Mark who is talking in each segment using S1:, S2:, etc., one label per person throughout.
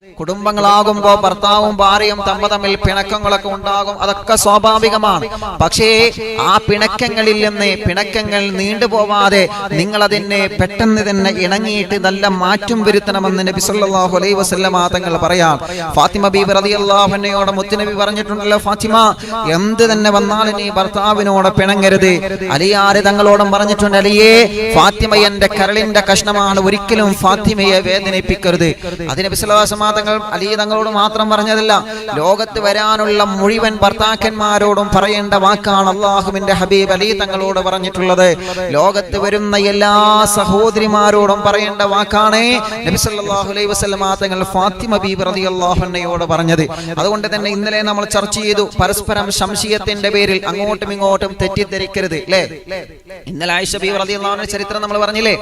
S1: കുടുംബങ്ങളാകുമ്പോ ഭർത്താവും ഭാര്യയും തമ്മിൽ പിണക്കങ്ങളൊക്കെ ഉണ്ടാകും, അതൊക്കെ സ്വാഭാവികമാണ്. പക്ഷേ ആ പിണക്കങ്ങൾ നീണ്ടുപോവാതെ നിങ്ങൾ അതിനെ പെട്ടെന്ന് തന്നെ ഇണങ്ങിയിട്ട് നല്ല മാറ്റം വരുത്തണമെന്ന് നബി സല്ലല്ലാഹു അലൈഹി വസല്ലം തങ്ങൾ പറയാം. ഫാത്തിമ ബീബി റളിയല്ലാഹു അൻഹയോട് മുത്തുനബി പറഞ്ഞിട്ടുണ്ടല്ലോ, ഫാത്തിമ എന്ത് തന്നെ വന്നാലും നീ ഭർത്താവിനോട് പിണങ്ങരുത്. അലിയാർ തങ്ങളോടും പറഞ്ഞിട്ടുണ്ട്, അലിയേ ഫാത്തിമ എന്റെ കരളിന്റെ കഷ്ണമാണ്, ഒരിക്കലും ഫാത്തിമയെ വേദനിപ്പിക്കരുത്. അതിന് നബി സല്ലല്ലാഹു അലൈഹി വസല്ലം അലി തങ്ങളോട് മാത്രം പറഞ്ഞതല്ല, ലോകത്ത് വരാനുള്ള മുഴുവൻ ഭർത്താക്കന്മാരോടും പറയേണ്ട വാക്കാണ് അല്ലാഹുവിന്റെ ഹബീബ് അലി തങ്ങളോട് പറഞ്ഞിട്ടുള്ളത്. ലോകത്ത് വരുന്ന എല്ലാ സഹോദരിമാരോടും പറയേണ്ട വാക്കാണ് നബി സല്ലല്ലാഹു അലൈഹി വസല്ലം തങ്ങൾ ഫാത്തിമ ബീബി റളിയല്ലാഹു അൻഹയോട് പറഞ്ഞത്. അതുകൊണ്ട് തന്നെ ഇന്നലെ നമ്മൾ ചർച്ച ചെയ്തു, പരസ്പരം സംശയത്തിന്റെ പേരിൽ അങ്ങോട്ടും ഇങ്ങോട്ടും തെറ്റിദ്ധരിക്കരുത് അല്ലേ. ഇന്നലെ ആയിഷ ബീബി റളിയല്ലാഹു അൻഹ ചരിത്രം നമ്മൾ പറഞ്ഞില്ലേ.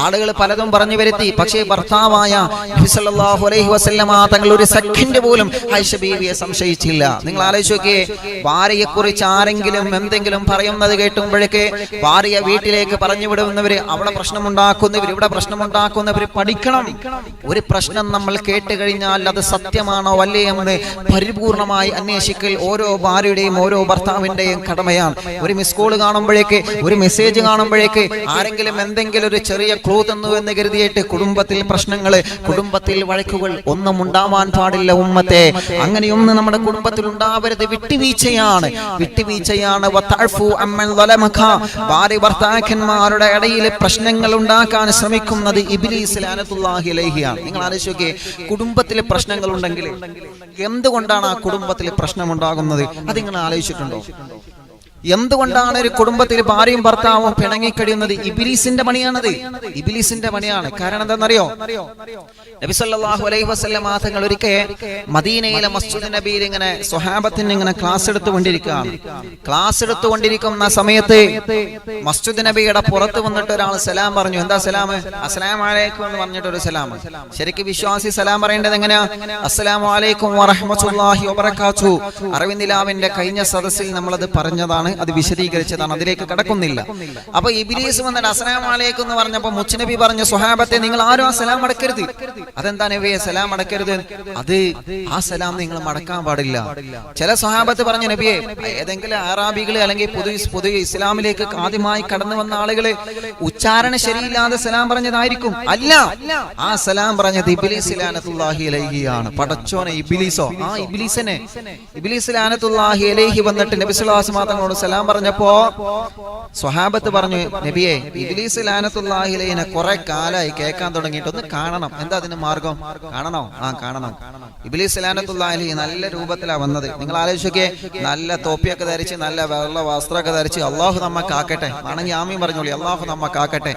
S1: ആളുകൾ പലതും പറഞ്ഞു വരുത്തി, പക്ഷേ ഭർത്താവായ നബി സല്ലല്ലാഹു അലൈഹി വസല്ലം തങ്ങൾ ഒരു സെക്കൻഡ് പോലും ആയിഷ ബീവിയെ സംശയിച്ചില്ല. നിങ്ങൾ ആലോചിച്ച് നോക്കിയേ, ഭാര്യയെ കുറിച്ച് ആരെങ്കിലും എന്തെങ്കിലും പറയുന്നത് കേട്ടുമ്പോഴേക്ക് ഭാര്യ വീട്ടിലേക്ക് പറഞ്ഞു വിടുന്നവര് അവിടെ പ്രശ്നമുണ്ടാക്കുന്നവർ ഇവിടെ പ്രശ്നമുണ്ടാക്കുന്നവർ പഠിക്കണം. ഒരു പ്രശ്നം നമ്മൾ കേട്ട് കഴിഞ്ഞാൽ അത് സത്യമാണോ അല്ലേ എന്ന് പരിപൂർണമായി അന്വേഷിക്കൽ ഓരോ ഭാര്യയുടെയും ഓരോ ഭർത്താവിന്റെയും കടമയാണ്. ഒരു മിസ് കോൾ കാണുമ്പോഴേക്ക്, ഒരു മെസ്സേജ് കാണുമ്പോഴേക്ക് ആരെങ്കിലും എന്തെങ്കിലും ഒരു ചെറിയ ക്ലൂ തന്നു എന്ന് കരുതിയിട്ട് കുടുംബത്തിൽ പ്രശ്നങ്ങള്, കുടുംബത്തിൽ വഴക്കുകൾ ഒന്നും ഉണ്ടാവാൻ പാടില്ല ഉമ്മത്തെ. അങ്ങനെയൊന്നും നമ്മുടെ കുടുംബത്തിൽ ഉണ്ടാവരുത്. വിട്ടുവീഴ്ചയാണ്. ഭാര്യ ഭർത്താക്കന്മാരുടെ ഇടയിൽ പ്രശ്നങ്ങൾ ഉണ്ടാക്കാൻ ശ്രമിക്കുന്നത് ഇബ്ലീസ് ലഅനത്തുല്ലാഹി അലൈഹിയാണ്. നിങ്ങൾ ആലോചിക്കേ, കുടുംബത്തിലെ പ്രശ്നങ്ങൾ ഉണ്ടെങ്കിൽ എന്തുകൊണ്ടാണ് ആ കുടുംബത്തിൽ പ്രശ്നം ഉണ്ടാകുന്നത്? അത് നിങ്ങൾ ആലോചിച്ചിട്ടുണ്ടോ? എന്തുകൊണ്ടാണ് ഒരു കുടുംബത്തിൽ ഭാര്യയും ഭർത്താവും പിണങ്ങിക്കഴിയുന്നത്? ഇബ്ലീസിന്റെ പണിയാണത്, ഇബ്ലീസിന്റെ പണിയാണ്. കാരണം എന്താണെന്നറിയോ? നബി സല്ലല്ലാഹു അലൈഹി വസല്ലം തങ്ങൾ ഒരിക്കൽ മദീനയിലെ മസ്ജിദ് നബിയിൽ ഇങ്ങനെ സ്വഹാബത്തിന് ഇങ്ങനെ ക്ലാസ് എടുത്തുകൊണ്ടിരിക്കുകയാണ്. ക്ലാസ് എടുത്തുകൊണ്ടിരിക്കുന്ന സമയത്ത് മസ്ജിദ് നബിയുടെ പുറത്ത് വന്നിട്ട് ഒരാൾ സലാം പറഞ്ഞു. എന്താ സലാം? അസ്സലാമു അലൈക്കും എന്ന് പറഞ്ഞിട്ടൊരു സലാം. ശരിക്കും വിശ്വാസി സലാം പറയേണ്ടത് എങ്ങനെയാ? അസ്സലാമു അലൈക്കും വറഹ്മത്തുള്ളാഹി വബറകാതുഹു. അറിവിന്ദിലാവിന്റെ കഴിഞ്ഞ സദസ്സിൽ നമ്മളത് പറഞ്ഞതാണ്, അത് വിശദീകരിച്ചതാണ്, അതിലേക്ക് കടക്കുന്നില്ല. അപ്പൊ ഇബ്ലീസ് വന്നിട്ട് അസ്സലാമു അലൈക്കും എന്ന് പറഞ്ഞപ്പോ മുച്ചനബി പറഞ്ഞു, സ്വഹാബത്തെ നിങ്ങൾ ആരും ആ സലാം അടക്കരുത്. അതെന്താ നബിയെ സലാം അടക്കരുത്? അത് ആ സലാം നിങ്ങൾ മടക്കാൻ പാടില്ല. ചില സ്വഹാബത്ത് പറഞ്ഞു, നബിയെ ഏതെങ്കിലും അറാബികള് അല്ലെങ്കിൽ പൊതു ഇസ്ലാമിലേക്ക് ആദ്യമായി കടന്നു വന്ന ആളുകള് ഉച്ചാരണ ശരിയില്ലാതെ സലാം പറഞ്ഞതായിരിക്കും. അല്ല, ആ സലാം പറഞ്ഞത് ഇബ്ലീസ് ലഅനത്തുല്ലാഹി അലൈഹിയാണ്. പടച്ചോനെ, ഇബ്ലീസോ? ആ ഇബ്ലീസിനെ, ഇബ്ലീസ് ലഅനത്തുല്ലാഹി അലൈഹി വന്നിട്ട് നബി സല്ലല്ലാഹു അലൈഹി വസല്ലം തങ്ങളോട് സലാം പറഞ്ഞപ്പോ സ്വഹാബത്ത് പറഞ്ഞു, നബിയെ ഇബ്ലീസ് ലഅനത്തുല്ലാഹി അലൈഹിനെ കുറെ കാലായി കേൾക്കാൻ തുടങ്ങിയിട്ട് ഒന്ന് കാണണം. എന്താ അതിന് മാർഗം? കാണണോ? ആ കാണണം. ഇബ്ലീസ് ലഅനത്തുല്ലാഹി അലൈഹി നല്ല രൂപത്തിലാണ് വന്നത്. നിങ്ങൾ ആലോചിച്ചൊക്കെ, നല്ല തോപ്പിയൊക്കെ ധരിച്ച് നല്ല വെള്ള വസ്ത്രമൊക്കെ ധരിച്ച് അള്ളാഹു നമ്മ കാക്കട്ടെ, ആണെങ്കിൽ ആമീൻ പറഞ്ഞോളി, അള്ളാഹു നമ്മ കാക്കട്ടെ.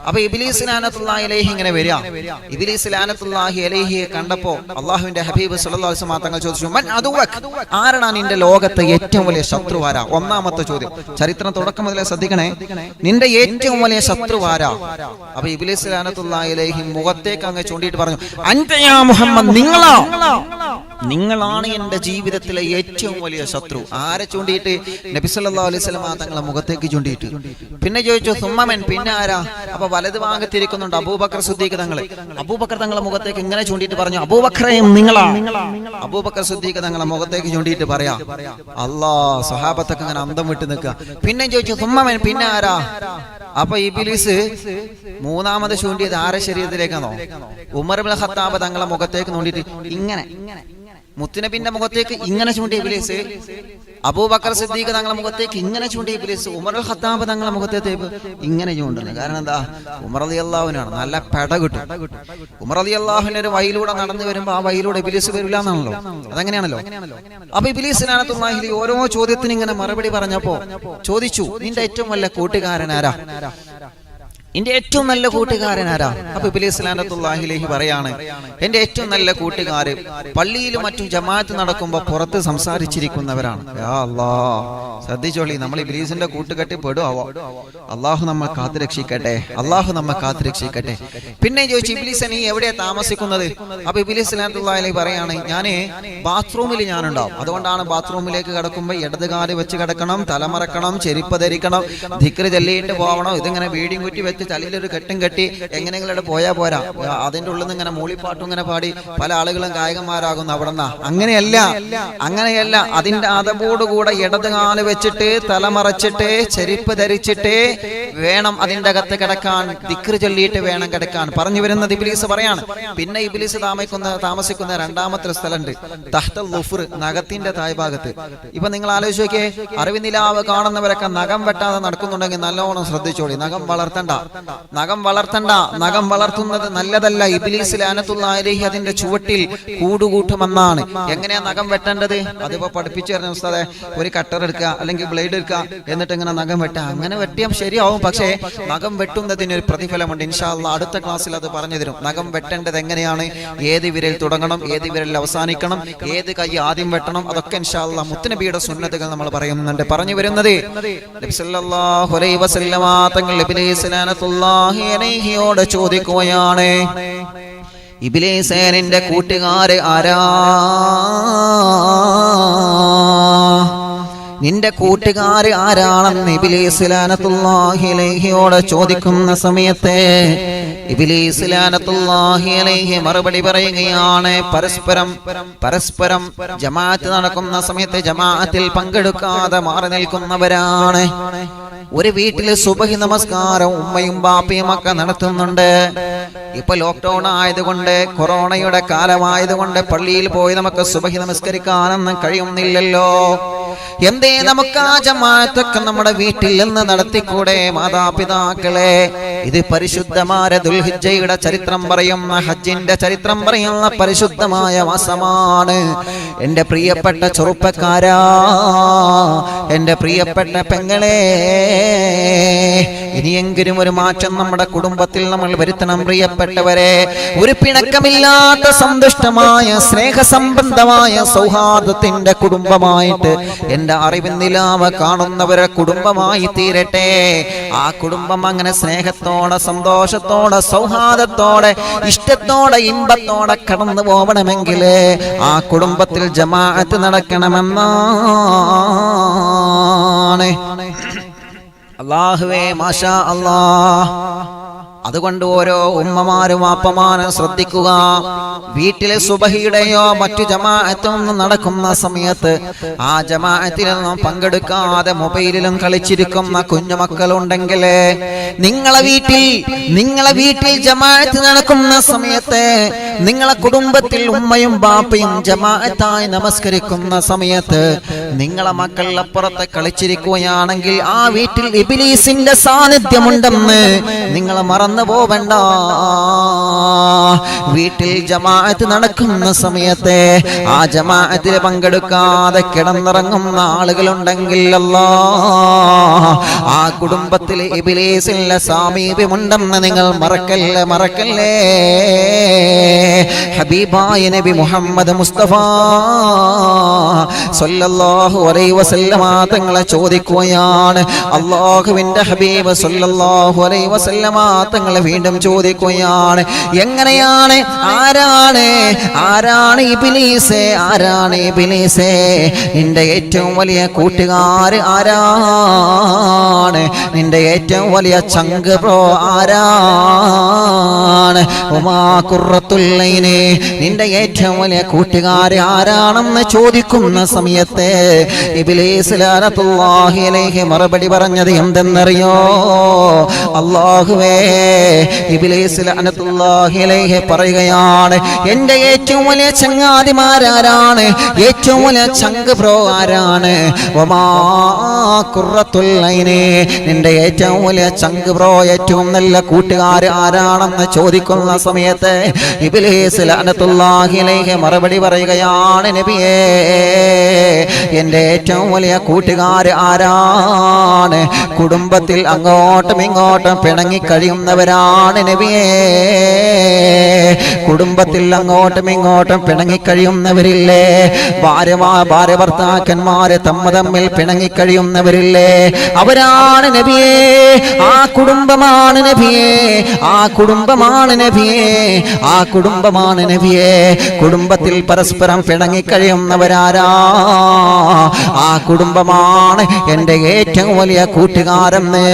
S1: അപ്പൊ ഇബ്ലീസ് ലഅനത്തുല്ലാഹി അലൈഹി ഇങ്ങനെ വരിക. ഇബ്ലീസ് ലഅനത്തുല്ലാഹി അലൈഹിയെ കണ്ടപ്പോ അള്ളാഹുവിന്റെ ഹബീബ് സല്ലല്ലാഹു അലൈഹി വസല്ലം തങ്ങൾ ചോദിച്ചു, മൻ അദുവക്? ആരാണ് നിന്റെ ലോകത്തെ ഏറ്റവും വലിയ ശത്രു? ആരാ? ഒന്നാമത്തെ ചോദ്യം. ചരിത്രം തുടക്കം മുതലേ ശ്രദ്ധിക്കണേ, നിന്റെ ഏറ്റവും വലിയ ശത്രു ആരാ? അപ്പൊ ഇബ്ലീസ് ലഅനത്തുല്ലാഹി അലൈഹി മുഖത്തേക്ക് അങ്ങ് ചൂണ്ടിയിട്ട് പറഞ്ഞു, അൻത യാ മുഹമ്മദ്, നിങ്ങളാണ് എന്റെ ജീവിതത്തിലെ ഏറ്റവും വലിയ ശത്രു. ആരെ ചൂണ്ടിയിട്ട്? നബി സല്ലല്ലാഹു അലൈഹി വസല്ലം തങ്ങളെ മുഖത്തേക്ക് ചൂണ്ടിയിട്ട്. പിന്നെ ചോദിച്ചു, സുമ്മമൻ, പിന്നെ ആരാ? അപ്പൊ വലതു ഭാഗത്തിരിക്കുന്നുണ്ട് അബൂബക്കർ സിദ്ദീഖ് തങ്ങളെ. അബൂബക്കർ തങ്ങളെ മുഖത്തേക്ക് ഇങ്ങനെ ചൂണ്ടിയിട്ട് പറഞ്ഞു, അബൂബക്കറേയും നിങ്ങളാണ്. അബൂബക്കർ സിദ്ദീഖ് തങ്ങളെ മുഖത്തേക്ക് ചൂണ്ടിയിട്ട് പറയാ. അല്ലാ, സ്വഹാബത്തൊക്കെ ഇങ്ങനെ അന്തം വിട്ട് നിൽക്കുക. പിന്നെ ചോദിച്ചു, സുമ്മമൻ, പിന്നെ ആരാ? അപ്പൊ ഇബ്ലീസ് മൂന്നാമത് ചൂണ്ടിയത് ആരെ ശരീരത്തിലേക്കാണോ? ഉമർ ഇബ്നുൽ ഖത്താബ് തങ്ങളെ മുഖത്തേക്ക് നോണ്ടിട്ട് ഇങ്ങനെ, മുത്തുനബിന്റെ മുഖത്തേക്ക് ഇങ്ങനെ ചൂണ്ടി ഇബ്ലീസ്. അബൂബക്കർ സിദ്ദീഖ് തങ്ങളെ മുഖത്തേക്ക് ഇങ്ങനെ ചൂണ്ടി ഇബ്ലീസ്. ഉമർ ഇബ്നുൽ ഖത്താബ് തങ്ങളെ മുഖത്തേക്ക് ഇങ്ങനെ ചൂണ്ടുന്നത്. കാരണം എന്താ? ഉമർ റളിയല്ലാഹുവിനാണ് നല്ല പെട കിട്ടും. ഉമർ റളിയല്ലാഹുവിന് ഒരു വഴിയിലൂടെ നടന്നു വരുമ്പോ ആ വഴിയിലൂടെ ഇബ്ലീസ് വരില്ല എന്നാണല്ലോ, അതങ്ങനെയാണല്ലോ. അപ്പൊ ഇബ്ലീസ് ലഅനത്തുല്ലാഹി അലൈഹി ഓരോ ചോദ്യത്തിന് ഇങ്ങനെ മറുപടി പറഞ്ഞപ്പോ ചോദിച്ചു, നിന്റെ ഏറ്റവും വലിയ കൂട്ടുകാരൻ ആരാ? എന്റെ ഏറ്റവും നല്ല കൂട്ടുകാരൻ ആരാ? അപ്പൊ ഇബ്ലീസ് ലഅനത്തുല്ലാഹി അലൈഹി പറയാണ്, എന്റെ ഏറ്റവും നല്ല കൂട്ടുകാര് പള്ളിയിലും മറ്റും ജമാഅത്ത് നടക്കുമ്പോ പുറത്ത് സംസാരിച്ചിരിക്കുന്നവരാണ്. യാ അല്ലാഹ്, ശ്രദ്ധിച്ചോളി, നമ്മൾ ഇബ്ലീസിന്റെ കൂട്ടുകെട്ടി പെടുവോ? അള്ളാഹു നമ്മെ കാത്തുരക്ഷിക്കട്ടെ, അള്ളാഹു നമ്മെ കാത്തുരക്ഷിക്കട്ടെ. പിന്നെ ചോദിച്ചു, ഇബ്ലീസ് നീ എവിടെയാ താമസിക്കുന്നത്? അപ്പൊ ഇബ്ലീസ് ലഅനത്തുല്ലാഹി അലൈഹി പറയാണ്, ഞാന് ബാത്റൂമിൽ ഞാനുണ്ടാവും. അതുകൊണ്ടാണ് ബാത്റൂമിലേക്ക് കിടക്കുമ്പോ ഇടതുകാല് വെച്ച് കിടക്കണം, തലമറക്കണം, ചെരുപ്പ് ധരിക്കണം, ദിക്ർ ചൊല്ലിയിട്ട് പോകണം. ഇതിങ്ങനെ വീടിയും കുറ്റി വെച്ച് വിട്ട് തലയിലൊരു കെട്ടും കെട്ടി എങ്ങനെയെങ്കിലും പോയാൽ പോരാ, അതിൻ്റെ ഉള്ളിൽ നിന്ന് ഇങ്ങനെ മൂളിപ്പാട്ടും ഇങ്ങനെ പാടി പല ആളുകളും ഗായകന്മാരാകുന്നു അവിടെ നിന്നാ. അങ്ങനെയല്ല. അതിന്റെ അതപോടുകൂടെ ഇടത് കാല് വെച്ചിട്ട് തലമറച്ചിട്ട് ചെരുപ്പ് ധരിച്ചിട്ട് വേണം അതിന്റെ അകത്ത് കിടക്കാൻ, ദിക്ർ ചൊല്ലിയിട്ട് വേണം കിടക്കാൻ പറഞ്ഞു വരുന്നത് ഇബ്ലീസ് പറയാണ്. പിന്നെ ഇബ്ലീസ് താമസിക്കുന്ന രണ്ടാമത്തെ സ്ഥലമുണ്ട്, തഹ്തൽ ളുഫ്ർ, നഖത്തിന്റെ താഴ്ഭാഗത്ത്. ഇപ്പൊ നിങ്ങൾ ആലോചിച്ച് നോക്കിയേ, അറിവിനിലാവ് കാണുന്നവരൊക്കെ നഖം വെട്ടാതെ നടക്കുന്നുണ്ടെങ്കിൽ നല്ലോണം ശ്രദ്ധിച്ചോളി. നഖം വളർത്തണ്ട. നഖം വളർത്തുന്നത് നല്ലതല്ല. ഇബ്ലീസ് ലഅനത്തുല്ലാഹി അലൈഹി അതിന്റെ ചുവട്ടിൽ കൂടുകൂട്ടുമെന്നാണ്. എങ്ങനെയാ നഖം വെട്ടേണ്ടത്? അതിപ്പോ പഠിപ്പിച്ചു തരുന്ന ഉസ്താദേ, ഒരു കട്ടർ എടുക്കുക അല്ലെങ്കിൽ ബ്ലേഡ് എടുക്കുക, എന്നിട്ട് ഇങ്ങനെ നഖം വെട്ടുക. അങ്ങനെ വെട്ടിയാൽ ശരിയാവും, പക്ഷേ നഖം വെട്ടുന്നതിന് ഒരു പ്രതിഫലമുണ്ട്. ഇൻഷാ അല്ലാഹ് അടുത്ത ക്ലാസ്സിൽ അത് പറഞ്ഞു തരും. നഖം വെട്ടേണ്ടത് എങ്ങനെയാണ്, ഏത് വിരൽ തുടങ്ങണം, ഏത് വിരൽ അവസാനിക്കണം, ഏത് കൈ ആദ്യം വെട്ടണം, അതൊക്കെ ഇൻഷാ അല്ലാഹ് മുത്തുനബിയുടെ സുന്നത്തുകൾ നമ്മൾ പറയുന്നുണ്ട്. പറഞ്ഞു വരുന്നത് നബി സല്ലല്ലാഹു അലൈഹി വസല്ലമ തങ്ങൾ ഇബ്ലീസ് ലഅനത്തുല്ലാഹി അലൈഹിയോട് ചോദിക്കുകയാണ്, ഇബ്ലീസേ നിന്റെ കൂട്ടുകാര് ആരാ? നിന്റെ കൂട്ടുകാര് ആരാണെന്ന് ഇബ്ലീസ് ലഅനത്തുല്ലാഹി അലൈഹിയോട് ചോദിക്കുന്ന സമയത്ത് ഇബ്ലീസ് ലഅനത്തുല്ലാഹി അലൈഹി മറുപടി പറയുകയാണ്, പരസ്പരം ജമാഅത്ത് നടക്കുന്ന സമയത്ത് ജമാഅത്തിൽ പങ്കെടുക്കാതെ മാറി നിൽക്കുന്നവരാണ്. ഒരു വീട്ടില് സുബഹി നമസ്കാരം ഉമ്മയും ബാപ്പയും ഒക്കെ നടത്തുന്നുണ്ട്. ഇപ്പൊ ലോക്ക്ഡൌൺ ആയതുകൊണ്ട്, കൊറോണയുടെ കാലമായതുകൊണ്ട് പള്ളിയിൽ പോയി നമുക്ക് സുബഹി നമസ്കരിക്കാനൊന്നും കഴിയുന്നില്ലല്ലോ. എന്തേ നമുക്ക് ആ ജമാഅത്തൊക്കെ നമ്മുടെ വീട്ടിൽ നിന്ന് നടത്തിക്കൂടെ? മാതാപിതാക്കളെ, ഇത് പരിശുദ്ധമായ ദുൽഹിജ്ജയുടെ ചരിത്രം പറയുന്ന, ഹജ്ജിന്റെ ചരിത്രം പറയുന്ന പരിശുദ്ധമായ മാസമാണ്. എന്റെ പ്രിയപ്പെട്ട ചെറുപ്പക്കാരാ, എന്റെ പ്രിയപ്പെട്ട പെങ്ങളെ, ഇനിയെങ്കിലും ഒരു മാറ്റം നമ്മുടെ കുടുംബത്തിൽ നമ്മൾ വരുത്തണം. പ്രിയപ്പെട്ടവരെ, ഒരു പിണക്കമില്ലാത്ത സന്തുഷ്ടമായ സ്നേഹസംബന്ധമായ സൗഹാർദ്ദത്തിന്റെ കുടുംബമായിട്ട് എന്റെ അറിവിന്നിലാവ കാണുന്നവരെ കുടുംബമായി തീരട്ടെ. ആ കുടുംബം അങ്ങനെ സ്നേഹത്തോടെ, സന്തോഷത്തോടെ, സൗഹാർദ്ദത്തോടെ, ഇഷ്ടത്തോടെ, ഇമ്പത്തോടെ കടന്നു പോകണമെങ്കിൽ ആ കുടുംബത്തിൽ ജമാഅത്ത് നടക്കണമെന്നാണ്. അല്ലാഹുവേ, മാഷാ അല്ലാഹ്. അതുകൊണ്ട് ഓരോ ഉമ്മമാരും വാപ്പമാരും ശ്രദ്ധിക്കുക. വീട്ടിലെ സുബഹിയുടെയോ മറ്റു ജമാഅത്തും നടക്കുന്ന സമയത്ത് ആ ജമാഅത്തിലൊന്നും പങ്കെടുക്കാതെ മൊബൈലിലും കളിച്ചിരിക്കുന്ന കുഞ്ഞുമക്കളുണ്ടെങ്കിൽ, നിങ്ങളെ വീട്ടിൽ ജമാഅത്ത് നടക്കുന്ന സമയത്ത്, നിങ്ങളെ കുടുംബത്തിൽ ഉമ്മയും ബാപ്പയും ജമാഅത്തായി നമസ്കരിക്കുന്ന സമയത്ത് നിങ്ങളെ മക്കൾ അപ്പുറത്ത് കളിച്ചിരിക്കുകയാണെങ്കിൽ ആ വീട്ടിൽ ഇബ്ലീസിന്റെ സാന്നിധ്യമുണ്ടെന്ന് നിങ്ങൾ മറന്നു പോവണ്ട. വീട്ടിൽ ജമാഅത്ത് നടക്കുന്ന സമയത്ത് ആ ജമാഅത്തിൽ പങ്കെടുക്കാതെ കിടന്നിറങ്ങുന്ന ആളുകളുണ്ടെങ്കിൽ അല്ലാഹ്, ആ കുടുംബത്തിൽ ഇബ്ലീസിന്റെ സാമീപ്യമുണ്ടെന്ന് നിങ്ങൾ മറക്കല്ലേ. ഹബീബായ നബി മുഹമ്മദ് മുസ്തഫ സല്ലല്ലാഹു അലൈഹി വസല്ലമ തങ്ങളെ ചോദിക്കുകയാണ്. അല്ലാഹുവിന്റെ ഹബീബ് സല്ലല്ലാഹു അലൈഹി വസല്ലമ തങ്ങളെ വീണ്ടും ചോദിക്കുകയാണ്, എങ്ങനെയാണ്, ആരാണ് ഇബ്ലീസേ, നിന്റെ ഏറ്റവും വലിയ കൂട്ടുകാർ ആരാണ്? നിന്റെ ഏറ്റവും വലിയ ചങ്ക് ബ്രോ ആരാണ്? ഉമാ ഖുർറത്തുൽ ലൈനി, നിന്റെ ഏറ്റവും വലിയ കൂട്ടുകാർ ആരാണെന്ന് ചോദിക്കുന്ന സമയത്ത് ഇബ്ലീസ് ലഅനത്തുല്ലാഹി അലൈഹി മറുപടി പറഞ്ഞത് എന്തെന്നറിയോ? അല്ലാഹുവേ, ഇബ്ലീസ് ലഅനത്തുല്ലാഹി അലൈഹി പറയുകയാണ്, എന്റെ ഏറ്റവും വലിയ ചങ്ങാതിമാരാരാണ്? ഏറ്റവും വലിയ ചങ്ക് ബ്രോ ആരാണ്? വമാ ഖുർറത്തുൽ ലൈനി, നിന്റെ ഏറ്റവും വലിയ ചങ്ക് ബ്രോ, ഏറ്റവും നല്ല കൂട്ടുകാർ ആരാണെന്ന് ചോദിക്കുന്ന സമയത്ത് ഇബ്ലീസ് ലഅനത്തുല്ലാഹി അലൈഹി മറുപടി പറയുകയാണ്, നബിയേ, എന്റെ ഏറ്റവും വലിയ കൂട്ടുകാർ ആരാണ്? കുടുംബത്തിൽ അങ്ങോട്ടും ഇങ്ങോട്ടും പിണങ്ങി കഴിയുന്നവർ കഴിയുന്നവരാണ് നബിയേ. കുടുംബത്തിൽ അങ്ങോട്ടും ഇങ്ങോട്ടും പിണങ്ങിക്കഴിയുന്നവരില്ലേ? ഭാര്യ ഭർത്താക്കന്മാര് തമ്മിൽ പിണങ്ങിക്കഴിയുന്നവരില്ലേ? അവരാണ് നബിയേ. ആ കുടുംബമാണ് നബിയേ. ആ കുടുംബമാണ് നബിയേ. ആ കുടുംബമാണ് നബിയേ. കുടുംബത്തിൽ പരസ്പരം പിണങ്ങിക്കഴിയുന്നവരാരാ? ആ കുടുംബമാണ് എൻ്റെ ഏറ്റവും വലിയ കൂട്ടുകാരെന്ന്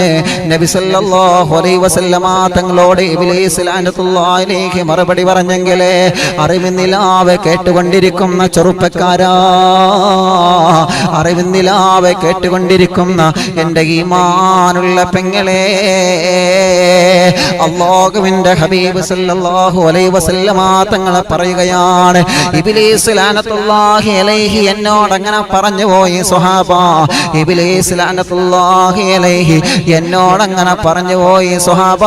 S1: നബി സല്ലല്ലാഹു അലൈഹി വസല്ലമ തങ്ങളോട് ഇബ്ലീസ് ലഅനത്തുല്ലാഹി അലൈഹി മറുപടി പറഞ്ഞെങ്കിലേ, അറിവിന്നിലാവെ കേട്ടുകൊണ്ടിരിക്കുന്ന ചെറുപ്പക്കാരാ, അറിവിന്നിലാവെ കേട്ടുകൊണ്ടിരിക്കുന്ന എൻ്റെ ഈമാനുള്ള പെങ്ങളെ, അല്ലാഹുവിൻ്റെ ഹബീബ് സല്ലല്ലാഹു അലൈഹി വസല്ലമ തങ്ങളെ പറയുകയാണ്, ഇബ്ലീസ് ലഅനത്തുല്ലാഹി അലൈഹി എന്നോട് അങ്ങനെ പറഞ്ഞു പോയി സ്വഹാബ. ഇബ്ലീസ് ലഅനത്തുല്ലാഹി അലൈഹി എന്നോട് അങ്ങനെ പറഞ്ഞു പോയി സ്വഹാബ.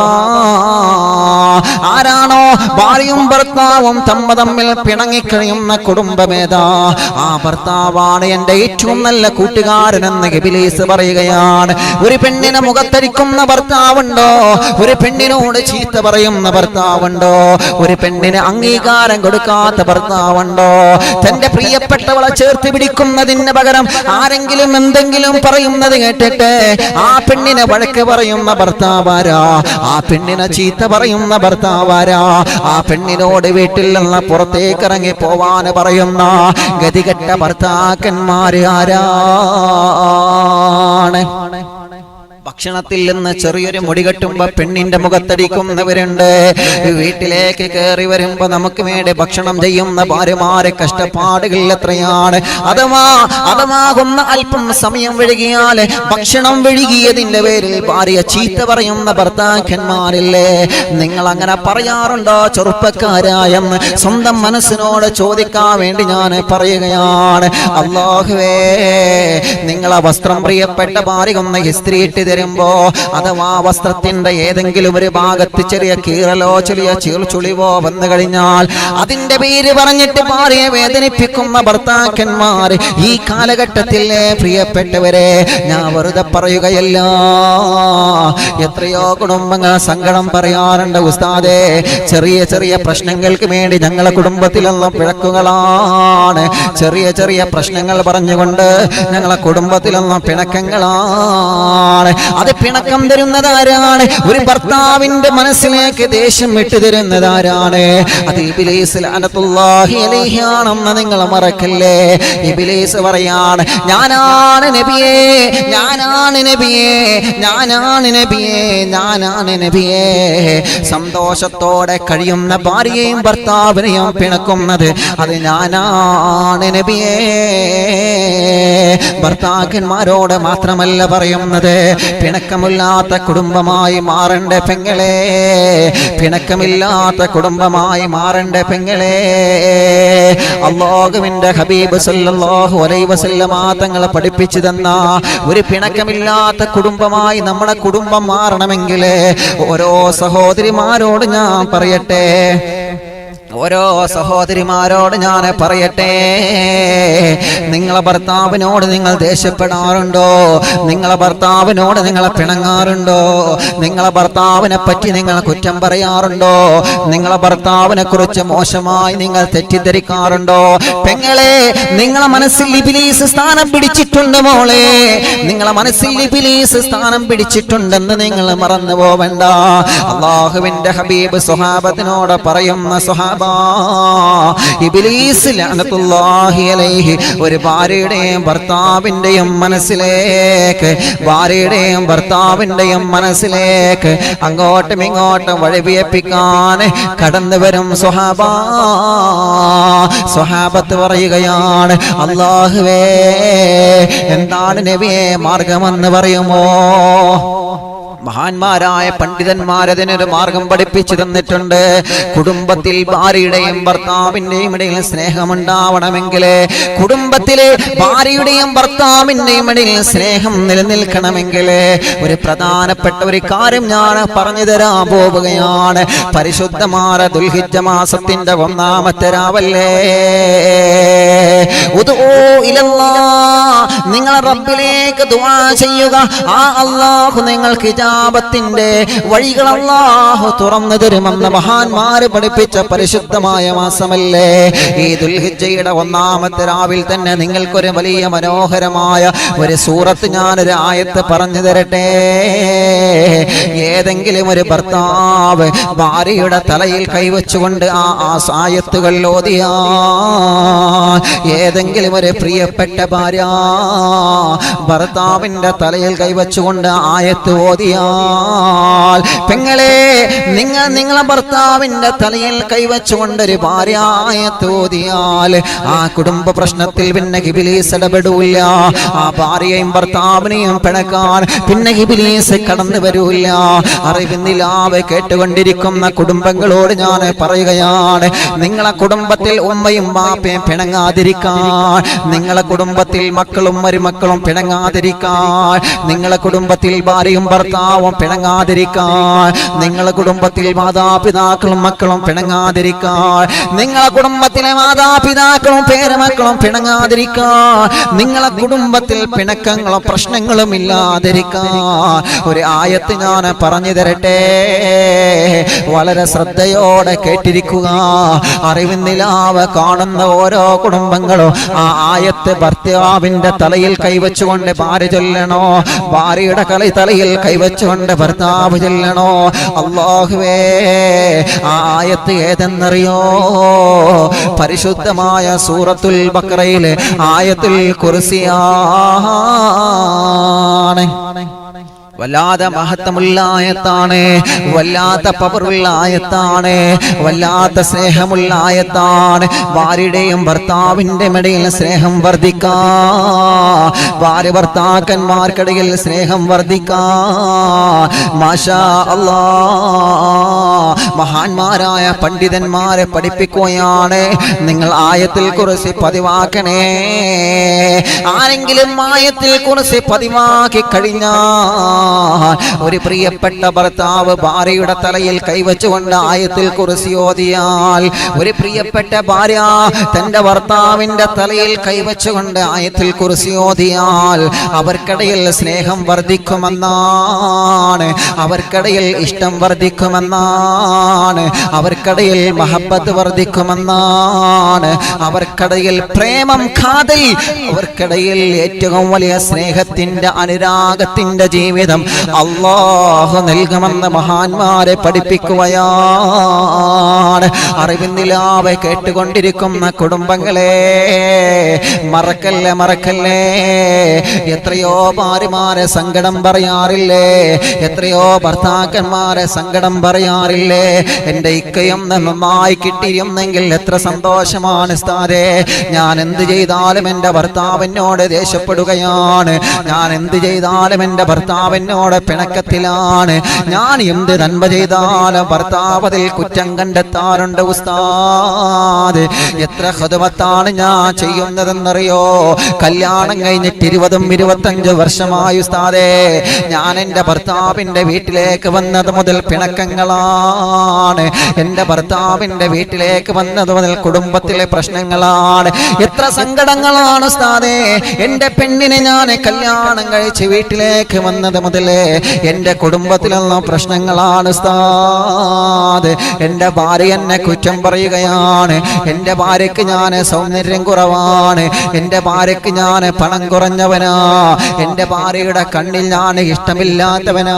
S1: ആരാണോ ഭാര്യയും ഭർത്താവും തമ്മിൽ പിണങ്ങിക്കഴിയുന്ന കുടുംബമേതാ, ആ ഭർത്താവാണ് എൻ്റെ ഏറ്റവും നല്ല കൂട്ടുകാരനെന്ന് ഇബ്ലീസ് പറയുകയാണ്. ഒരു പെണ്ണിനെ മുഖത്തടിക്കുന്ന ഭർത്താവുണ്ടോ? ഒരു പെണ്ണിനോട് ചീത്ത പറയുന്ന ഭർത്താവുണ്ടോ? ഒരു പെണ്ണിന് അംഗീകാരം കൊടുക്കാത്ത ഭർത്താവുണ്ടോ? തന്റെ പ്രിയപ്പെട്ടവളെ ചേർത്ത് പിടിക്കുന്നതിന് പകരം ആരെങ്കിലും എന്തെങ്കിലും പറയുന്നത് കേട്ടിട്ട് ആ പെണ്ണിനെ വഴക്ക് പറയുന്ന ഭർത്താവാരാ? ആ പെണ്ണിനെ ചീത്ത പറയുന്ന ഭർത്താവാരാ? ആ പെണ്ണിനോട് വീട്ടിൽ നിന്ന് പുറത്തേക്ക് ഇറങ്ങി പോവാൻ പറയുന്ന ഗതികെട്ട ഭർത്താക്കന്മാര് ആരാണ്? ഭക്ഷണത്തിൽ നിന്ന് ചെറിയൊരു മുടി കെട്ടുമ്പോ പെണ്ണിന്റെ മുഖത്തടിക്കുന്നവരുണ്ട്. വീട്ടിലേക്ക് കയറി വരുമ്പോ നമുക്ക് വേണ്ടി ഭക്ഷണം ചെയ്യുന്ന ഭാര്യമാരെ കഷ്ടപ്പാടുകൾ എത്രയാണ്. അതമാകുന്ന അല്പം സമയം വഴുകിയാല് ഭക്ഷണം വഴുകിയതിന്റെ പേരിൽ ഭാര്യ ചീത്ത പറയുന്ന ഭർത്താക്കന്മാരില്ലേ? നിങ്ങൾ അങ്ങനെ പറയാറുണ്ടോ ചെറുപ്പക്കാരായെന്ന് സ്വന്തം മനസ്സിനോട് ചോദിക്കാൻ വേണ്ടി ഞാൻ പറയുകയാണ്. അല്ലാഹുവേ, നിങ്ങളെ വസ്ത്രം പ്രിയപ്പെട്ട ഭാര്യ ഒന്ന് ഇസ്ത്രീയിട്ട് തരുമ്പോ അഥവാ വസ്ത്രത്തിന്റെ ഏതെങ്കിലും ഒരു ഭാഗത്ത് ചെറിയ കീറലോ ചെറിയ ചുളിവോ വന്നു കഴിഞ്ഞാൽ അതിന്റെ പേര് പറഞ്ഞിട്ട് ഭാര്യയെ വേദനിപ്പിക്കുന്ന ഭർത്താക്കന്മാർ ഈ കാലഘട്ടത്തിലെ പ്രിയപ്പെട്ടവരെ, ഞാൻ വെറുതെ പറയുകയല്ല. എത്രയോ കുടുംബങ്ങൾ സങ്കടം പറയാറുണ്ട്. ഉസ്താദേ, ചെറിയ ചെറിയ പ്രശ്നങ്ങൾക്ക് വേണ്ടി ഞങ്ങളെ കുടുംബത്തിലുള്ള പിഴക്കുകളാണ്. ചെറിയ ചെറിയ പ്രശ്നങ്ങൾ പറഞ്ഞുകൊണ്ട് ഞങ്ങളെ കുടുംബത്തിലുള്ള പിണക്കങ്ങളാണ്. അത് പിണക്കം തരുന്നതാരാണ്? ഒരു ഭർത്താവിന്റെ മനസ്സിലേക്ക് ദേഷ്യം വിട്ടു തരുന്നതാരാണ്? അത് ഇബ്ലീസ് ലഅനത്തുല്ലാഹി അലൈഹി ആണെന്ന് നിങ്ങൾ മറക്കല്ലേ. ഇബ്ലീസ് പറയാണ്, ഞാനാണ് നബിയേ, ഞാനാണ് നബിയേ, ഞാനാണ് നബിയേ, ഞാനാണ് നബിയേ. സന്തോഷത്തോടെ കഴിയുന്ന ഭാര്യയെയും ഭർത്താവിനെയും പിണക്കുന്നത് അത് ഞാനാണ് നബിയേ. ഭർത്താക്കന്മാരോട് മാത്രമല്ല പറയുന്നത്, പിണക്കമില്ലാത്ത കുടുംബമായി മാറേണ്ട പെങ്ങളെ, പിണക്കമില്ലാത്ത കുടുംബമായി മാറേണ്ട പെങ്ങളെ. അല്ലാഹുവിന്റെ ഹബീബ് സല്ലല്ലാഹു അലൈഹി വസല്ലമ തങ്ങളെ പഠിപ്പിച്ചു തന്ന ഒരു പിണക്കമില്ലാത്ത കുടുംബമായി നമ്മുടെ കുടുംബം മാറണമെങ്കിൽ ഓരോ സഹോദരിമാരോട് ഞാൻ പറയട്ടെ, ഓരോ സഹോദരിമാരോട് ഞാൻ പറയട്ടെ, നിങ്ങളെ ഭർത്താവിനോട് നിങ്ങൾ ദേഷ്യപ്പെടാറുണ്ടോ? നിങ്ങളെ ഭർത്താവിനോട് നിങ്ങൾ പിണങ്ങാറുണ്ടോ? നിങ്ങളെ ഭർത്താവിനെ പറ്റി നിങ്ങൾ കുറ്റം പറയാറുണ്ടോ? നിങ്ങളെ ഭർത്താവിനെ കുറിച്ച് മോശമായി നിങ്ങൾ തെറ്റിദ്ധരിക്കാറുണ്ടോ? പെങ്ങളെ, നിങ്ങളെ മനസ്സിൽ ഇബ്ലീസ് സ്ഥാനം പിടിച്ചിട്ടുണ്ട് മോളെ. നിങ്ങളെ മനസ്സിൽ ഇബ്ലീസ് സ്ഥാനം പിടിച്ചിട്ടുണ്ടെന്ന് നിങ്ങൾ മറന്നു പോവണ്ട. അല്ലാഹുവിന്റെ ഹബീബ് സ്വഹാബത്തിനോട് പറയുന്ന സ്വഹാബ, ഇബ്ലീസ് ലഅനത്തുല്ലാഹി അലൈഹി ഒരു ഭാര്യയുടെയും ഭർത്താവിന്റെയും മനസ്സിലേക്ക്, ഭാര്യയുടെയും ഭർത്താവിന്റെയും മനസ്സിലേക്ക് അങ്ങോട്ടും ഇങ്ങോട്ടും വഴിപിയപ്പിക്കാൻ കടന്നു വരും സ്വഹാബ. സ്വഹാബത്ത് പറയുകയാണ്, അല്ലാഹുവേ, എന്താണ് നബിയെ മാർഗമെന്ന് പറയുമോ? മഹാന്മാരായ പണ്ഡിതന്മാരതിനൊരു മാർഗം പഠിപ്പിച്ചു തന്നിട്ടുണ്ട്. കുടുംബത്തിൽ ഭാര്യയുടെയും ഭർത്താവിന്റെയും ഇടയിൽ സ്നേഹമുണ്ടാവണമെങ്കിൽ, കുടുംബത്തിലെ ഭാര്യയുടെയും ഭർത്താവിന്റെയും ഇടയിൽ സ്നേഹം നിലനിൽക്കണമെങ്കിൽ ഒരു പ്രധാനപ്പെട്ട ഒരു കാര്യം ഞാൻ പറഞ്ഞു തരാൻ പോവുകയാണ്. പരിശുദ്ധമായ ദുൽഹിജ്ജ മാസത്തിന്റെ 1-ാമത്തെ രാവല്ലേ, നിങ്ങൾ റബ്ബിലേക്ക് ദുആ ചെയ്യുക. ആ അല്ലാഹു നിങ്ങൾക്ക് ഇജാബത്തിന്റെ വഴികൾ അല്ലാഹു തുറന്നു തരുമെന്ന് മഹാന്മാര് പഠിപ്പിച്ച പരിശുദ്ധമായ മാസമല്ലേ ഈ ദുൽഹിജ്ജയുടെ ഒന്നാമത്തെ രാവിൽ തന്നെ നിങ്ങൾക്കൊരു വലിയ മനോഹരമായ ഒരു സൂറത്ത് ഞാനൊരു ആയത്ത് പറഞ്ഞു തരട്ടെ. ഏതെങ്കിലും ഒരു ഭർത്താവ് ഭാര്യയുടെ തലയിൽ കൈവച്ചുകൊണ്ട് ആ ആയത്തുകൾ ഓതിയാ, ഏതെങ്കിലും ഒരു പ്രിയപ്പെട്ട ഭാര്യ ഭർത്താവിന്റെ തലയിൽ കൈവച്ചുകൊണ്ട് ആയത്ത് ഓതിയാൽ, പെങ്ങളെ നിങ്ങളെ ഭർത്താവിന്റെ തലയിൽ കൈവച്ചുകൊണ്ടൊരു ഭാര്യ ആയത്ത് ഓതിയാൽ ആ കുടുംബ പ്രശ്നത്തിൽ പിന്നെ ഇബ്ലീസ് ഇടപെടൂല. ആ ഭാര്യയും ഭർത്താവിനെയും പിണക്കാൻ പിന്നെ ഇബ്ലീസ് കടന്നു വരൂല. അറിവിന്നിലാവ് കേട്ടുകൊണ്ടിരിക്കുന്ന കുടുംബങ്ങളോട് ഞാൻ പറയുകയാണ്, നിങ്ങളെ കുടുംബത്തിൽ ഉമ്മയും ബാപ്പയും പിണങ്ങാതിരിക്കാൻ, നിങ്ങളെ കുടുംബത്തിൽ മക്കളും മരുമക്കളും പിണങ്ങാതിരിക്കാൻ, നിങ്ങളെ കുടുംബത്തിൽ ഭാര്യയും ഭർത്താവും പിണങ്ങാതിരിക്കാൻ, നിങ്ങളെ കുടുംബത്തിൽ മാതാപിതാക്കളും മക്കളും പിണങ്ങാതിരിക്കാൻ, നിങ്ങളെ കുടുംബത്തിലെ മാതാപിതാക്കളും പേരമക്കളും പിണങ്ങാതിരിക്കാൻ, നിങ്ങളെ കുടുംബത്തിൽ പിണക്കങ്ങളും പ്രശ്നങ്ങളും ഇല്ലാതിരിക്കാൻ ഒരു ആയത്ത് ഞാൻ പറഞ്ഞു തരട്ടെ. വളരെ ശ്രദ്ധയോടെ കേട്ടിരിക്കുക. അറിവിന്നിലാവ് കാണുന്ന ഓരോ കുടുംബങ്ങളും ആ ആയത്ത് ഭർത്താവിന്റെ തലയിൽ കൈവച്ചുകൊണ്ട് ഭാര്യ ചൊല്ലണോ, ഭാര്യയുടെ തലയിൽ കൈവച്ചുകൊണ്ട് ഭർത്താവ് ചൊല്ലണോ. അല്ലാഹുവേ, ആ ആയത്ത് ഏതെന്നറിയോ? പരിശുദ്ധമായ സൂറത്തുൽ ബഖറയിലെ ആയത്തുൽ കുർസിയാണ്. വല്ലാതെ മഹത്വമുള്ള ആയത്താണ്, വല്ലാത്ത പവറുള്ള ആയത്താണ്, വല്ലാത്ത സ്നേഹമുള്ള ആയത്താണ്. ഭാര്യയുടെയും ഭർത്താവിന്റെ ഇടയിൽ സ്നേഹം വർദ്ധിക്കാ, ഭാര്യ ഭർത്താക്കന്മാർക്കിടയിൽ സ്നേഹം വർദ്ധിക്കാ. മാഷാ അല്ലാഹ്, മഹാന്മാരായ പണ്ഡിതന്മാരെ പഠിപ്പിക്കുകയാണ്, നിങ്ങൾ ആയത്തിൽ കുറിച്ച് പതിവാക്കണേ. ആരെങ്കിലും ആയത്തിൽ കുറിച്ച് പതിവാക്കി കഴിഞ്ഞാൽ, ഒരു പ്രിയപ്പെട്ട ഭർത്താവ് ഭാര്യയുടെ തലയിൽ കൈവച്ചുകൊണ്ട് ആയത്തിൽ കുർസി ഓതിയാൽ, ഒരു പ്രിയപ്പെട്ട ഭാര്യ തന്റെ ഭർത്താവിന്റെ തലയിൽ കൈവച്ചുകൊണ്ട് ആയത്തിൽ കുർസി ഓതിയാൽ അവർക്കിടയിൽ സ്നേഹം വർദ്ധിക്കുമെന്നാണ്, അവർക്കിടയിൽ ഇഷ്ടം വർദ്ധിക്കുമെന്നാണ്, അവർക്കിടയിൽ മഹബത്ത് വർദ്ധിക്കുമെന്നാണ്, അവർക്കിടയിൽ പ്രേമം കാതൽ, അവർക്കിടയിൽ ഏറ്റവും വലിയ സ്നേഹത്തിന്റെ അനുരാഗത്തിന്റെ ജീവിതം അല്ലാഹു നൽകുമെന്ന് മഹാന്മാരെ പഠിപ്പിക്കുകയാണ്. അറിവിന്നിലാവെ കേട്ടുകൊണ്ടിരിക്കുന്ന കുടുംബങ്ങളെ, മറക്കല്ലേ. എത്രയോ ഭാര്യമാരെ സങ്കടം പറയാറില്ലേ, എത്രയോ ഭർത്താക്കന്മാരെ സങ്കടം പറയാറില്ലേ. എൻ്റെ ഇക്കയും നന്നായി കിട്ടിയിരുന്നെങ്കിൽ എത്ര സന്തോഷമാണ് ഉസ്താദേ. ഞാൻ എന്ത് ചെയ്താലും എൻ്റെ ഭർത്താവിനോട് ദേഷ്യപ്പെടുകയാണ്, ഞാൻ എന്ത് ചെയ്താലും എൻ്റെ ഭർത്താവിനോട് പിണക്കത്തിലാണ്, ഞാൻ എന്ത് നന്മ ചെയ്താലും ഭർത്താവ് അതിൽ കുറ്റം കണ്ടെത്താറുണ്ട് ഉസ്താദ്. എത്ര ഖുദ്വത്താണ് ഞാൻ ചെയ്യുന്നതെന്നറിയോ? കല്യാണം കഴിഞ്ഞിട്ട് 20-25 വർഷമായി ഉസ്താദേ. ഞാൻ എൻ്റെ ഭർത്താവിൻ്റെ വീട്ടിലേക്ക് വന്നത് മുതൽ പിണക്കങ്ങളാണ്, എൻ്റെ ഭർത്താവിൻ്റെ വീട്ടിലേക്ക് വന്നത് മുതൽ കുടുംബത്തിലെ പ്രശ്നങ്ങളാണ്. എത്ര സങ്കടങ്ങളാണ് ഉസ്താദേ. എൻ്റെ പെണ്ണിനെ ഞാൻ കല്യാണം കഴിച്ച് വീട്ടിലേക്ക് വന്നത് മുതലേ എൻ്റെ കുടുംബത്തിലുള്ള പ്രശ്നങ്ങളാണ് ഉസ്താദ്. എൻ്റെ ഭാര്യ എന്നെ കുറ്റം പറയുകയാണ്, എൻ്റെ ഭാര്യയ്ക്ക് ഞാൻ സൗന്ദര്യം കുറവാണ്, എൻ്റെ ഭാര്യയ്ക്ക് ഞാൻ പണം കുറഞ്ഞവനാ, എൻ്റെ ഭാര്യയുടെ കണ്ണിൽ ഞാൻ ഇഷ്ടമില്ലാത്തവനാ,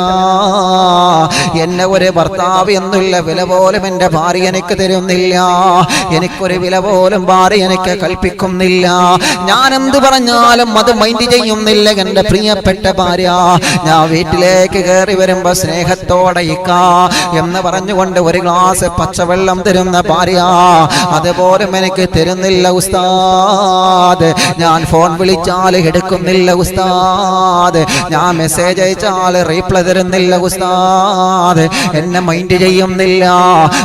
S1: എന്നെ ഒരു ഭർത്താവ് എന്നുള്ള വില പോലും എൻ്റെ ഭാര്യ എനിക്ക് തരുന്നില്ല, എനിക്കൊരു വില പോലും ഭാര്യ എനിക്ക് കൽപ്പിക്കുന്നില്ല, ഞാൻ എന്ത് പറഞ്ഞാലും അത് മൈൻഡ് ചെയ്യുന്നില്ല എൻ്റെ പ്രിയപ്പെട്ട ഭാര്യ. ഞാൻ വീട്ടിലേക്ക് കയറി വരുമ്പോ സ്നേഹത്തോടെ ഇക്കാ എന്ന് പറഞ്ഞുകൊണ്ട് ഒരു ഗ്ലാസ് പച്ചവെള്ളം തരുന്ന ഭാര്യ അതുപോലും എനിക്ക് തരുന്നില്ല ഉസ്താദ്. ഞാൻ ഫോൺ വിളിച്ചാൽ എടുക്കുന്നില്ല ഉസ്താദ്, ഞാൻ മെസ്സേജ് അയച്ചാൽ റീപ്ലൈ തരുന്നില്ല ഉസ്താദ്, എന്നെ മൈൻഡ് ചെയ്യുന്നില്ല,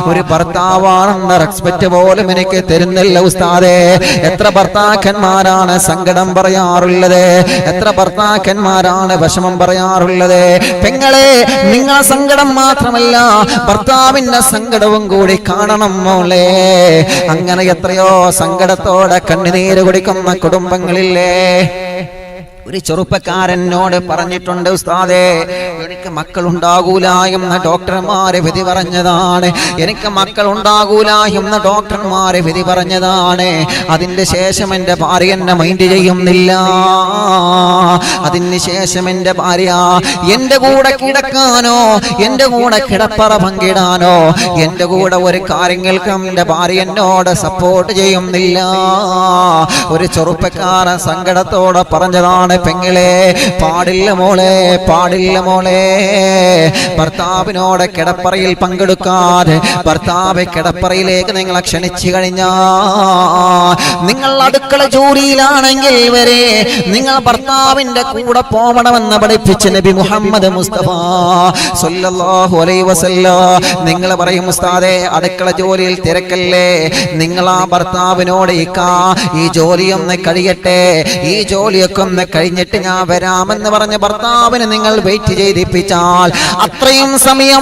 S1: ഒരു ഭർത്താവാണെന്ന റെസ്പെക്റ്റ് പോലും എനിക്ക് തരുന്നില്ല ഉസ്താദേ. എത്ര ഭർത്താക്കന്മാരാണ് സങ്കടം പറയാറുള്ളത്, എത്ര ഭർത്താക്കന്മാരാണ് വിഷമം പറയാറുള്ളത്. പെങ്ങളെ, നിങ്ങളെ സങ്കടം മാത്രമല്ല ഭർത്താവിന്റെ സങ്കടവും കൂടി കാണണം മോളെ. അങ്ങനെ എത്രയോ സങ്കടത്തോടെ കണ്ണുനീര് കുടിക്കുന്ന കുടുംബങ്ങളില്ലേ. ഒരു ചെറുപ്പക്കാരനോട് പറഞ്ഞിട്ടുണ്ട്, ഉസ്താദേ എനിക്ക് മക്കളുണ്ടാകൂല എന്ന് ഡോക്ടർമാരെ വിധി പറഞ്ഞതാണ്, എനിക്ക് മക്കളുണ്ടാകൂല എന്ന് ഡോക്ടർമാരെ വിധി പറഞ്ഞതാണ്. അതിന് ശേഷം എൻ്റെ ഭാര്യ എന്നെ മൈൻഡ് ചെയ്യുന്നില്ല. അതിന് ശേഷം എൻ്റെ ഭാര്യ എൻ്റെ കൂടെ കിടക്കാനോ എൻ്റെ കൂടെ കിടപ്പറ പങ്കിടാനോ എൻ്റെ കൂടെ ഒരു കാര്യങ്ങൾക്കും എൻ്റെ ഭാര്യ എന്നോട് സപ്പോർട്ട് ചെയ്യുന്നില്ല. ഒരു ചെറുപ്പക്കാരൻ സങ്കടത്തോടെ പറഞ്ഞതാണ്, പെങ്ങളെ പാടില്ല മോളെ, പാടില്ല മോളെ. ഭർത്താവിനോട് കിടപ്പറയിൽ പങ്കെടുക്കാതെ ഭർത്താവ് കിടപ്പറയിലേക്ക് നിങ്ങളെ ക്ഷണിച്ചു കഴിഞ്ഞാൽ, നിങ്ങൾ അടുക്കള ജോലിയിലാണെങ്കിൽ വരെ നിങ്ങൾ ഭർത്താവിന്റെ കൂടെ പോകണമെന്ന് പഠിപ്പിച്ച നബി മുഹമ്മദ് മുസ്തഫ സല്ലല്ലാഹു അലൈഹി വസല്ലം. നിങ്ങൾ പറയും, ഉസ്താദേ അടുക്കള ജോലിയിൽ തിരക്കല്ലേ, നിങ്ങൾ ആ ഭർത്താവിനോട് ഈ ജോലിയൊന്ന് കഴിയട്ടെ, ഈ ജോലിയൊക്കെ ഒന്ന് കഴിഞ്ഞിട്ട് ഞാൻ വരാമെന്ന് പറഞ്ഞ ഭർത്താവിന് നിങ്ങൾ വെയിറ്റ് ചെയ്തിപ്പിച്ചാൽ അത്രയും സമയം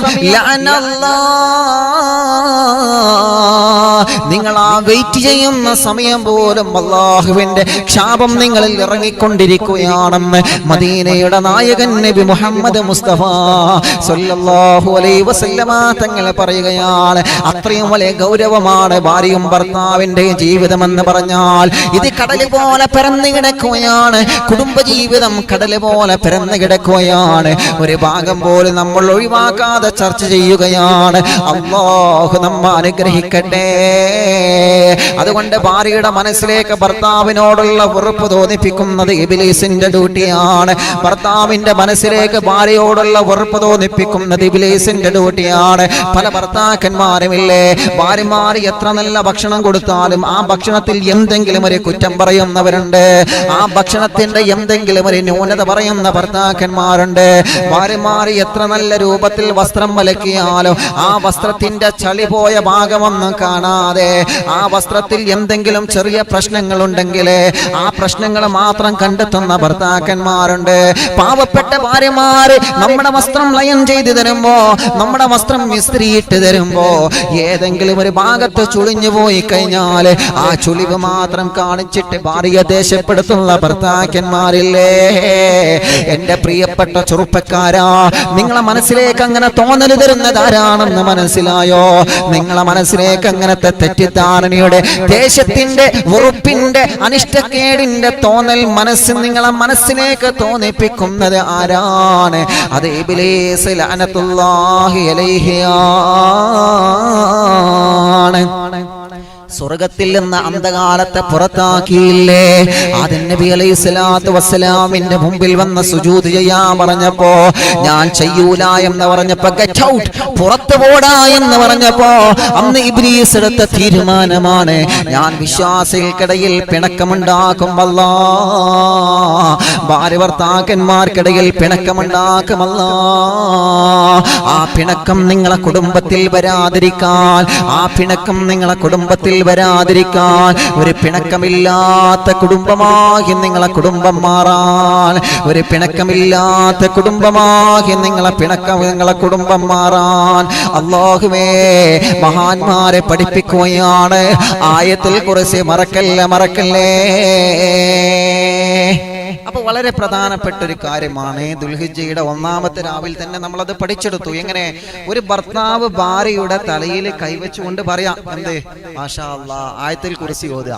S1: നിങ്ങൾ ആ വെയിറ്റ് ചെയ്യുന്ന സമയം പോലും അല്ലാഹുവിന്റെ ശാപം നിങ്ങളിൽ ഇറങ്ങിക്കൊണ്ടിരിക്കുകയാണെന്ന് മദീനയുടെ നായകൻ നബി മുഹമ്മദ് മുസ്തഫ സല്ലല്ലാഹു അലൈഹി വസല്ലമ തങ്ങൾ പറയുകയാണ്. അത്രയും വലിയ ഗൗരവമാണ് ഭാര്യയും ഭർത്താവിന്റെ ജീവിതമെന്ന് പറഞ്ഞാൽ. ഇത് കടല് പോലെ പരന്നു കിടക്കുകയാണ്, കുടുംബജീവിതം കടല് പോലെ പരന്നു കിടക്കുകയാണ്. ഒരു ഭാഗം പോലും നമ്മൾ ഒഴിവാക്കാതെ ചർച്ച ചെയ്യുകയാണ്. അല്ലാഹു നമ്മെ അനുഗ്രഹിക്കട്ടെ. അതുകൊണ്ട് ഭാര്യയുടെ മനസ്സിലേക്ക് ഭർത്താവിനോടുള്ള വെറുപ്പ് തോന്നിപ്പിക്കുന്നത് ഇബ്ലീസിന്റെ ഡ്യൂട്ടിയാണ്. ഭർത്താവിന്റെ മനസ്സിലേക്ക് ഭാര്യയോടുള്ള വെറുപ്പ് തോന്നിപ്പിക്കുന്നത് ഇബ്ലീസിന്റെ ഡ്യൂട്ടിയാണ്. പല ഭർത്താക്കന്മാരുമില്ലേ, ഭാര്യമാർ എത്ര നല്ല ഭക്ഷണം കൊടുത്താലും ആ ഭക്ഷണത്തിൽ എന്തെങ്കിലും ഒരു കുറ്റം പറയുന്നവരുണ്ട്, ആ ഭക്ഷണത്തിന്റെ എന്തെങ്കിലും ഒരു ന്യൂനത പറയുന്ന ഭർത്താക്കന്മാരുണ്ട്. ഭാര്യമാർ എത്ര നല്ല രൂപത്തിൽ വസ്ത്രം വലക്കിയാലോ ആ വസ്ത്രത്തിന്റെ ചളി പോയ ഭാഗമൊന്നും കാണാതെ ആ വസ്ത്രത്തിൽ എന്തെങ്കിലും ചെറിയ പ്രശ്നങ്ങൾ ഉണ്ടെങ്കിൽ ആ പ്രശ്നങ്ങൾ മാത്രം കണ്ടെത്തുന്ന ഭർത്താക്കന്മാരുണ്ട്. പാവപ്പെട്ട ഭാര്യമാര് നമ്മുടെ വസ്ത്രം ലയം ചെയ്തു തരുമ്പോ, നമ്മുടെ വസ്ത്രം ഇസ്ത്രീയിട്ട് തരുമ്പോ ഏതെങ്കിലും ഒരു ഭാഗത്ത് ചുളിഞ്ഞു പോയി കഴിഞ്ഞാൽ ആ ചുളിവ് മാത്രം കാണിച്ചിട്ട് ഭാര്യ ദേഷ്യപ്പെടുത്തുന്ന ഭർത്താക്കന്മാരില്ലേ? എന്റെ പ്രിയപ്പെട്ട ചെറുപ്പക്കാരാ, നിങ്ങളെ മനസ്സിലേക്ക് അങ്ങനെ തോന്നൽ തരുന്നത് ആരാണെന്ന് മനസ്സിലായോ? നിങ്ങളെ മനസ്സിലേക്ക് അങ്ങനത്തെ തെറ്റിദ്ധാരണയുടെ, ദേഷ്യത്തിന്റെ, വെറുപ്പിന്റെ, അനിഷ്ടക്കേടിന്റെ തോന്നൽ നിങ്ങളെ മനസ്സിലേക്ക് തോന്നിപ്പിക്കുന്നത് ആരാണ്? അത് ഇബ്ലീസ് ലഅനത്തുല്ലാഹി അലൈഹിയാണ്. സ്വർഗത്തിൽ നിന്ന് അന്ധകാലത്തെ പുറത്താക്കിയില്ലേ? ആദം നബി അലൈഹിസ്സലാത്തു വസ്സലാമിന്റെ മുമ്പിൽ വന്ന് സുജൂദ് ചെയ്യാൻ പറഞ്ഞപ്പോ ഞാൻ ചെയ്യൂല എന്ന് പറഞ്ഞപ്പോ ഗെറ്റ് ഔട്ട്, പുറത്തു പോടാ എന്ന് പറഞ്ഞപ്പോ അന്ന് ഇബ്ലീസ് എടുത്ത തീരുമാനമാണ്, ഞാൻ വിശ്വാസികൾക്കിടയിൽ പിണക്കമുണ്ടാക്കുമല്ല, ഭാര്യ ഭർത്താക്കന്മാർക്കിടയിൽ പിണക്കമുണ്ടാക്കുമല്ല. ആ പിണക്കം നിങ്ങളെ കുടുംബത്തിൽ വരാതിരിക്കാൻ, ആ പിണക്കം നിങ്ങളെ കുടുംബത്തിൽ വരാതിരിക്കാൻ, ഒരു പിണക്കമില്ലാത്ത കുടുംബമാകി നിങ്ങളെ കുടുംബം മാറാൻ, ഒരു പിണക്കമില്ലാത്ത കുടുംബമാകി നിങ്ങളെ കുടുംബം മാറാൻ അല്ലാഹുവേ മഹാന്മാരെ പഠിപ്പിക്കുകയാണ്. ആയത്തിൽ കുറിച്ച് മറക്കല്ലേ. അപ്പൊ വളരെ പ്രധാനപ്പെട്ട ഒരു കാര്യമാണ്. ദുൽഹിജ്ജയുടെ ഒന്നാമത്തെ രാവിൽ തന്നെ നമ്മളത് പഠിച്ചെടുത്തു. എങ്ങനെ ഒരു ഭർത്താവ് ഭാര്യയുടെ തലയിൽ കൈവച്ചുകൊണ്ട് പറയാം, എന്ത് മാഷാ അല്ലാ ആയത്തുൽ കുർസി ഓതുക.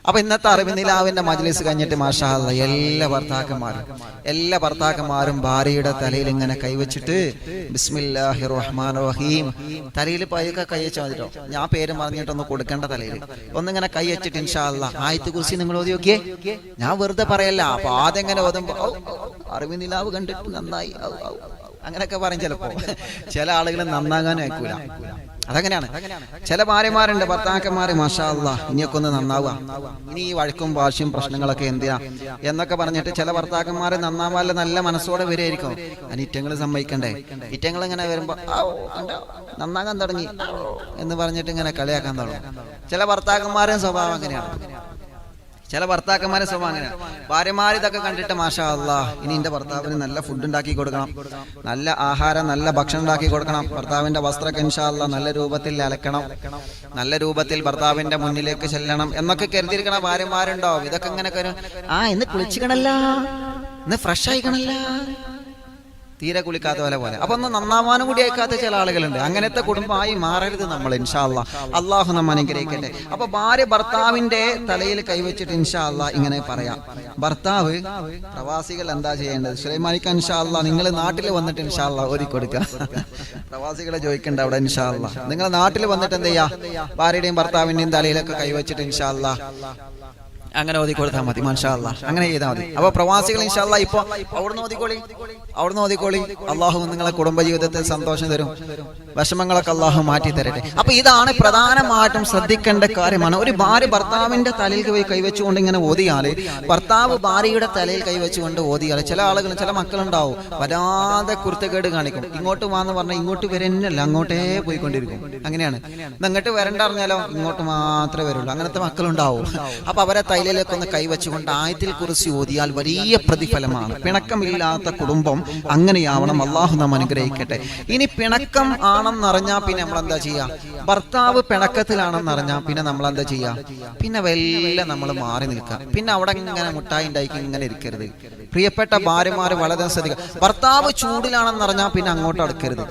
S1: അപ്പൊ ഇന്നത്തെ അറിവ് നിലാവിന്റെ മജ്ലിസ് കഴിഞ്ഞിട്ട് മാഷാ അല്ലാ എല്ലാ ഭർത്താക്കന്മാരും ഭാര്യയുടെ തലയിൽ ഇങ്ങനെ കൈവച്ചിട്ട് ബിസ്മില്ലാഹിർ റഹ്മാനിർ റഹീം, തലയിൽ പയ്യൊക്കെ കൈവച്ച് മതിട്ടോ, ഞാൻ പേര് പറഞ്ഞിട്ടൊന്ന് കൊടുക്കേണ്ട, തലയിൽ ഒന്നിങ്ങനെ കൈവച്ചിട്ട് ഇൻഷാ അല്ലാ ആയത്തുൽ കുർസി നിങ്ങൾ ഓതി നോക്കിയേ. ഞാൻ വെറുതെ പറയല്ല, അപ്പൊ അതെങ്ങനെ ഓതുമ്പോ അറിവ് നിലാവ് കണ്ടിട്ട് നന്നായി അങ്ങനെയൊക്കെ പറയും. ചിലപ്പോ ചില ആളുകൾ നന്നാകാനും അയക്കൂല. അതങ്ങനെയാണ്. ചില ഭാര്യമാരുണ്ട്, ഭർത്താക്കന്മാര് മാഷാ അല്ലാ ഇനിയൊക്കെ ഒന്ന് നന്നാവുക, ഇനി ഈ വഴക്കും വാശിയും പ്രശ്നങ്ങളൊക്കെ എന്തിനാ എന്നൊക്കെ പറഞ്ഞിട്ട് ചില ഭർത്താക്കന്മാര് നന്നാവാല്ല നല്ല മനസ്സോടെ വരുമായിരിക്കും. അനിറ്റങ്ങൾ സമ്മതിക്കണ്ടേ? ഇറ്റങ്ങൾ ഇങ്ങനെ വരുമ്പോ നന്നാകാൻ തുടങ്ങി എന്ന് പറഞ്ഞിട്ട് ഇങ്ങനെ കളിയാക്കാൻ തുടങ്ങും. ചില ഭർത്താക്കന്മാരും സ്വഭാവം അങ്ങനെയാണ്. ചില ഭർത്താക്കന്മാരെ സ്വഭാവം അങ്ങനെ. ഭാര്യമാർ ഇതൊക്കെ കണ്ടിട്ട് മാഷാ അല്ലാഹ്, ഇനി എന്റെ ഭർത്താവിന് നല്ല ഫുഡ് ഉണ്ടാക്കി കൊടുക്കണം, നല്ല ആഹാരം, നല്ല ഭക്ഷണം ഉണ്ടാക്കി കൊടുക്കണം, ഭർത്താവിന്റെ വസ്ത്രമൊക്കെ ഇൻഷാ അല്ലാഹ് നല്ല രൂപത്തിൽ അലക്കണം, നല്ല രൂപത്തിൽ ഭർത്താവിന്റെ മുന്നിലേക്ക് ചെല്ലണം എന്നൊക്കെ കരുതിയിരിക്കണ ഭാര്യമാരുണ്ടാവും. ഇതൊക്കെ ഇങ്ങനെ ഇന്ന് കുളിച്ചിക്കണല്ല, ഇന്ന് ഫ്രഷ് ആയിക്കണല്ല, തീരെ കുളിക്കാത്ത പോലെ. അപ്പൊ ഒന്ന് നന്നാവാനും കൂടി അയക്കാത്ത ചില ആളുകളുണ്ട്. അങ്ങനത്തെ കുടുംബമായി മാറരുത് നമ്മൾ ഇൻഷാ അല്ലാഹ്. അള്ളാഹു നമ്മ അനുഗ്രഹിക്കട്ടെ. അപ്പൊ ഭാര്യ ഭർത്താവിന്റെ തലയിൽ കൈവച്ചിട്ട് ഇൻഷാ അല്ലാഹ് ഇങ്ങനെ പറയാം, ഭർത്താവ് പ്രവാസികൾ എന്താ ചെയ്യേണ്ടത്? സുലൈമാനിക്ക ഇൻഷാ അല്ലാഹ് നിങ്ങൾ നാട്ടിൽ വന്നിട്ട് ഇൻഷാ അല്ലാഹ് ഓതി കൊടുക്കുക. പ്രവാസികളെ ചോദിക്കണ്ട അവിടെ ഇൻഷാ അല്ലാഹ്. നിങ്ങൾ നാട്ടിൽ വന്നിട്ട് എന്ത് ചെയ്യാ, ഭാര്യയുടെയും ഭർത്താവിന്റെയും തലയിലൊക്കെ കൈവച്ചിട്ട് ഇൻഷാ അല്ലാഹ് അങ്ങനെ ഓതി കൊടുത്താൽ മതി. മാഷാ അല്ലാഹ് അങ്ങനെ ചെയ്താൽ മതി. അപ്പൊ പ്രവാസികൾ ഇൻഷാ അല്ലാഹ് ഇപ്പൊ അവിടുന്ന് ഓതിക്കോളി. അള്ളാഹു നിങ്ങളെ കുടുംബജീവിതത്തിൽ സന്തോഷം തരും, വിഷമങ്ങളൊക്കെ അള്ളാഹു മാറ്റി തരട്ടെ. അപ്പൊ ഇതാണ് പ്രധാനമായിട്ടും ശ്രദ്ധിക്കേണ്ട കാര്യമാണ്. ഒരു ഭാര്യ ഭർത്താവിന്റെ തലയിൽ കൈവച്ചുകൊണ്ട് ഇങ്ങനെ ഓതിയാല്, ഭർത്താവ് ഭാര്യയുടെ തലയിൽ കൈവച്ചുകൊണ്ട് ഓതിയാല്, ചില ആളുകൾ ചില മക്കളുണ്ടാവും വരാതെ കുരുത്തക്കേട് കാണിക്കും. ഇങ്ങോട്ട് വാന്ന് പറഞ്ഞാൽ ഇങ്ങോട്ട് വരന്നല്ല, അങ്ങോട്ടേ പോയിക്കൊണ്ടിരിക്കും. അങ്ങനെയാണ്. ഇങ്ങോട്ട് വരണ്ട അറിഞ്ഞാലോ ഇങ്ങോട്ട് മാത്രമേ വരുള്ളൂ. അങ്ങനത്തെ മക്കളുണ്ടാവും. അപ്പൊ അവരെ തലയിലേക്കൊന്ന് കൈവച്ചുകൊണ്ട് ആയത്തിൽ കുറിച്ച് ഓതിയാൽ വലിയ പ്രതിഫലമാണ്. പിണക്കമില്ലാത്ത കുടുംബം അങ്ങനെയാവണം. അള്ളാഹു നാം അനുഗ്രഹിക്കട്ടെ. ഇനി പിണക്കം ആണെന്നറിഞ്ഞാൽ പിന്നെ നമ്മളെന്താ ചെയ്യാ? ഭർത്താവ് പിണക്കത്തിലാണെന്നറിഞ്ഞാൽ പിന്നെ നമ്മളെന്താ ചെയ്യാ? പിന്നെ വല്ല നമ്മൾ മാറി നിൽക്കുക. പിന്നെ അവിടെ ഇങ്ങനെ മുട്ടായി ഉണ്ടാക്കി ഇങ്ങനെ ഇരിക്കരുത്. പ്രിയപ്പെട്ട ഭാര്യമാര് വളരെ ശ്രദ്ധിക്കുക. ഭർത്താവ് ചൂടിലാണെന്നറിഞ്ഞാൽ പിന്നെ അങ്ങോട്ട് അടുക്കരുത്.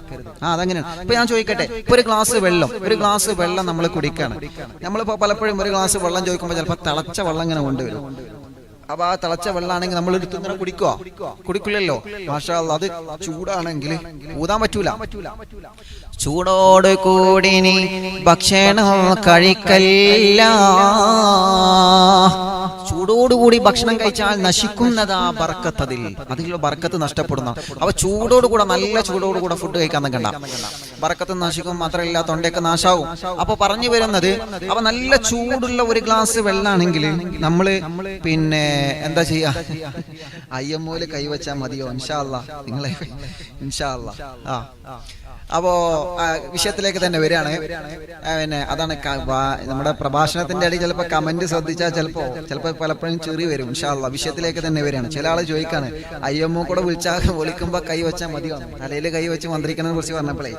S1: അതങ്ങനെയാണ്. ഇപ്പൊ ഞാൻ ചോദിക്കട്ടെ, ഒരു ഗ്ലാസ് വെള്ളം നമ്മൾ കുടിക്കുകയാണ്. നമ്മളിപ്പോ പലപ്പോഴും ഒരു ഗ്ലാസ് വെള്ളം ചോദിക്കുമ്പോൾ ചിലപ്പോൾ തിളച്ച വെള്ളം ഇങ്ങനെ കൊണ്ടുവരും. അപ്പൊ ആ തിളച്ച വെള്ളമാണെങ്കിൽ നമ്മൾ എടുത്ത് ഇങ്ങനെ കുടിക്കില്ലല്ലോ. മാഷാ അല്ലാഹ്, അത് ചൂടാണെങ്കിൽ ഊതാൻ പറ്റൂല. ചൂടോട് കൂടി നീ ഭക്ഷണം കഴിക്കല്ല. ചൂടോടുകൂടി ഭക്ഷണം കഴിച്ചാൽ നശിക്കുന്നതാ ബർക്കത്ത്, അതിലുള്ള ബർക്കത്ത് നഷ്ടപ്പെടുന്ന. അപ്പൊ ചൂടോടുകൂടെ, നല്ല ചൂടോടുകൂടെ ഫുഡ് കഴിക്കാൻ നിൽക്കണ്ട, ബർക്കത്ത് നശിക്കും. മാത്രമല്ല തൊണ്ടയൊക്കെ നാശാവും. അപ്പൊ പറഞ്ഞു വരുന്നത്, അപ്പൊ നല്ല ചൂടുള്ള ഒരു ഗ്ലാസ് വെള്ളാണെങ്കിൽ നമ്മള് പിന്നെ എന്താ ചെയ്യാ? അയ്യമ്മൂല് കൈവച്ചാൽ മതിയോ? ഇൻഷാ അല്ലാഹ് നിങ്ങളെ ഇൻഷാ അല്ലാഹ്. അപ്പോ വിഷയത്തിലേക്ക് തന്നെ വരികയാണ്. പിന്നെ അതാണ് നമ്മുടെ പ്രഭാഷണത്തിന്റെ ഇടയിൽ ചിലപ്പോൾ കമന്റ് ശ്രദ്ധിച്ചാൽ ചിലപ്പോൾ പലപ്പോഴും ചെറിയ വരും. ഇൻഷാ അല്ലാഹ് വിഷയത്തിലേക്ക് തന്നെ വരികയാണ്. ചില ആള് ചോദിക്കാണ്, അയ്യമ്മ കൂടെ വിളിക്കുമ്പോ കൈ വെച്ചാൽ മതിയോ? തലയിൽ കൈ വെച്ച് മന്ത്രിക്കണെ കുറിച്ച് പറഞ്ഞപ്പോഴേ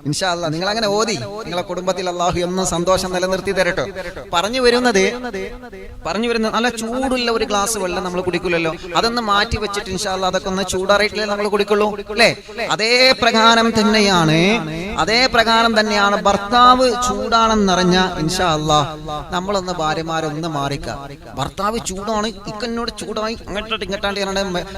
S1: ഇൻഷാ അല്ലാഹ് നിങ്ങൾ അങ്ങനെ ഓതി നിങ്ങളെ കുടുംബത്തിൽ അള്ളാഹു എന്നും സന്തോഷം നിലനിർത്തി തരട്ടോ. പറഞ്ഞു വരുന്നത് നല്ല ചൂടുള്ള ഒരു ഗ്ലാസ് വെള്ളം നമ്മൾ കുടിക്കില്ലല്ലോ, അതൊന്ന് മാറ്റി വെച്ചിട്ട് ഇൻഷാ അല്ലാഹ് അതൊക്കെ ഒന്ന് ചൂടാറിയിട്ടില്ലേ നമ്മൾ കുടിക്കുള്ളൂ അല്ലേ? അതേ പ്രകാരം തന്നെയാണ് ഭർത്താവ് ചൂടാണെന്നറിഞ്ഞ ഇൻഷാ അല്ലാഹ് നമ്മളൊന്ന് ഭാര്യമാരൊന്ന് മാറിക്ക. ഭർത്താവ് ചൂടാണ്, ഇക്കന്നോട് ചൂടായി ഇങ്ങോട്ടാണ്ട്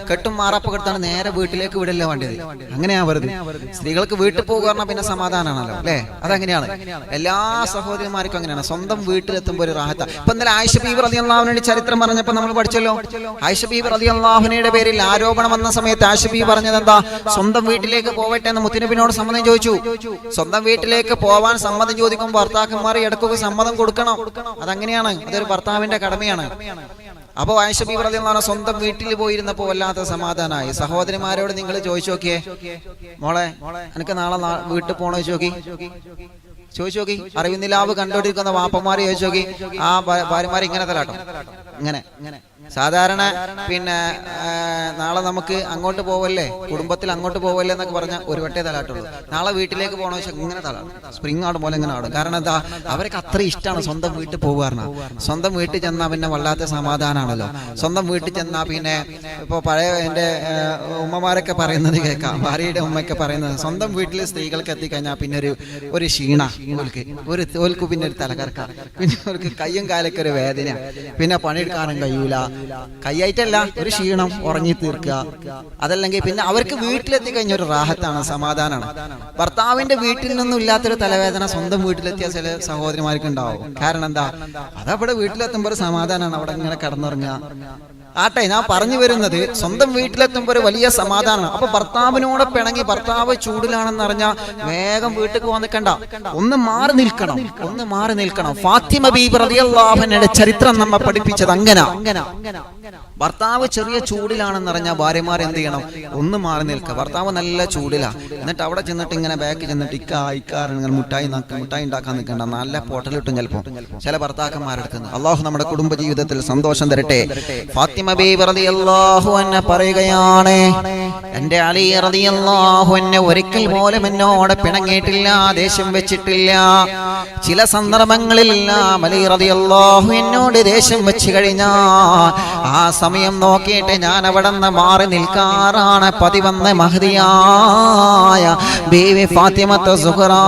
S1: കെട്ടും മാറാപ്പ് കെട്ടാണ് നേരെ വീട്ടിലേക്ക് വിടല്ലേ വേണ്ടത്. അങ്ങനെയാ വെറുതെ. സ്ത്രീകൾക്ക് വീട്ടിൽ പോകുക പിന്നെ സമാധാനമാണല്ലോ അല്ലെ? അതങ്ങനെയാണ്. എല്ലാ സഹോദരിമാർക്കും അങ്ങനെയാണ്. സ്വന്തം വീട്ടിലെത്തുമ്പോൾ ഒരു റാഹത്ത. ഇപ്പൊ ഇന്നലെ ആയിഷ ബീബി റളിയല്ലാഹുവിന്റെ ചരിത്രം പറഞ്ഞപ്പോ നമ്മൾ പഠിച്ചല്ലോ. ആയിഷ ബീബി റളിയല്ലാഹുവിന്റെ പേരിൽ ആരോപണം വന്ന സമയത്ത് ആയിഷ ബീബി പറഞ്ഞത് എന്താ? സ്വന്തം വീട്ടിലേക്ക് പോവട്ടെ എന്ന് മുത്തുനബിയോട് സമ്മതം ചോദിച്ചു. സ്വന്തം വീട്ടിലേക്ക് പോവാൻ സമ്മതം ചോദിക്കുമ്പോൾ ഭർത്താക്കന്മാർ ഇടയ്ക്കൊക്കെ സമ്മതം കൊടുക്കണം. അതങ്ങനെയാണ്, അതൊരു ഭർത്താവിന്റെ കടമയാണ്. അപ്പൊ ആയിഷ ബീബി റളിയല്ലാഹു അൻഹ സ്വന്തം വീട്ടിൽ പോയിരുന്നപ്പോ വല്ലാത്ത സമാധാനമായി. സഹോദരിമാരോട് നിങ്ങൾ ചോദിച്ചു നോക്കിയേ, മോളെ എനിക്ക് നാളെ വീട്ടിൽ പോണോ ചോദിച്ചു നോക്കി. അറിവിന്നിലാവ് കണ്ടോണ്ടിരിക്കുന്ന വാപ്പന്മാര് ചോദിച്ചു നോക്കി. ആ ഭാര്യമാര് ഇങ്ങനെ തലാട്ടോ, ഇങ്ങനെ സാധാരണ പിന്നെ നാളെ നമുക്ക് അങ്ങോട്ട് പോവല്ലേ, കുടുംബത്തിൽ അങ്ങോട്ട് പോവല്ലേ എന്നൊക്കെ പറഞ്ഞാൽ ഒരു വട്ടേ തലാട്ടുള്ളൂ. നാളെ വീട്ടിലേക്ക് പോകണോ വെച്ചാൽ ഇങ്ങനെ തലാടും, സ്പ്രിങ് ആടും പോലെ ഇങ്ങനെ ആടും. കാരണം എന്താ? അവർക്ക് അത്ര ഇഷ്ടമാണ് സ്വന്തം വീട്ടിൽ പോകുക. സ്വന്തം വീട്ടിൽ ചെന്നാൽ പിന്നെ വല്ലാത്ത സമാധാനമാണല്ലോ. സ്വന്തം വീട്ടിൽ ചെന്നാൽ പിന്നെ ഇപ്പോൾ പഴയ എൻ്റെ ഉമ്മമാരൊക്കെ പറയുന്നത് കേൾക്കാം, ഭാര്യയുടെ ഉമ്മയൊക്കെ പറയുന്നത്, സ്വന്തം വീട്ടിൽ സ്ത്രീകൾക്ക് എത്തിക്കഴിഞ്ഞാൽ പിന്നെ ഒരു ക്ഷീണ, ഓൽക്ക് പിന്നെ ഒരു തലകറക്ക, പിന്നെ അവർക്ക് കയ്യും കാലൊക്കെ ഒരു വേദന, പിന്നെ പണിയെടുക്കാനും കഴിയൂല. കൈയായിട്ടല്ല, ഒരു ക്ഷീണം, ഉറങ്ങി തീർക്കുക. അതല്ലെങ്കിൽ പിന്നെ അവർക്ക് വീട്ടിലെത്തി കഴിഞ്ഞ ഒരു റാഹത്താണ്, സമാധാനമാണ്. ഭർത്താവിന്റെ വീട്ടിൽ നിന്നും ഇല്ലാത്തൊരു തലവേദന സ്വന്തം വീട്ടിലെത്തിയ ചില സഹോദരിമാർക്ക് ഉണ്ടാവും. കാരണം എന്താ? അതവിടെ വീട്ടിലെത്തുമ്പോൾ ഒരു സമാധാനമാണ്, അവിടെ ഇങ്ങനെ കിടന്നുറങ്ങുക. ആട്ടെ, ഞാൻ പറഞ്ഞു വരുന്നത് സ്വന്തം വീട്ടിലെത്തുമ്പോൾ ഒരു വലിയ സമാധാനമാണ്. അപ്പൊ ഭർത്താവിനോട് പിണങ്ങി ഭർത്താവ് ചൂടിലാണെന്ന് അറിഞ്ഞാൽ വേഗം വീട്ടിൽ പോകാൻ നിൽക്കണ്ട, ഒന്ന് മാറി നിൽക്കണം. ഫാത്തിമ ബീബി റളിയല്ലാഹു അൻഹയുടെ ചരിത്രം നമ്മെ പഠിപ്പിച്ചത് അങ്ങനെ. ഭർത്താവ് ചെറിയ ചൂടിലാണെന്ന് അറിഞ്ഞാൽ ഭാര്യമാർ എന്ത് ചെയ്യണം? ഒന്ന് മാറി നിൽക്കുക. ഭർത്താവ് നല്ല ചൂടിലാ, എന്നിട്ട് അവിടെ ചെന്നിട്ട് ഇങ്ങനെ ബാക്ക് ചെന്നിട്ട് ഇങ്ങനെ മുട്ടായി ഉണ്ടാക്കാൻ നിൽക്കണ്ട, നല്ല പൊട്ടലിട്ടും ചിലപ്പോൾ ചില ഭർത്താക്കന്മാരെടുക്കുന്നത്. അള്ളാഹു നമ്മുടെ കുടുംബ ജീവിതത്തിൽ സന്തോഷം തരട്ടെ. ഫാത്തിമ ബീബി റളിയല്ലാഹു അൻഹ പറയുകയാണ്, എന്റെ അലി റളിയല്ലാഹു അൻഹു ഒരിക്കൽ പോലും എന്നോട് പിണങ്ങിയിട്ടില്ല, ദേഷ്യം വെച്ചിട്ടില്ല. ചില സന്ദർഭങ്ങളിൽ അലി റളിയല്ലാഹു എന്നോട് ദേഷ്യം വെച്ച് കഴിഞ്ഞാൽ ആ സമയം നോക്കിയിട്ട് ഞാൻ അവിടെ നിന്ന് മാറി നിൽക്കാറാണ് പതിവെന്ന് മഹദിയായ ബീവി ഫാത്തിമത്ത് സുഹ്റാ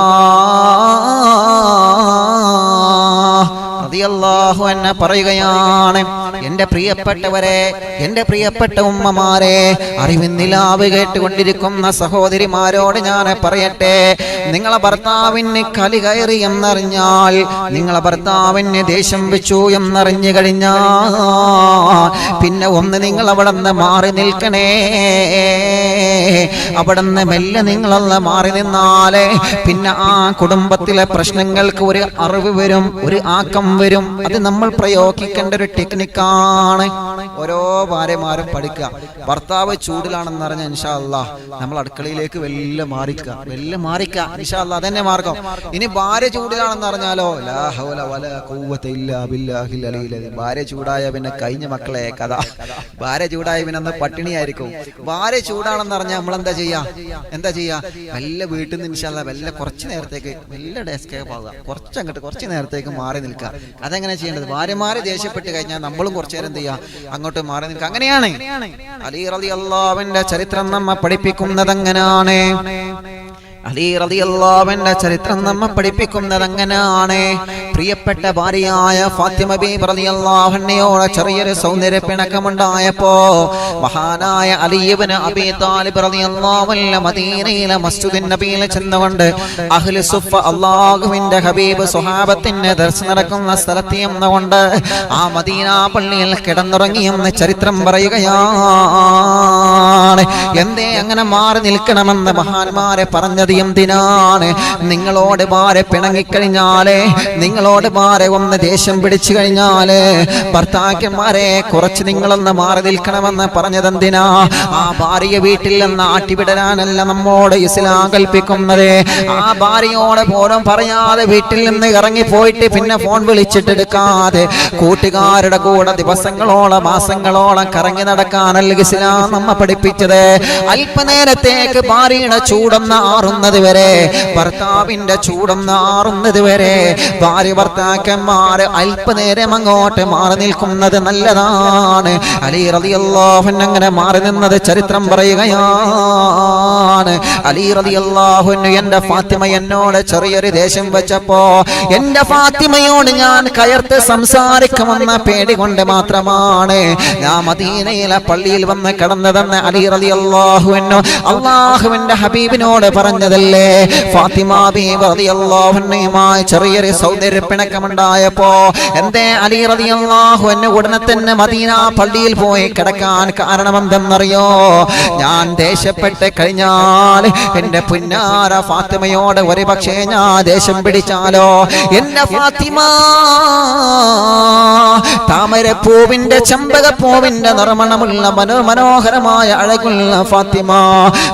S1: റളിയല്ലാഹു അൻഹ പറയുകയാണ്, എന്റെ പ്രിയപ്പെട്ടവരെ, എന്റെ പ്രിയപ്പെട്ട ഉമ്മമാരെ, അറിവിന്നിലാവ് കേട്ടുകൊണ്ടിരിക്കുന്ന സഹോദരിമാരോട് ഞാൻ പറയട്ടെ, നിങ്ങളെ ഭർത്താവിന് കലി കയറി എന്നറിഞ്ഞാൽ, നിങ്ങളെ ഭർത്താവിന് ദേഷ്യം വെച്ചു എന്നറിഞ്ഞു കഴിഞ്ഞാൽ പിന്നെ ഒന്ന് നിങ്ങൾ അവിടെ നിന്ന് മാറി നിൽക്കണേ. അവിടെ നിന്ന് മെല്ലെ നിങ്ങളൊന്ന് മാറി നിന്നാലേ പിന്നെ ആ കുടുംബത്തിലെ പ്രശ്നങ്ങൾക്ക് ഒരു അറിവ് വരും, ഒരു ആക്കം വരും. അത് നമ്മൾ പ്രയോഗിക്കേണ്ട ഒരു ടെക്നിക്കാണ്. ഓരോ ഭാര്യമാരും പഠിക്കുക. ഭർത്താവ് ചൂടിലാണെന്ന് പറഞ്ഞാൽ ഇൻഷാ അല്ലാഹ് നമ്മൾ അടുക്കളയിലേക്ക് വെല്ലെ മാറിക്ക ഇൻഷാ അല്ലാഹ്, അതന്നെ മാർഗം. ഇനി ഭാര്യ ചൂടിലാണെന്ന് പറഞ്ഞാലോ ലാ ഹൗല വലാ ഖുവത ഇല്ലാ ബില്ലാഹിൽ അലിയിൽ അദീം. ഭാര്യ ചൂടായ പിന്നെ കഴിഞ്ഞ മക്കളെ കഥ. ഭാര്യ ചൂടായ പിന്നെ അന്ന് പട്ടിണിയായിരിക്കും. ഭാര്യ ചൂടാണെന്ന് പറഞ്ഞാൽ നമ്മൾ എന്താ ചെയ്യാ? വല്ല വീട്ടിൽ നിന്ന് ഇൻഷാ അല്ലാഹ് വല്ല കുറച്ച് നേരത്തേക്ക് വല്ല ഡെസ്കേപ്പ് ആവുക, കുറച്ച് നേരത്തേക്ക് മാറി നിൽക്കുക. അതെങ്ങനെ ചെയ്യേണ്ടത്? ഭാര്യമാരെ ദേഷ്യപ്പെട്ട് കഴിഞ്ഞാൽ നമ്മളും കുറച്ചു നേരം എന്ത് ചെയ്യാ? അങ്ങോട്ട് മാറി നിൽക്കുക. അങ്ങനെയാണ് അലി റളിയല്ലാഹു അൻഹുവിന്റെ ചരിത്രം നമ്മെ പഠിപ്പിക്കുന്നത്. അങ്ങനെയാണ് അലി റളിയല്ലാഹു അൻഹുവിന്റെ ചരിത്രം നമ്മെ പഠിപ്പിക്കുന്നത്. അങ്ങനെയാണ് പ്രിയപ്പെട്ട ഭാര്യയായ ഫാത്തിമ ബീബി റളിയല്ലാഹു അൻഹയോട് ചെറിയൊരു സൗന്ദര്യ പിണക്കമുണ്ടായപ്പോ മഹാനായ അലി ഇബ്നു അബീ താലിബ് റളിയല്ലാഹു അൻഹു മദീനയിലെ മസ്ജിദുൻ നബിയിൽ ചെന്നുകൊണ്ട് അഹ്ലു സുഫ അല്ലാഹുവിന്റെ ഹബീബ് സ്വഹാബത്തിന്റെ ദർസ് നടക്കുന്ന സ്ഥലത്ത് ചെന്നുകൊണ്ട് ആ മദീന പള്ളിയിൽ കിടന്നുറങ്ങിയെന്ന് ചരിത്രം പറയുകയാണ്. എന്തേ അങ്ങനെ മാറി നിൽക്കണമെന്ന് മഹാന്മാരെ പറഞ്ഞത് എന്തിനാണ്? നിങ്ങളോട് ഭാര്യ പിണങ്ങിക്കഴിഞ്ഞാലേ, നിങ്ങളോട് ഭാര്യ ഒന്ന് ദേഷ്യം പിടിച്ചു കഴിഞ്ഞാല് ഭർത്താക്കന്മാരെ കുറച്ച് നിങ്ങളൊന്ന് മാറി നിൽക്കണമെന്ന് പറഞ്ഞതെന്തിനാ? ആ ഭാര്യ വീട്ടിൽ നിന്ന് ആട്ടിവിടാനല്ല നമ്മോട് ഇസ്ലാം കൽപ്പിക്കുന്നത്. ആ ഭാര്യയോട് പോലും പറയാതെ വീട്ടിൽ നിന്ന് ഇറങ്ങിപ്പോയിട്ട് പിന്നെ ഫോൺ വിളിച്ചിട്ടെടുക്കാതെ കൂട്ടുകാരുടെ കൂടെ ദിവസങ്ങളോളം മാസങ്ങളോളം കറങ്ങി നടക്കാനല്ല ഇസ്ലാം നമ്മ പഠിപ്പിച്ചത്. അല്പനേരത്തേക്ക് ഭാര്യയുടെ ചൂടൊന്ന് ആറുന്നത് വരെ, ഭർത്താവിന്റെ ചൂടൊന്ന് ആറുന്നത് വരെ ഭാര്യ ഭർത്താക്കന്മാര് അല്പനേരം അങ്ങോട്ട് മാറി നിൽക്കുന്നത് നല്ലതാണ്. അലി റളിയല്ലാഹു അൻഹു അങ്ങനെ മാറി നിന്നത് ചരിത്രം പറയുകയാണ്. അലി റളിയല്ലാഹു അൻഹു എന്റെ ഫാത്തിമ എന്നോട് ചെറിയൊരു ദേഷ്യം വെച്ചപ്പോ എന്റെ ഫാത്തിമയോട് ഞാൻ കയർത്ത് സംസാരിക്കുമെന്ന പേടി കൊണ്ട് മാത്രമാണ് ഞാൻ മദീനയിലെ പള്ളിയിൽ വന്ന് കിടന്നതെന്ന് അലി റളിയല്ലാഹു അൻഹു അല്ലാഹുവിന്റെ ഹബീബിനോട് പറഞ്ഞതല്ലേ. ഫാത്തിമ ബീബി റളിയല്ലാഹു അൻഹയുമായി ചെറിയൊരു സൗന്ദര്യ പിണക്കമുണ്ടായപ്പോ എന്തേ അലി റളിയല്ലാഹു അൻഹു ഉടനെ തന്നെ മദീന പള്ളിയിൽ പോയി കിടക്കാൻ കാരണം എന്തെന്നറിയോ? ഞാൻ ദേഷ്യപ്പെട്ട് കഴിഞ്ഞാൽ എന്റെ പുന്നാര ഫാത്തിമയോട് ഒരു പക്ഷേ ഞാൻ ദേഷ്യം പിടിച്ചാലോ, എന്റെ ഫാത്തിമ താമരപ്പൂവിന്റെ ചെമ്പകപ്പൂവിന്റെ നിർമ്മണമുള്ള മനോഹരമായ അഴകുള്ള ഫാത്തിമ,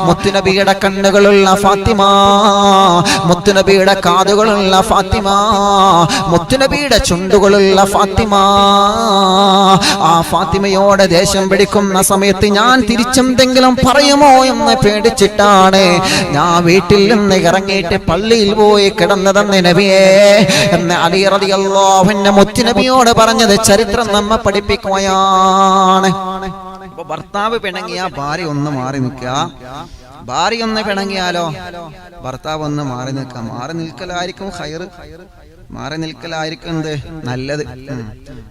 S1: മുത്തുനബിയുടെ കണ്ണുകളുള്ള ഫാത്തിമ, മുത്തുനബിയുടെ കാതുകളുള്ള ഫാത്തിമ, മുത്തുനബിയുടെ ചുണ്ടുകളുള്ള ഫാത്തിമ. ആ ഫാത്തിമയോട് ദേഷ്യം പിടിക്കുന്ന സമയത്ത് ഞാൻ തിരിച്ചെന്തെങ്കിലും പറയുമോ എന്ന് പേടിച്ചിട്ടാണ് ഞാൻ വീട്ടിൽ നിന്ന് ഇറങ്ങിയിട്ട് പള്ളിയിൽ പോയി കിടന്നതെന്ന് നബിയേ എന്ന് അലി റളിയല്ലാഹു അൻഹു മുത്തുനബിയോട് പറഞ്ഞത് ചരിത്രം നമ്മെ പഠിപ്പിക്കുകയാണ്. ഭർത്താവ് പിണങ്ങിയ ഭാര്യ ഒന്ന് മാറി നിൽക്കുക, ഭാര്യ ഒന്ന് പിണങ്ങിയാലോ ഭർത്താവ് ഒന്ന് മാറി നിൽക്കാം. മാറി നിൽക്കലായിരിക്കും ഖൈർ, മാറി നിൽക്കലായിരിക്കും എന്ത് നല്ലത്.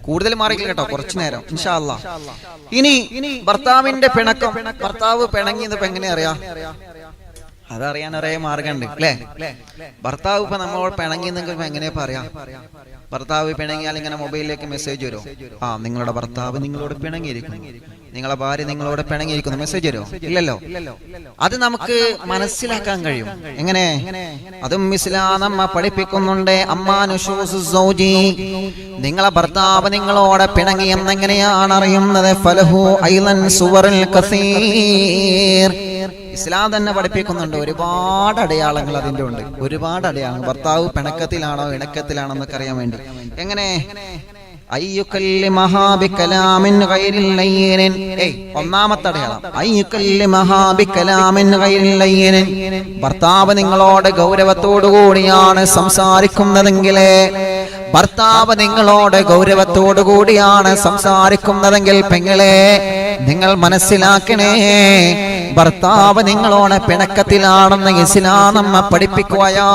S1: കൂടുതൽ മാറിക്കില്ല കേട്ടോ, കുറച്ചു നേരം ഇൻഷാ അല്ലാഹ്. ഇനി ഭർത്താവിന്റെ പിണക്കം, ഭർത്താവ് പിണങ്ങിയത് ഇപ്പൊ എങ്ങനെ അറിയാം? അതറിയാൻ ഒരേ മാർഗമുണ്ട് അല്ലേ? ഭർത്താവ് ഇപ്പൊ നമ്മളോട് പിണങ്ങി നിങ്ങൾക്ക് എങ്ങനെയാ പറയാ? ഭർത്താവ് പിണങ്ങിയാൽ ഇങ്ങനെ മൊബൈലിലേക്ക് മെസ്സേജ് വരും, ആ നിങ്ങളുടെ ഭർത്താവ് നിങ്ങളോട് പിണങ്ങിയിരിക്കുന്നു, നിങ്ങളെ ഭാര്യ നിങ്ങളോട് പിണങ്ങിയിരിക്കുന്നു, മെസ്സേജ് വരും? ഇല്ലല്ലോ. അത് നമുക്ക് മനസ്സിലാക്കാൻ കഴിയും. എങ്ങനെ? അതും ഇസ്ലാം നമ്മ പഠിപ്പിക്കുന്നുണ്ട്. നിങ്ങളെ ഭർത്താവ് നിങ്ങളോട് പിണങ്ങി എന്നെങ്ങനെയാണ് അറിയുന്നത്? ഫലഹു ഐലൻ സുവറിൽ കസീർ. ഇസ്ലാം തന്നെ പഠിപ്പിക്കുന്നുണ്ട്. ഒരുപാട് അടയാളങ്ങൾ അതിൻ്റെ ഉണ്ട്, ഒരുപാട് അടയാളങ്ങൾ. ഭർത്താവ് പിണക്കത്തിലാണോ ഇണക്കത്തിലാണോ എന്നൊക്കെ അറിയാൻ വേണ്ടി. എങ്ങനെ? ഒന്നാമത്തെ അടയാളം ഭർത്താവ് നിങ്ങളോട് ഗൗരവത്തോടു കൂടിയാണ് സംസാരിക്കുന്നതെങ്കിലേ, ഭർത്താവ് നിങ്ങളോട് ഗൗരവത്തോടു കൂടിയാണ് സംസാരിക്കുന്നതെങ്കിൽ പെങ്ങളെ നിങ്ങൾ മനസ്സിലാക്കണേ, ഭർത്താവ് നിങ്ങളോട് പിണക്കത്തിലാണെന്ന് ഇസ്ലാം നമ്മ പഠിപ്പിക്കുകയാണ്.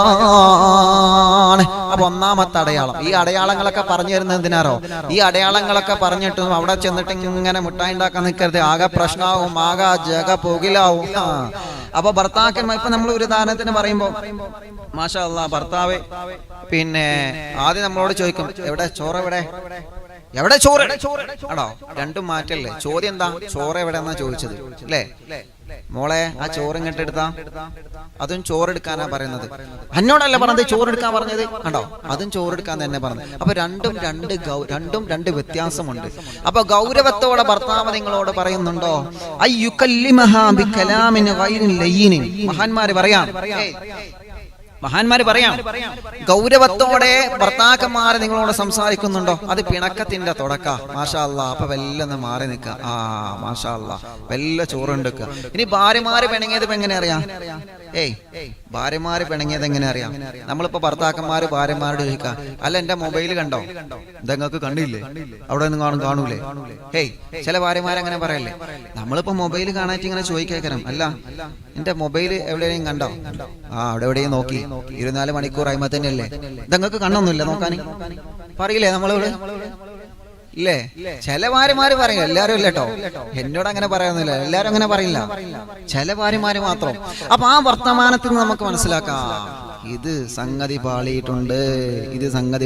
S1: അപ്പൊ ഒന്നാമത്തെ അടയാളം. ഈ അടയാളങ്ങളൊക്കെ പറഞ്ഞു തരുന്നത് എന്തിനാറോ? ഈ അടയാളങ്ങളൊക്കെ പറഞ്ഞിട്ടും അവിടെ ചെന്നിട്ട് ഇങ്ങനെ മുട്ടായി ഉണ്ടാക്കാൻ നിൽക്കരുത്. ആകെ പ്രശ്നമാവും, ആകെ ജഗ പോകിലാവും. അപ്പൊ ഭർത്താക്കന്മാർ ഇപ്പൊ നമ്മൾ ഒരു ഉദാഹരണത്തിന് പറയുമ്പോ മാഷാ അല്ലാഹ് ഭർത്താവ് പിന്നെ ആദ്യം നമ്മളോട് ചോദിക്കും, എവിടെ ചോറ്, എവിടെ ചോറ് ആണോ? രണ്ടും മാറ്റല്ലേ. ചോദ്യം എന്താ? ചോറ് എവിടെ എന്നാ ചോദിച്ചത് അല്ലേ? മോളെ ആ ചോറ് ഇങ്ങോട്ട് എടുത്താ, അതും ചോറെടുക്കാനാ പറയുന്നത്. എന്നോടല്ല പറഞ്ഞത് ചോറെടുക്കാൻ പറഞ്ഞത്, കണ്ടോ? അതും ചോറെടുക്കാൻ തന്നെ പറഞ്ഞത്. അപ്പൊ രണ്ടും രണ്ട് വ്യത്യാസമുണ്ട്. അപ്പൊ ഗൗരവത്തോടെ ഭർത്താവ് നിങ്ങളോട് പറയുന്നുണ്ടോ? മഹാന്മാര് പറയാം ഗൗരവത്തോടെ ഭർത്താക്കന്മാരെ നിങ്ങളോട് സംസാരിക്കുന്നുണ്ടോ? അത് പിണക്കത്തിന്റെ തുടക്ക. മാഷാ അല്ലാ. അപ്പൊ വെല്ലൊന്ന് മാറി നിൽക്കുക. ആ മാഷാ അല്ലാ, വെല്ല ചോറുണ്ടെക്കുക. ഇനി ഭാര്യമാര് പിണങ്ങിയത് ഇപ്പൊ എങ്ങനെ അറിയാം? ഭാര്യമാര് പിണങ്ങിയത് എങ്ങനെ അറിയാം? നമ്മളിപ്പോ ഭർത്താക്കന്മാര് ഭാര്യമാരോട് ചോദിക്കാം, അല്ല എന്റെ മൊബൈൽ കണ്ടോ? ഇതെങ്ങൾക്ക് കണ്ടില്ലേ? അവിടെ ഒന്നും കാണൂലേ? ചില ഭാര്യമാരങ്ങനെ പറയല്ലേ. നമ്മളിപ്പോ മൊബൈൽ കാണാറ്റ് ഇങ്ങനെ ചോദിക്കേക്കണം, അല്ല എന്റെ മൊബൈൽ എവിടെയും കണ്ടോ? ആ അവിടെ എവിടെയും നോക്കി 24 മണിക്കൂർ ആയ്മ തന്നെയല്ലേ? ഇതെങ്ങൾക്ക് കണ്ണൊന്നുമില്ല നോക്കാൻ പറയില്ലേ നമ്മളോട്? ഇല്ലേ? ചില ഭാര്യമാര് പറയും, എല്ലാരും ഇല്ല കേട്ടോ, എന്നോട് അങ്ങനെ പറയാന്നില്ല, എല്ലാരും അങ്ങനെ പറയില്ല, ചില ഭാര്യമാര് മാത്രം. അപ്പൊ ആ വർത്തമാനത്തിൽ നിന്ന് നമുക്ക് മനസ്സിലാക്കാം, ഇത് സംഗതി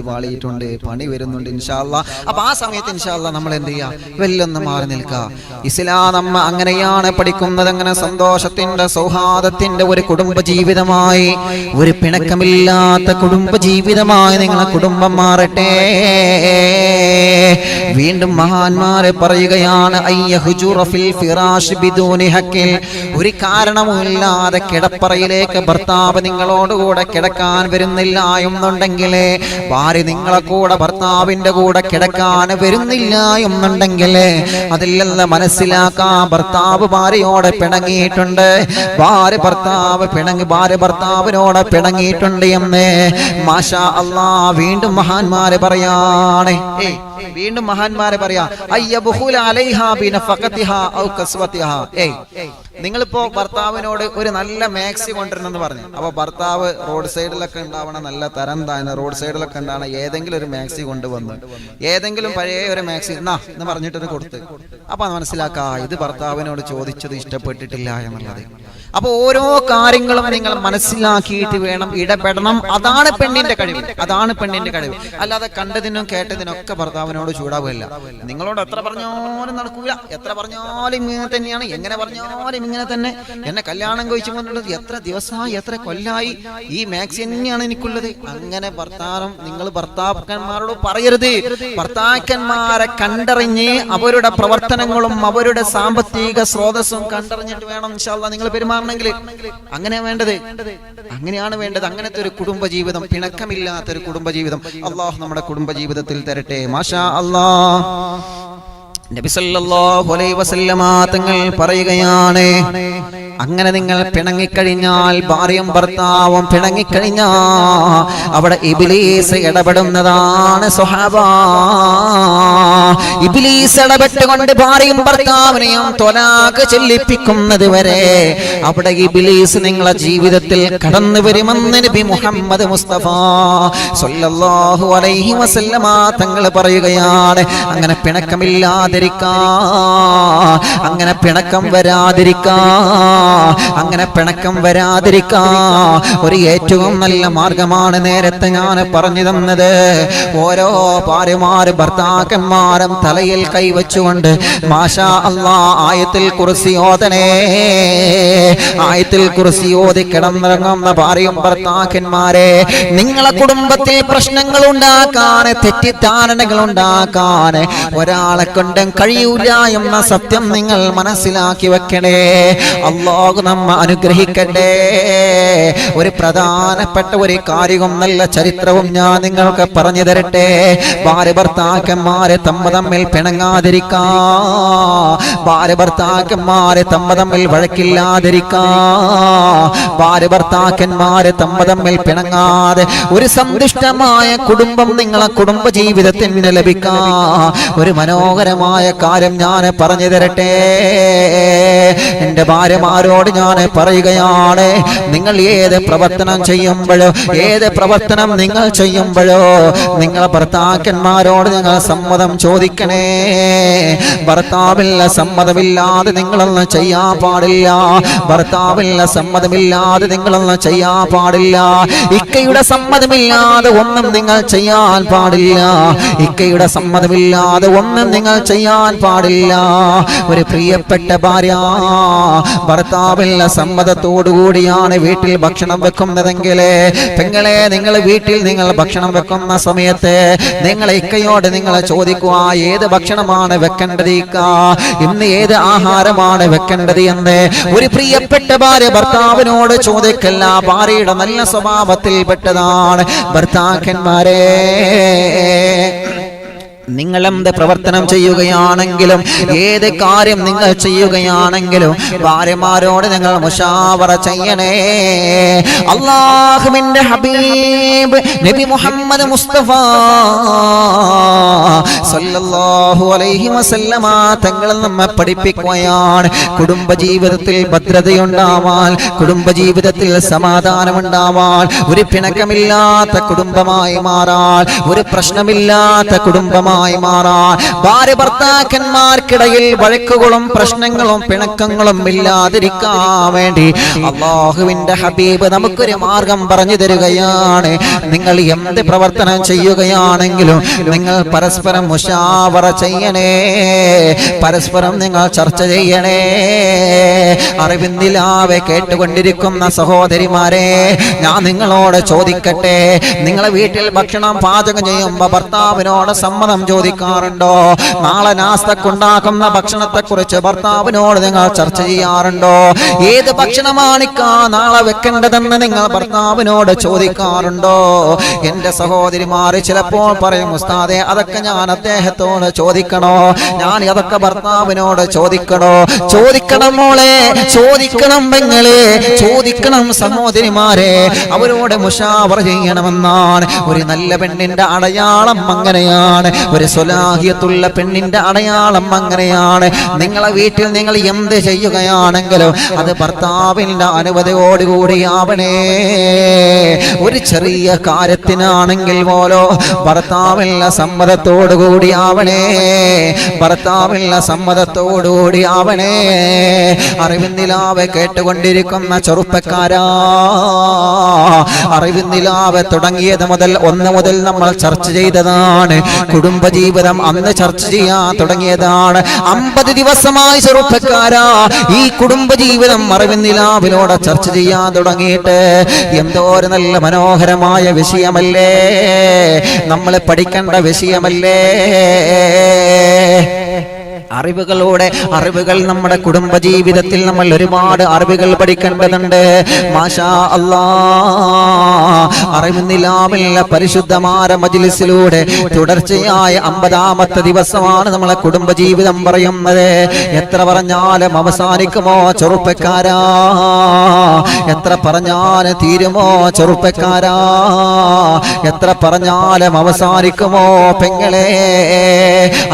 S1: പാളിയിട്ടുണ്ട്, പണി വരുന്നുണ്ട് ഇൻഷാ അല്ലാഹ്. അപ്പൊ ആ സമയത്ത് ഇൻഷാ അല്ലാഹ് നമ്മൾ എന്ത് ചെയ്യാ? വെല്ലൊന്ന് മാറി നിൽക്കുക. ഇസ്ലാം നമ്മ അങ്ങനെയാണ് പഠിക്കുന്നത്. അങ്ങനെ സന്തോഷത്തിന്റെ സൗഹാർദ്ദത്തിന്റെ ഒരു കുടുംബ ജീവിതമായി, ഒരു പിണക്കമില്ലാത്ത കുടുംബ ജീവിതമായി നിങ്ങളെ കുടുംബം മാറട്ടെ. വീണ്ടും മഹാന്മാരെ പറയുകയാണ്, ഒരു കാരണവുമില്ലാതെ കിടപ്പറയിലേക്ക് ഭർത്താവ് നിങ്ങളോടുകൂടെ കിടക്കാൻ വരുന്നില്ല എന്നുണ്ടെങ്കിൽ, ഭാര്യ നിങ്ങളെ കൂടെ ഭർത്താവിന്റെ കൂടെ കിടക്കാൻ വരുന്നില്ല എന്നുണ്ടെങ്കിൽ അതില്ലെന്ന് മനസ്സിലാക്കാൻ ഭർത്താവ് ഭാര്യയോട് പിണങ്ങിയിട്ടുണ്ട്, ഭാര്യ ഭർത്താവിനോട് പിണങ്ങിയിട്ടുണ്ട് എന്ന് മാഷാ അല്ലാഹ് വീണ്ടും മഹാന്മാരെ പറയാണ്. നിങ്ങളിപ്പോ ഭർത്താവിനോട് ഒരു നല്ല മാക്സി കൊണ്ടുവരണമെന്ന് പറഞ്ഞു. അപ്പൊ ഭർത്താവ് റോഡ് സൈഡിലൊക്കെ ഉണ്ടാവണം, നല്ല തരം താഴ്ന്ന റോഡ് സൈഡിലൊക്കെ ഉണ്ടാവണം ഏതെങ്കിലും ഒരു മാക്സി കൊണ്ടുവന്ന്, ഏതെങ്കിലും പഴയ ഒരു മാക്സി എന്ന് പറഞ്ഞിട്ട് കൊടുത്ത്, അപ്പൊ മനസ്സിലാക്കാ ഇത് ഭർത്താവിനോട് ചോദിച്ചത് ഇഷ്ടപ്പെട്ടിട്ടില്ല എന്നുള്ളത്. അപ്പൊ ഓരോ കാര്യങ്ങളും നിങ്ങൾ മനസ്സിലാക്കിയിട്ട് വേണം ഇടപെടണം. അതാണ് പെണ്ണിന്റെ കഴിവ്. അല്ലാതെ കണ്ടതിനും കേട്ടതിനും ഒക്കെ ഭർത്താവിനോട് ചൂടാവുകയല്ല. നിങ്ങളോട് എത്ര പറഞ്ഞാലും നടക്കൂല, എത്ര പറഞ്ഞാലും ഇങ്ങനെ തന്നെയാണ്, എങ്ങനെ പറഞ്ഞാലും ഇങ്ങനെ തന്നെ. എന്നെ കല്യാണം കഴിച്ചു കൊണ്ടുള്ളത് എത്ര ദിവസമായി, എത്ര കൊല്ലായി, ഈ മാക്സി തന്നെയാണ് എനിക്കുള്ളത്. അങ്ങനെ നിങ്ങൾ ഭർത്താക്കന്മാരോട് പറയരുത്. ഭർത്താക്കന്മാരെ കണ്ടറിഞ്ഞ് അവരുടെ പ്രവർത്തനങ്ങളും അവരുടെ സാമ്പത്തിക സ്രോതസ്സും കണ്ടറിഞ്ഞിട്ട് വേണം ഇൻഷാ അല്ലാഹ് നിങ്ങൾ പെരുമാറണമെങ്കിൽ. അങ്ങനെയാണ് വേണ്ടത്. അങ്ങനത്തെ ഒരു കുടുംബ ജീവിതം, പിണക്കമില്ലാത്തൊരു കുടുംബ ജീവിതം അല്ലാഹു നമ്മുടെ കുടുംബ ജീവിതത്തിൽ തരട്ടെ. മാഷാ അല്ലാഹ്. നബി സല്ലല്ലാഹു അലൈഹി വസല്ലമ തങ്ങൾ പറയുകയാണ്, അങ്ങനെ നിങ്ങൾ പിണങ്ങിക്കഴിഞ്ഞാൽ, ഭാര്യയും ഭർത്താവും പിണങ്ങിക്കഴിഞ്ഞാൽ അവിടെ ഇബ്ലീസ് ഇടപെടുന്നതാണ് സ്വഹാബാ. ഇബ്ലീസ് ഇടപെട്ടുകൊണ്ട് ഭാര്യയും ഭർത്താവിനെയും ത്വലാഖ് ചൊല്ലിപ്പിക്കുന്നത് വരെ അവിടെ ഇബ്ലീസ് നിങ്ങളെ ജീവിതത്തിൽ കടന്നു വരുമെന്ന് നബി മുഹമ്മദ് മുസ്തഫ സല്ലല്ലാഹു അലൈഹി വസല്ലമ തങ്ങൾ പറയുകയാണ്. അങ്ങനെ പിണക്കമില്ലാതിരിക്കാൻ, അങ്ങനെ പിണക്കം വരാതിരിക്കാൻ ഒരു ഏറ്റവും നല്ല മാർഗമാണ് നേരത്തെ ഞാൻ പറഞ്ഞു തന്നത്. ഓരോ ഭാര്യമാര് ഭർത്താക്കന്മാരും തലയിൽ കൈവച്ചുകൊണ്ട് മാഷാ അല്ലാഹ് ആയത്തുൽ കുർസി ഓതണേ, ആയത്തുൽ കുർസി ഓതി കിടന്നിറങ്ങുന്ന ഭാര്യയും ഭർത്താക്കന്മാരെ, നിങ്ങളെ കുടുംബത്തിൽ പ്രശ്നങ്ങൾ ഉണ്ടാക്കാൻ, തെറ്റിദ്ധാരണകൾ ഉണ്ടാക്കാൻ ഒരാളെ കൊണ്ടും കഴിയൂല എന്ന സത്യം നിങ്ങൾ മനസ്സിലാക്കി വെക്കണേ. അല്ലാഹു നമ്മെ അനുഗ്രഹിക്കട്ടെ. ഒരു പ്രധാനപ്പെട്ട ഒരു കാര്യവും നല്ല ചരിത്രവും ഞാൻ നിങ്ങൾക്ക് പറഞ്ഞു തരട്ടെ. ഭാര്യ ഭർത്താക്കന്മാരെ തമ്മിൽ പിണങ്ങാതിരിക്കാ, ഭാര്യ ഭർത്താക്കന്മാരെ തമ്മിൽ വഴക്കില്ലാതിരിക്കാ, ഭാര്യ ഭർത്താക്കന്മാരെ തമ്മിൽ പിണങ്ങാതെ ഒരു സന്തുഷ്ടമായ കുടുംബം നിങ്ങളെ കുടുംബ ജീവിതത്തിന് ലഭിക്കാ ഒരു മനോഹരമായ കാര്യം ഞാൻ പറഞ്ഞു തരട്ടെ. എന്റെ ഭാര്യമാരോട് ഞാൻ പറയുകയാണ്, നിങ്ങൾ ഏത് പ്രവർത്തനം ചെയ്യുമ്പോഴോ, ഏത് പ്രവർത്തനം നിങ്ങൾ ചെയ്യുമ്പോഴോ നിങ്ങളെ ഭർത്താക്കന്മാരോട് നിങ്ങൾ സമ്മതം ചോദിക്കണേ. ഭർത്താവില്ല സമ്മതമില്ലാതെ നിങ്ങളൊന്നും ചെയ്യാൻ പാടില്ല. ഭർത്താവില്ല സമ്മതമില്ലാതെ നിങ്ങളൊന്നും ചെയ്യാൻ പാടില്ല. ഇക്കയുടെ സമ്മതമില്ലാതെ ഒന്നും നിങ്ങൾ ചെയ്യാൻ പാടില്ല. ഇക്കയുടെ സമ്മതമില്ലാതെ ഒന്നും നിങ്ങൾ ചെയ്യാൻ പാടില്ല. ഒരു പ്രിയപ്പെട്ട ഭാര്യ ഭർത്താവില്ല സമ്മതത്തോടുകൂടിയാണ് വീട്ടിൽ ഭക്ഷണം വെക്കുന്നതെങ്കിൽ, പെങ്ങളെ നിങ്ങൾ വീട്ടിൽ നിങ്ങൾ ഭക്ഷണം വെക്കുന്ന സമയത്ത് നിങ്ങൾ ഇക്കയോട് നിങ്ങൾ ചോദിക്കുക, ഏത് ഭക്ഷണമാണ് വെക്കേണ്ടത് ഇക്ക, ഇന്ന് ഏത് ആഹാരമാണ് വെക്കേണ്ടത് എന്ന് ഒരു പ്രിയപ്പെട്ട ഭാര്യ ഭർത്താവിനോട് ചോദിക്കല്ല. ഭാര്യയുടെ നല്ല സ്വഭാവത്തിൽ പെട്ടതാണ്. ഭർത്താക്കന്മാരെ, നിങ്ങൾ എന്ത് പ്രവർത്തനം ചെയ്യുകയാണെങ്കിലും, ഏത് കാര്യം നിങ്ങൾ ചെയ്യുകയാണെങ്കിലും ഭാര്യമാരോട് നിങ്ങൾ മുശാവറ ചെയ്യണേ. അല്ലാഹുവിന്റെ ഹബീബ് നബി മുഹമ്മദ് മുസ്തഫ സല്ലല്ലാഹു അലൈഹി വസല്ലമ തങ്ങൾ നമ്മെ പഠിപ്പിക്കുകയാണ്, കുടുംബജീവിതത്തിൽ ഭദ്രതയുണ്ടാവാൻ, കുടുംബജീവിതത്തിൽ സമാധാനമുണ്ടാവാൻ, ഒരു പിണക്കമില്ലാത്ത കുടുംബമായി മാറാൻ, ഒരു പ്രശ്നമില്ലാത്ത കുടുംബമായി മാറാൻ, ഭാര്യ ഭർത്താക്കന്മാർക്കിടയിൽ വഴക്കുകളും പ്രശ്നങ്ങളും പിണക്കങ്ങളും ഇല്ലാതിരിക്കാൻ വേണ്ടി അല്ലാഹുവിന്റെ ഹബീബ് നമുക്കൊരു മാർഗം പറഞ്ഞു തരികയാണ്. നിങ്ങൾ എന്ത് പ്രവർത്തനം ചെയ്യുകയാണെങ്കിലും നിങ്ങൾ പരസ്പരം മുശാവറ ചെയ്യണേ, പരസ്പരം നിങ്ങൾ ചർച്ച ചെയ്യണേ. അറിവിന്ദിലാവെ കേട്ടുകൊണ്ടിരിക്കുന്ന സഹോദരിമാരെ, ഞാൻ നിങ്ങളോട് ചോദിക്കട്ടെ, നിങ്ങളെ വീട്ടിൽ ഭക്ഷണം പാചകം ചെയ്യുമ്പോൾ ഭർത്താവിനോട് സമ്മതം ചോദിക്കാറുണ്ടോ? നാളെ നാസ്തക്കുണ്ടാക്കുന്ന ഭക്ഷണത്തെ കുറിച്ച് ഭർത്താവിനോട് നിങ്ങൾ ചർച്ച ചെയ്യാറുണ്ടോ? ഏത് ഭക്ഷണമാണിക്കാ നാളെ വെക്കേണ്ടതെന്ന് നിങ്ങൾ ഭർത്താവിനോട് ചോദിക്കാറുണ്ടോ? എന്റെ സഹോദരിമാര് ചിലപ്പോൾ പറയും, ഉസ്താദേ അതൊക്കെ ഞാൻ അദ്ദേഹത്തോട് ചോദിക്കണോ, ഞാൻ അതൊക്കെ ഭർത്താവിനോട് ചോദിക്കണോ? ചോദിക്കണം മോളെ, ചോദിക്കണം പെങ്ങളെ, ചോദിക്കണം സഹോദരിമാരെ, അവരോട് മുശാവറ ചെയ്യണമെന്നാണ് ഒരു നല്ല പെണ്ണിന്റെ അടയാളം. അങ്ങനെയാണ് ഒരു സ്വലാഹിയത്തുള്ള പെണ്ണിന്റെ അടയാളം. അങ്ങനെയാണ് നിങ്ങളെ വീട്ടിൽ നിങ്ങൾ എന്ത് ചെയ്യുകയാണെങ്കിലും അത് ഭർത്താവിന്റെ അനുമതിയോടുകൂടി ആവണേ. ഒരു ചെറിയ കാര്യത്തിനാണെങ്കിൽ പോലോ ഭർത്താവിന്റെ സമ്മതത്തോടുകൂടി ആവണേ, ഭർത്താവിന്റെ സമ്മതത്തോടുകൂടി ആവണേ. അറിവിന്ദിലാവെ കേട്ടുകൊണ്ടിരിക്കുന്ന ചെറുപ്പക്കാരാ, അറിവിന്ദിലാവെ തുടങ്ങിയത് മുതൽ 1 മുതൽ നമ്മൾ ചർച്ച ചെയ്തതാണ്. കുടുംബജീവിതം അന്ന് ചർച്ച ചെയ്യാൻ തുടങ്ങിയതാണ്. 50 ദിവസമായി ചെറുപ്പക്കാരാ ഈ കുടുംബജീവിതം അറിവിന്ദിലാവിലൂടെ ചർച്ച ചെയ്യാൻ തുടങ്ങിയിട്ട്. എന്തോ ഒരു നല്ല മനോഹരമായ വിഷയമല്ലേ, നമ്മൾ പഠിക്കേണ്ട വിഷയമല്ലേ. അറിവുകൾ നമ്മുടെ കുടുംബജീവിതത്തിൽ നമ്മൾ ഒരുപാട് അറിവുകൾ പഠിക്കേണ്ടതുണ്ട്. മാഷാ അല്ലാഹ്, അറിവുന്നിലാമില്ല പരിശുദ്ധമായ മജ്‌ലിസിലൂടെ തുടർച്ചയായ 50ാമത്തെ ദിവസമാണ് നമ്മളെ കുടുംബജീവിതം പറയുന്നത്. എത്ര പറഞ്ഞാലും അവസാനിക്കുമോ ചെറുപ്പക്കാരാ? എത്ര പറഞ്ഞാലും തീരുമോ ചെറുപ്പക്കാരാ? എത്ര പറഞ്ഞാലും അവസാനിക്കുമോ പെങ്ങളെ?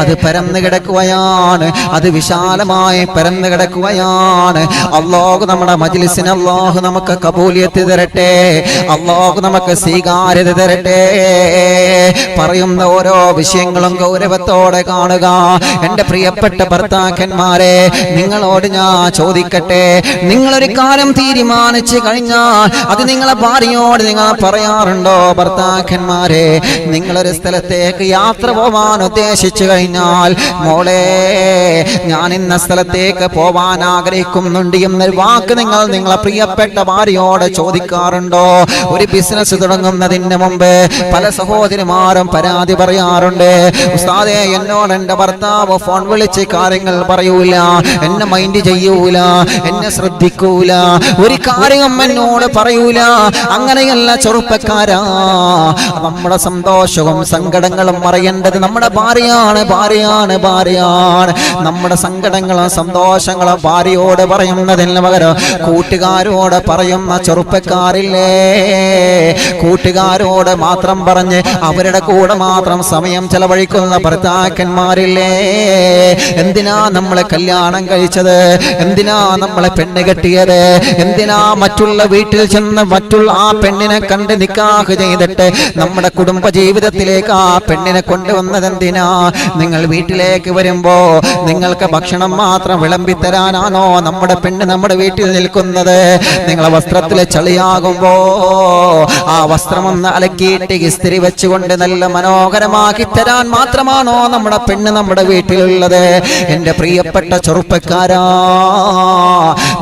S1: അത് പരന്നു കിടക്കുകയാണ്, അത് വിശാലമായി പരന്നു കിടക്കുകയാണ്. അല്ലാഹു നമ്മുടെ മജ്‌ലിസിനെ അല്ലാഹു നമുക്ക് കബൂലിയത്ത് തരട്ടെ, അല്ലാഹു നമുക്ക് സ്വീകാര്യത തരട്ടെ. പറയുന്ന ഓരോ വിഷയങ്ങളും ഗൗരവത്തോടെ കാണുക. എൻ്റെ പ്രിയപ്പെട്ട ഭർത്താക്കന്മാരെ, നിങ്ങളോട് ഞാൻ ചോദിക്കട്ടെ, നിങ്ങളൊരു കാര്യം തീരുമാനിച്ചു കഴിഞ്ഞാൽ അത് നിങ്ങളെ ഭാര്യയോട് നിങ്ങൾ പറയാറുണ്ടോ? ഭർത്താക്കന്മാരെ, നിങ്ങളൊരു സ്ഥലത്തേക്ക് യാത്ര പോവാൻ ഉദ്ദേശിച്ചു കഴിഞ്ഞാൽ, മോളെ ഞാൻ ഇന്ന സ്ഥലത്തേക്ക് പോവാൻ ആഗ്രഹിക്കുന്നുണ്ട് എന്നൊരു വാക്ക് നിങ്ങളെ പ്രിയപ്പെട്ട ഭാര്യയോട് ചോദിക്കാറുണ്ടോ? ഒരു ബിസിനസ് തുടങ്ങുന്നതിന് മുമ്പ് പല സഹോദരിമാരും പരാതി പറയാറുണ്ട്, ഉസ്താദേ എന്നോട് എൻ്റെ ഭർത്താവ് ഫോൺ വിളിച്ച് കാര്യങ്ങൾ പറയൂല, എന്നെ മൈൻഡ് ചെയ്യൂല, എന്നെ ശ്രദ്ധിക്കൂല, ഒരു കാര്യം എന്നോട് പറയൂല. അങ്ങനെയല്ല ചെറുപ്പക്കാരാ, നമ്മുടെ സന്തോഷവും സങ്കടങ്ങളും അറിയേണ്ടത് നമ്മുടെ ഭാര്യയാണ്. നമ്മുടെ സങ്കടങ്ങളും സന്തോഷങ്ങളും ഭാര്യയോട് പറയുന്നതിന് പകരം കൂട്ടുകാരോട് പറയുന്ന ചെറുപ്പക്കാരില്ലേ, കൂട്ടുകാരോട് മാത്രം പറഞ്ഞ് അവരുടെ കൂടെ മാത്രം സമയം ചെലവഴിക്കുന്ന ഭർത്താക്കന്മാരില്ലേ? എന്തിനാ നമ്മളെ കല്യാണം കഴിച്ചത്? എന്തിനാ നമ്മളെ പെണ്ണ് കെട്ടിയത്? എന്തിനാ മറ്റുള്ള വീട്ടിൽ ചെന്ന് മറ്റുള്ള ആ പെണ്ണിനെ കണ്ട് നിക്കാഹ് ചെയ്തിട്ട് നമ്മുടെ കുടുംബ ജീവിതത്തിലേക്ക് ആ പെണ്ണിനെ കൊണ്ടുവന്നത് എന്തിനാ? നിങ്ങൾ വീട്ടിലേക്ക് വരുമ്പോ നിങ്ങൾക്ക് ഭക്ഷണം മാത്രം വിളമ്പിത്തരാനാണോ നമ്മുടെ പെണ്ണ് നമ്മുടെ വീട്ടിൽ നിൽക്കുന്നത്? നിങ്ങളെ വസ്ത്രത്തിൽ ചളിയാകുമ്പോ ആ വസ്ത്രമൊന്ന് അലക്കിയിട്ട് ഇസ്തിരി വെച്ചുകൊണ്ട് നല്ല മനോഹരമാക്കി തരാൻ മാത്രമാണോ നമ്മുടെ പെണ്ണ് നമ്മുടെ വീട്ടിലുള്ളത്? എൻ്റെ പ്രിയപ്പെട്ട ചെറുപ്പക്കാരാ,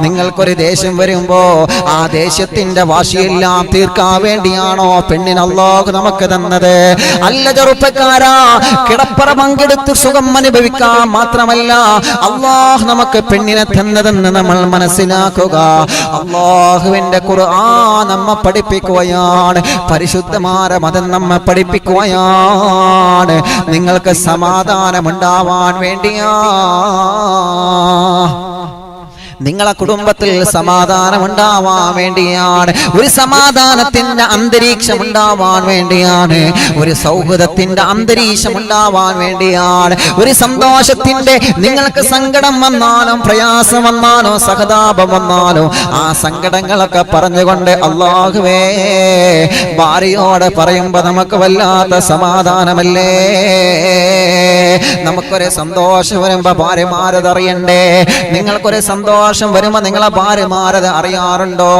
S1: നിങ്ങൾക്കൊരു ദേഷ്യം വരുമ്പോ ആ ദേഷ്യത്തിന്റെ വാശിയെല്ലാം തീർക്കാൻ വേണ്ടിയാണോ പെണ്ണിന് അല്ലാഹു നമുക്ക് തന്നത്? അല്ല ചെറുപ്പക്കാരാ, കിടപ്പറ പങ്കെടുത്ത് സുഖം അനുഭവിക്കാൻ മാത്രമല്ല അല്ലാഹു നമുക്ക് പെണ്ണിനെ തന്നതെന്ന് നമ്മൾ മനസ്സിലാക്കുക. അല്ലാഹുവിന്റെ ഖുർആൻ നമ്മെ പഠിപ്പിക്കുകയാണ്, പരിശുദ്ധമായ മതം നമ്മെ പഠിപ്പിക്കുകയാണ്. നിങ്ങൾക്ക് സമാധാനമുണ്ടാവാൻ വേണ്ടിയാ, നിങ്ങളെ കുടുംബത്തിൽ സമാധാനം ഉണ്ടാവാൻ വേണ്ടിയാണ്, ഒരു സമാധാനത്തിന്റെ അന്തരീക്ഷം ഉണ്ടാവാൻ വേണ്ടിയാണ്, ഒരു സൗഹൃദത്തിന്റെ അന്തരീക്ഷം ഉണ്ടാവാൻ വേണ്ടിയാണ്, ഒരു സന്തോഷത്തിന്റെ, നിങ്ങൾക്ക് സങ്കടം വന്നാലും പ്രയാസം വന്നാലും സഹതാപം വന്നാലും ആ സങ്കടങ്ങളൊക്കെ പറഞ്ഞുകൊണ്ട് അല്ലാഹുവേ ഭാര്യയോട് പറയുമ്പോ നമുക്ക് വല്ലാത്ത സമാധാനമല്ലേ? നമുക്കൊരു സന്തോഷം വരുമ്പോ ഭാര്യമാരത് അറിയണ്ടേ? നിങ്ങൾക്കൊരു സന്തോഷം വരുമ്പോ നിങ്ങളെ ഭാര്യമാരത് അറിയാറുണ്ടോ?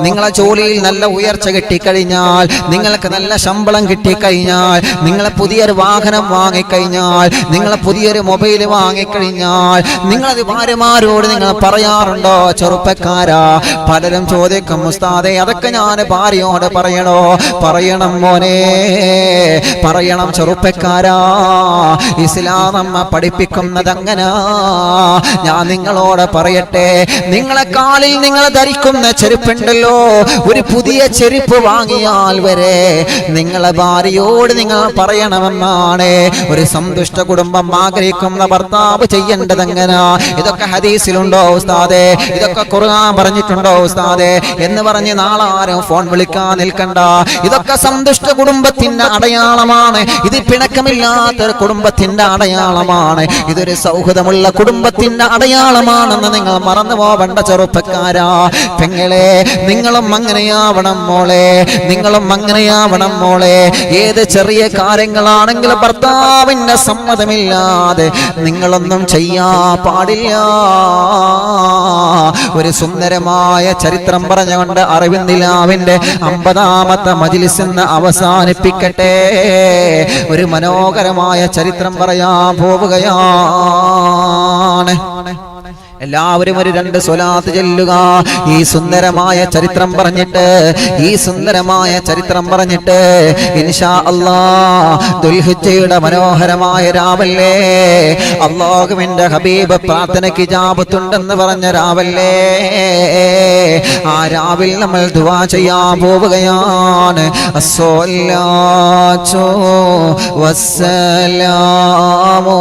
S1: നിങ്ങളെ ജോലിയിൽ നല്ല ഉയർച്ച കിട്ടിക്കഴിഞ്ഞാൽ, നിങ്ങൾക്ക് നല്ല ശമ്പളം കിട്ടിക്കഴിഞ്ഞാൽ, നിങ്ങളെ പുതിയൊരു വാഹനം വാങ്ങിക്കഴിഞ്ഞാൽ, നിങ്ങളെ പുതിയൊരു മൊബൈൽ വാങ്ങിക്കഴിഞ്ഞാൽ നിങ്ങളത് ഭാര്യമാരോട് നിങ്ങൾ പറയാറുണ്ടോ? ചെറുപ്പക്കാരാ, പലരും ചോദിക്കും, ഉസ്താദേ അതൊക്കെ ഞാൻ ഭാര്യയോട് പറയണോ? പറയണം മോനെ, പറയണം ചെറുപ്പക്കാരാ. ഇസ്ലാം നമ്മ പഠിപ്പിക്കുന്നത് അങ്ങനെ. ഞാൻ നിങ്ങളോട് പറയട്ടെ, നിങ്ങളെ കാലിൽ നിങ്ങൾ ധരിക്കുന്ന ചെരുപ്പുണ്ടല്ലോ, ഒരു പുതിയ ചെരുപ്പ് വാങ്ങിയാൽ വരെ നിങ്ങളെ ഭാര്യയോട് നിങ്ങൾ പറയണമെന്നാണ് ഒരു സന്തുഷ്ട കുടുംബം ആഗ്രഹിക്കുന്ന ഭർത്താവ് ചെയ്യേണ്ടത്. എങ്ങനെ? ഇതൊക്കെ ഹദീസിലുണ്ടോ ഉസ്താദേ? ഇതൊക്കെ ഖുർആൻ പറഞ്ഞിട്ടുണ്ടോ ഉസ്താദേ എന്ന് പറഞ്ഞ് നാളാരും ഫോൺ വിളിക്കാൻ നിൽക്കണ്ട. ഇതൊക്കെ സന്തുഷ്ട കുടുംബത്തിന്റെ അടയാളമാണ്. ഇത് പിണക്കമില്ലാത്തൊരു കുടുംബത്തിന്റെ അടയാളമാണ്. ഇതൊരു സൗഹൃദമുള്ള കുടുംബത്തിന്റെ അടയാളമാണെന്ന് നിങ്ങൾ മറന്നു പോവണ്ട ചെറുപ്പക്കാരാ. പെങ്ങളെ, നിങ്ങളും അങ്ങനെയാവണം മോളെ, നിങ്ങളും അങ്ങനെയാവണം മോളെ. ഏത് ചെറിയ കാര്യങ്ങളാണെങ്കിലും ഭർത്താവിന്റെ സമ്മതമില്ലാതെ നിങ്ങളൊന്നും ചെയ്യാൻ പാടില്ല. ഒരു സുന്ദരമായ ചരിത്രം പറഞ്ഞുകൊണ്ട് അറിവിന്ദിലാവിന്റെ 50ാമത്തെ മജ്‌ലിസ് ഇന്ന് അവസാനിപ്പിക്കട്ടെ. ഒരു മനോഹരമായ ചരിത്രം പറയാൻ പോവുകയാണ്. എല്ലാവരും ഒരു 2 സ്വലാത്ത് ചൊല്ലുക. ഈ സുന്ദരമായ ചരിത്രം പറഞ്ഞിട്ട് ഇൻഷാ അല്ലാഹ് ദുൽഹിജ്ജയുടെ മനോഹരമായ രാവല്ലേ, അല്ലാഹുവിന്റെ ഹബീബ് പ്രാർത്ഥനയ്ക്ക് ഇജാബത്തുണ്ടെന്ന് പറഞ്ഞ രാവല്ലേ, ആ രാവിൽ നമ്മൾ ദുആ ചെയ്യാൻ പോവുകയാണ്. അസ്സലാത്തു വസ്സലാമു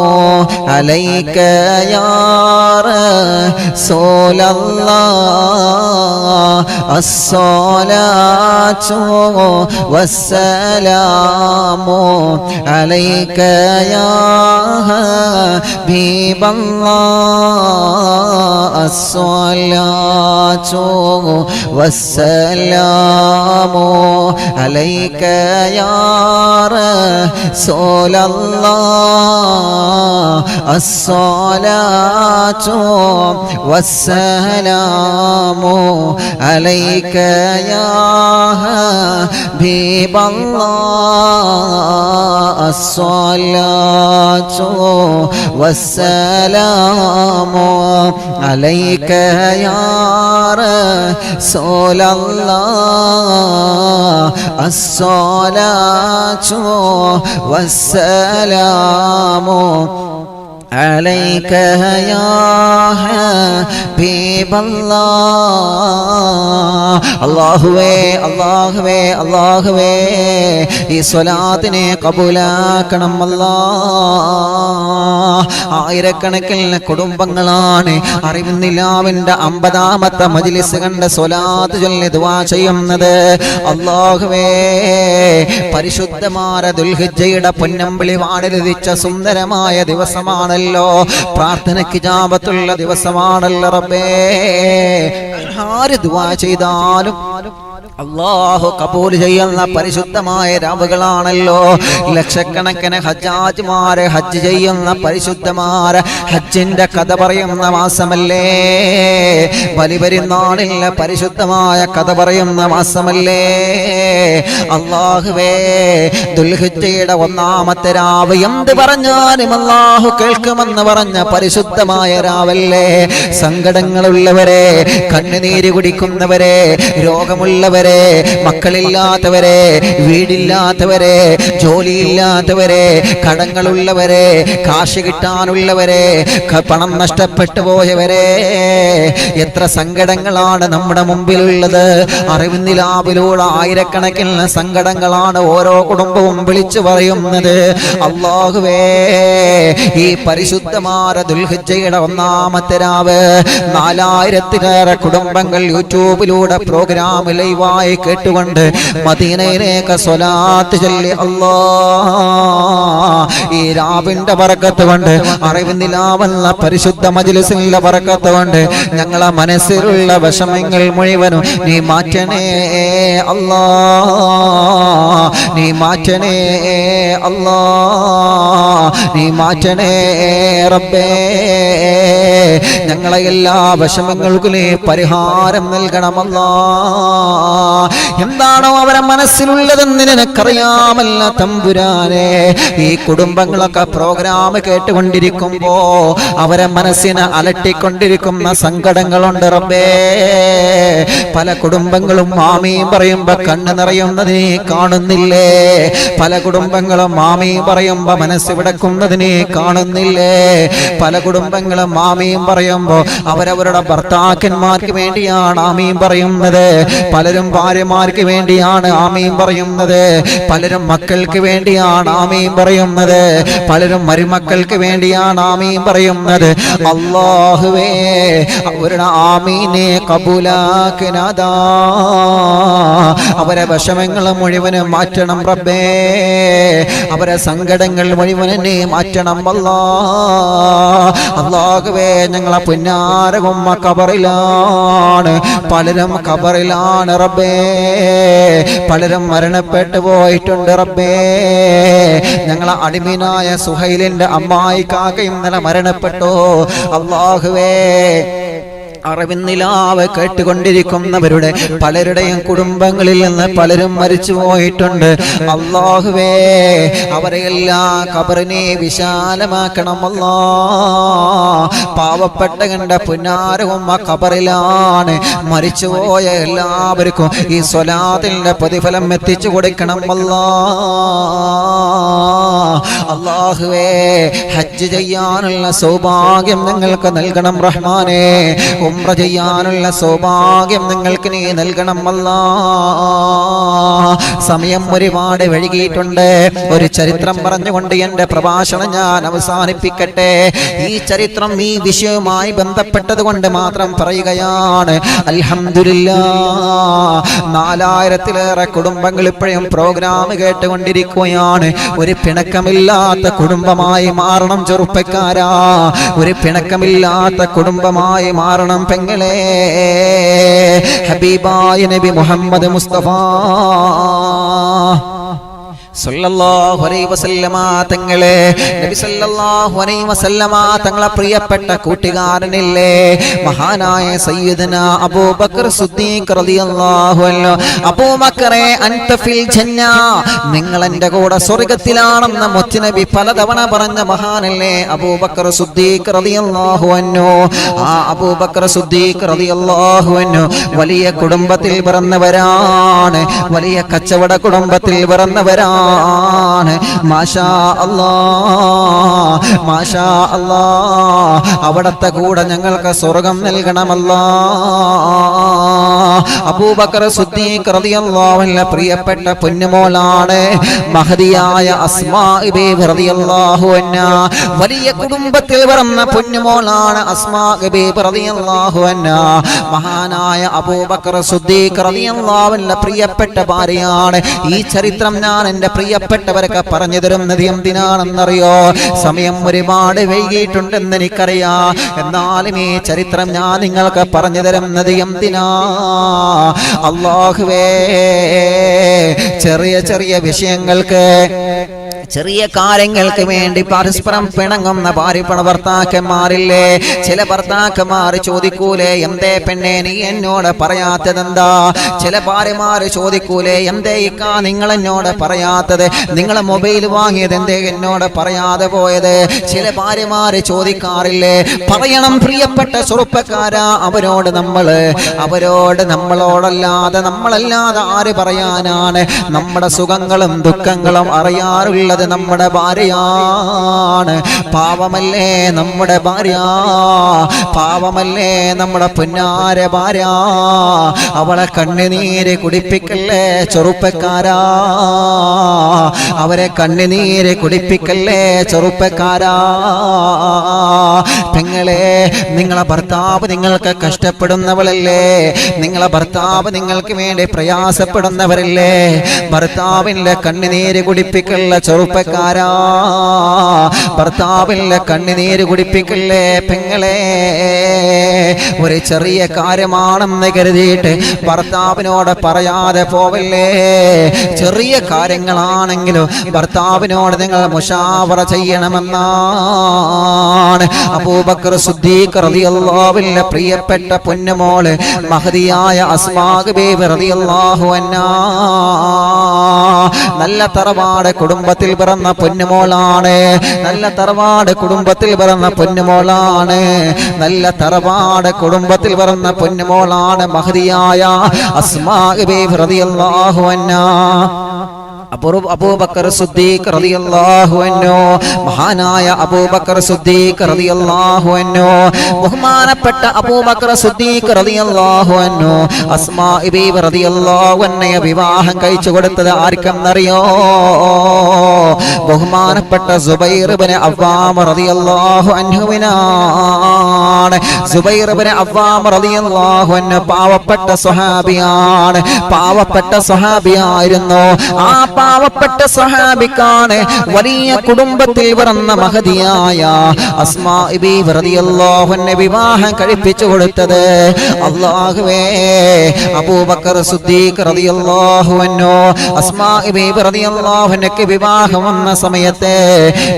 S1: അലൈക യാ റസൂലല്ലാഹ്, അസ്സലാത്തു വസ്സലാമു അലൈക യാ ഹബീബല്ലാഹ്, അസ്സലാത്തു വസ്സലാമു അലൈക യാ റസൂലല്ലാഹ്, അസ്സലാത്തു വസ്സലാമു അലൈക യാ ഹബീബല്ലാഹ്, അസ്സലാത്തു വസ്സലാമു അലൈക യാ റസൂലല്ലാഹ്, അസ്സലാത്തു വസ്സലാമു അലൈക യാ ഹബീബല്ലാഹ്. അല്ലാഹുവേ അല്ലാഹുവേ അല്ലാഹുവേ ഈ സ്വലാത്തിനെ കബൂലാക്കണം അല്ലാഹ്. ആയിരക്കണക്കിന് കുടുംബങ്ങളാണ് അറിവുന്നില്ലാവിന്റെ 50ാമത്തെ മജ്ലിസ് കണ്ട സ്വലാത്ത് ചൊല്ലി ദുആ ചെയ്യുന്നത്. അല്ലാഹുവേ പരിശുദ്ധമായ ദുൽഹിജ്ജയുടെ പൊന്നമ്പിളി വാണിരുതിച്ച സുന്ദരമായ ദിവസമാണ്, പ്രാർത്ഥനയ്ക്ക് ഇജാബത്തുള്ള ദിവസമാണല്ലോ റബ്ബേ. ആര് ദുആ ചെയ്താലും അല്ലാഹു കബൂൽ ചെയ്യുന്ന പരിശുദ്ധമായ രാവുകളാണല്ലോ. ലക്ഷക്കണക്കിന് ഹജ്ജാജിമാരെ ഹജ്ജ് ചെയ്യുന്ന പരിശുദ്ധമായ ഹജ്ജിന്റെ കഥ പറയുന്ന മാസമല്ലേ, ബലിപെരുന്നാളിലെ പരിശുദ്ധമായ കഥ പറയുന്ന മാസമല്ലേ. അല്ലാഹുവേ ദുൽഹിജ്ജയുടെ 1ാമത്തെ രാവ് എന്ത് പറഞ്ഞാലും അല്ലാഹു കേൾക്കുമെന്ന് പറഞ്ഞ പരിശുദ്ധമായ രാവല്ലേ. സങ്കടങ്ങളുള്ളവരെ, കണ്ണുനീര് കുടിക്കുന്നവരെ, രോഗമുള്ളവരെ, മക്കളില്ലാത്തവരെ, വീടില്ലാത്തവരെ, ജോലിയില്ലാത്തവരെ, കടങ്ങളുള്ളവരെ, കാശ് കിട്ടാനുള്ളവരെ, പണം നഷ്ടപ്പെട്ടു പോയവരെ, എത്ര സങ്കടങ്ങളാണ് നമ്മുടെ മുമ്പിലുള്ളത്. അറിവിന്നിലാവിലൂടെ ആയിരക്കണക്കിന് സങ്കടങ്ങളാണ് ഓരോ കുടുംബവും വിളിച്ചു പറയുന്നത്. അല്ലാഹുവേ ഈ പരിശുദ്ധമായ ദുൽഹിജ്ജയുടെ 1ാമത്തെ രാവ് 4000-ലേറെ കുടുംബങ്ങൾ യൂട്യൂബിലൂടെ പ്രോഗ്രാം ലൈവായി കേട്ടുകൊണ്ട് മദീനയിലേക്ക് സ്വലാത്ത് ചൊല്ലി അല്ലാഹ് ഈ രാവിന്റെ ബറക്കത്ത് കൊണ്ട്, അറിവിന്നിലാവുന്ന പരിശുദ്ധ മജ്ലിസിന്റെ ബറക്കത്ത് കൊണ്ട് ഞങ്ങളെ മനസ്സിലുള്ള വിഷമങ്ങൾ മുഴുവനും നീ മാറ്റണേ അല്ലാഹ്, നീ മാറ്റണേ അല്ലാഹ്, നീ മാറ്റണേ റബ്ബേ. ഞങ്ങളെ എല്ലാ വിഷമങ്ങൾക്കും നീ പരിഹാരം നൽകണമല്ലാ. എന്താണോ അവരെ മനസ്സിലുള്ളതെന്ന് നിനക്കറിയാമല്ല തമ്പുരാനെ. ഈ കുടുംബങ്ങളൊക്കെ പ്രോഗ്രാം കേട്ടുകൊണ്ടിരിക്കുമ്പോ അവരെ മനസ്സിനെ അലട്ടിക്കൊണ്ടിരിക്കുന്ന സങ്കടങ്ങളുണ്ട് റബ്ബേ. പല കുടുംബങ്ങളും മാമിയും പറയുമ്പോ കണ്ണ് നിറയുന്നത് നീ കാണുന്നില്ലേ? പല കുടുംബങ്ങളും മാമിയും പറയുമ്പോ മനസ്സ് വിടക്കുന്നത് നീ കാണുന്നില്ലേ? പല കുടുംബങ്ങളും മാമിയും പറയുമ്പോ അവരവരുടെ ഭർത്താക്കന്മാർക്ക് വേണ്ടിയാണ് ആമീൻ പറയുന്നത്. പലരും ഭാര്യമാർക്ക് വേണ്ടിയാണ് ആമീൻ പറയുന്നത്. പലരും മക്കൾക്ക് വേണ്ടിയാണ് ആമീൻ പറയുന്നത്. പലരും മരുമക്കൾക്ക് വേണ്ടിയാണ് ആമീൻ പറയുന്നത്. അല്ലാഹുവേ അവരുടെ ആമീനെ കബൂലാക്കനാദാ. അവരെ വിഷമങ്ങൾ മുഴുവനും മാറ്റണം റബ്ബേ. അവരെ സങ്കടങ്ങൾ മുഴുവനെ മാറ്റണം അല്ലാഹുവേ. ഞങ്ങളെ പുന്നാരകുമ്മ ഖബറിലാണ്, പലരും ഖബറിലാണ് റബ്ബേ. പലരും മരണപ്പെട്ടു പോയിട്ടുണ്ട് റബ്ബേ. ഞങ്ങളെ അടിമീനായ സുഹൈലിന്റെ അമ്മായി കാക്ക ഇന്നലെ മരണപ്പെട്ടു. അല്ലാഹുവേ അറിവിന്നിലാവ് കേട്ടുകൊണ്ടിരിക്കുന്നവരുടെ പലരുടെയും കുടുംബങ്ങളിൽ നിന്ന് പലരും മരിച്ചു പോയിട്ടുണ്ട്. അല്ലാഹുവേ, അവരെല്ലാം ഖബറിനെ വിശാലമാക്കണം അല്ലാ. പാവപ്പെട്ട കണ്ട പുന്നാരവും ആ ഖബറിലാണ്. മരിച്ചുപോയ എല്ലാവർക്കും ഈ സ്വലാത്തിന്റെ പ്രതിഫലം എത്തിച്ചു കൊടുക്കണം അല്ലാ. അല്ലാഹുവേ, ഹജ്ജ് ചെയ്യാനുള്ള സൗഭാഗ്യം നിങ്ങൾക്ക് നൽകണം റഹ്മാനേ. ഉംറ ചെയ്യാനുള്ള സൗഭാഗ്യം നിങ്ങൾക്ക് നീ നൽകണം അല്ലാ. സമയം ഒരുപാട് വൈകിയിട്ടുണ്ട്. ഒരു ചരിത്രം പറഞ്ഞുകൊണ്ട് എന്റെ പ്രഭാഷണം ഞാൻ അവസാനിപ്പിക്കട്ടെ. ഈ ചരിത്രം ഈ വിഷയവുമായി ബന്ധപ്പെട്ടത് കൊണ്ട് മാത്രം പറയുകയാണ്. അൽഹംദുലില്ലാഹ്, 4000-ലേറെ കുടുംബങ്ങൾ ഇപ്പോഴും പ്രോഗ്രാം കേട്ടുകൊണ്ടിരിക്കുകയാണ്. ഒരു പിണക്കമില്ലാത്ത കുടുംബമായി മാറണം ചെറുപ്പക്കാരാ. ഒരു പിണക്കമില്ലാത്ത കുടുംബമായി മാറണം പെങ്ങളെ. ഹബീബായ നബി മുഹമ്മദ് മുസ്തഫ സല്ലല്ലാഹു അലൈഹി വസല്ലമ തങ്ങളെ, നബി സല്ലല്ലാഹു അലൈഹി വസല്ലമ തങ്ങളെ പ്രിയപ്പെട്ട കൂട്ടുകാരനില്ലേ മഹാനായ സയ്യിദന അബൂബക്കർ സിദ്ദീഖ് റളിയല്ലാഹു അൻഹു. അബൂബക്കറേ അൻത ഫിൽ ജന്ന, നിങ്ങൾ എൻ്റെ കൂടെ സ്വർഗ്ഗത്തിലാണെന്ന് മുത്തുനബി പലതവണ പറഞ്ഞ മഹാനല്ലേ അബൂബക്കർ സിദ്ദീഖ് റളിയല്ലാഹു അൻഹു. ആ അബൂബക്കർ സിദ്ദീഖ് റളിയല്ലാഹു അൻഹു വലിയ കുടുംബത്തിൽ പിറന്നവരാണ്. വലിയ കച്ചവട കുടുംബത്തിൽ പിറന്നവരാണ്. മാഷാ അല്ലാഹ്, മാഷാ അല്ലാഹ്. അവിടത്തെ കൂടെ ഞങ്ങൾക്ക് സ്വർഗം നൽകണമല്ലാ. അബൂബക്കർ സിദ്ദീഖ് റളിയല്ലാഹു അൻഹു പ്രിയപ്പെട്ട പൊന്നുമോളാണ് മഹദിയായ അസ്മാ ബീവി റളിയല്ലാഹു അൻഹാ. വലിയ കുടുംബത്തിൽ പിറന്ന പൊന്നുമോളാണ് അസ്മാ ബീവി റളിയല്ലാഹു അൻഹാ. മഹാനായ അബൂബക്കർ സിദ്ദീഖ് റളിയല്ലാഹു അൻഹു പ്രിയപ്പെട്ട ഭാര്യയാണ്. ഈ ചരിത്രം ഞാൻ എൻ്റെ പ്രിയപ്പെട്ടവരൊക്കെ പറഞ്ഞു തരുന്നത് എന്തിനാണെന്നറിയോ? സമയം ഒരുപാട് വൈകിയിട്ടുണ്ടെന്ന് എനിക്കറിയാം. എന്നാലും ഈ ചരിത്രം ഞാൻ നിങ്ങൾക്ക് പറഞ്ഞു തരുന്നത് എന്തിനാ? അല്ലാഹുവേ, ചെറിയ ചെറിയ വിഷയങ്ങൾക്ക്, ചെറിയ കാര്യങ്ങൾക്ക് വേണ്ടി പരസ്പരം പിണങ്ങുന്ന ഭാര്യ ഭർത്താക്കന്മാരില്ലേ? ചില ഭർത്താക്കന്മാർ ചോദിക്കൂലേ, എന്തേ പെണ്ണെ നീ എന്നോട് പറയാത്തതെന്താ? ചില ഭാര്യമാര് ചോദിക്കൂലേ, എന്തേ ഇക്കാ നിങ്ങൾ എന്നോട് പറയാത്തത്? നിങ്ങളെ മൊബൈൽ വാങ്ങിയത് എന്തേ എന്നോട് പറയാതെ പോയത്? ചില ഭാര്യമാര് ചോദിക്കാറില്ലേ? പറയണം പ്രിയപ്പെട്ട ചെറുപ്പക്കാരാ, അവരോട് നമ്മളല്ലാതെ ആര് പറയാനാണ്? നമ്മുടെ സുഖങ്ങളും ദുഃഖങ്ങളും അറിയാറുള്ളത് നമ്മുടെ ഭാര്യയാണ്. പാവമല്ലേ നമ്മുടെ ഭാര്യ, പാവമല്ലേ നമ്മുടെ പുന്നാര ഭാര്യ. അവളെ കണ്ണുനീര് കുടിപ്പിക്കല്ലേ ചെറുപ്പക്കാരാ, അവരെ കണ്ണുനീര് കുടിപ്പിക്കല്ലേ ചെറുപ്പക്കാരാ. പെങ്ങളെ, നിങ്ങളെ ഭർത്താവ് നിങ്ങൾക്ക് കഷ്ടപ്പെടുന്നവളല്ലേ? നിങ്ങളെ ഭർത്താവ് നിങ്ങൾക്ക് വേണ്ടി പ്രയാസപ്പെടുന്നവരല്ലേ? ഭർത്താവിന്റെ കണ്ണുനീര് കുടിപ്പിക്കല്ല ചെറുപ്പക്കാരാ, ഭർത്താവിന്റെ കണ്ണുനീര് കുടിപ്പിക്കല്ലേ പെങ്ങളെ. ഒരു ചെറിയ കാര്യമാണെന്ന് കരുതിയിട്ട് ഭർത്താവിനോട് പറയാതെ പോവല്ലേ. ചെറിയ കാര്യങ്ങളാണെങ്കിലും ഭർത്താവിനോട് നിങ്ങൾ മുശാവറ ചെയ്യണമെന്നാണ് അബൂബക്കർ സിദ്ദീഖ് റളിയല്ലാഹു അൻഹു പ്രിയപ്പെട്ട പൊന്നുമോള് മഹദിയായ അസ്മാ ബീവി റളിയല്ലാഹു അൻഹാ. നല്ല തറവാട് കുടുംബത്തിൽ പിറന്ന പൊന്നുമോളാണ്. നല്ല തറവാട് കുടുംബത്തിൽ പിറന്ന പൊന്നുമോളാണ്. നല്ല തറവാട് കുടുംബത്തിൽ പിറന്ന പൊന്നുമോളാണ് മഹദിയായ അസ്മാ ബീവി റളിയല്ലാഹു അൻഹാ. അബൂബക്കർ സിദ്ദീഖ് റളിയല്ലാഹു അൻഹു, മഹാനായ അബൂബക്കർ സിദ്ദീഖ് റളിയല്ലാഹു അൻഹു, ബഹുമാനപ്പെട്ട അബൂബക്കർ സിദ്ദീഖ് റളിയല്ലാഹു അൻഹു അസ്മാ ബീവി റളിയല്ലാഹു അൻഹയെ വിവാഹം കഴിച്ചു കൊടുത്തത് ആർക്കെന്നറിയോ? ബഹുമാനപ്പെട്ട സുബൈർ ഇബ്നു അവ്വാം റളിയല്ലാഹു അൻഹുവിനാണ്. സുബൈർ ഇബ്നു അവ്വാം റളിയല്ലാഹു അൻഹു പാവപ്പെട്ട സ്വഹാബിയാണ്. പാവപ്പെട്ട സ്വഹാബിയായിരുന്നു. ആ പാവപ്പെട്ട സഹാബിക്കാണ് വലിയ കുടുംബത്തിൽ പിറന്ന മഹദിയായ അസ്മാ ബീവി റളിയല്ലാഹു അൻഹ വിവാഹം കഴിപ്പിച്ചു കൊടുത്തത്. അല്ലാഹുവേ, അബൂബക്കർ സിദ്ദീഖ് റളിയല്ലാഹു അൻഹു അസ്മാ ബീവി റളിയല്ലാഹു അൻഹയ്ക്ക് വിവാഹം വന്ന സമയത്ത്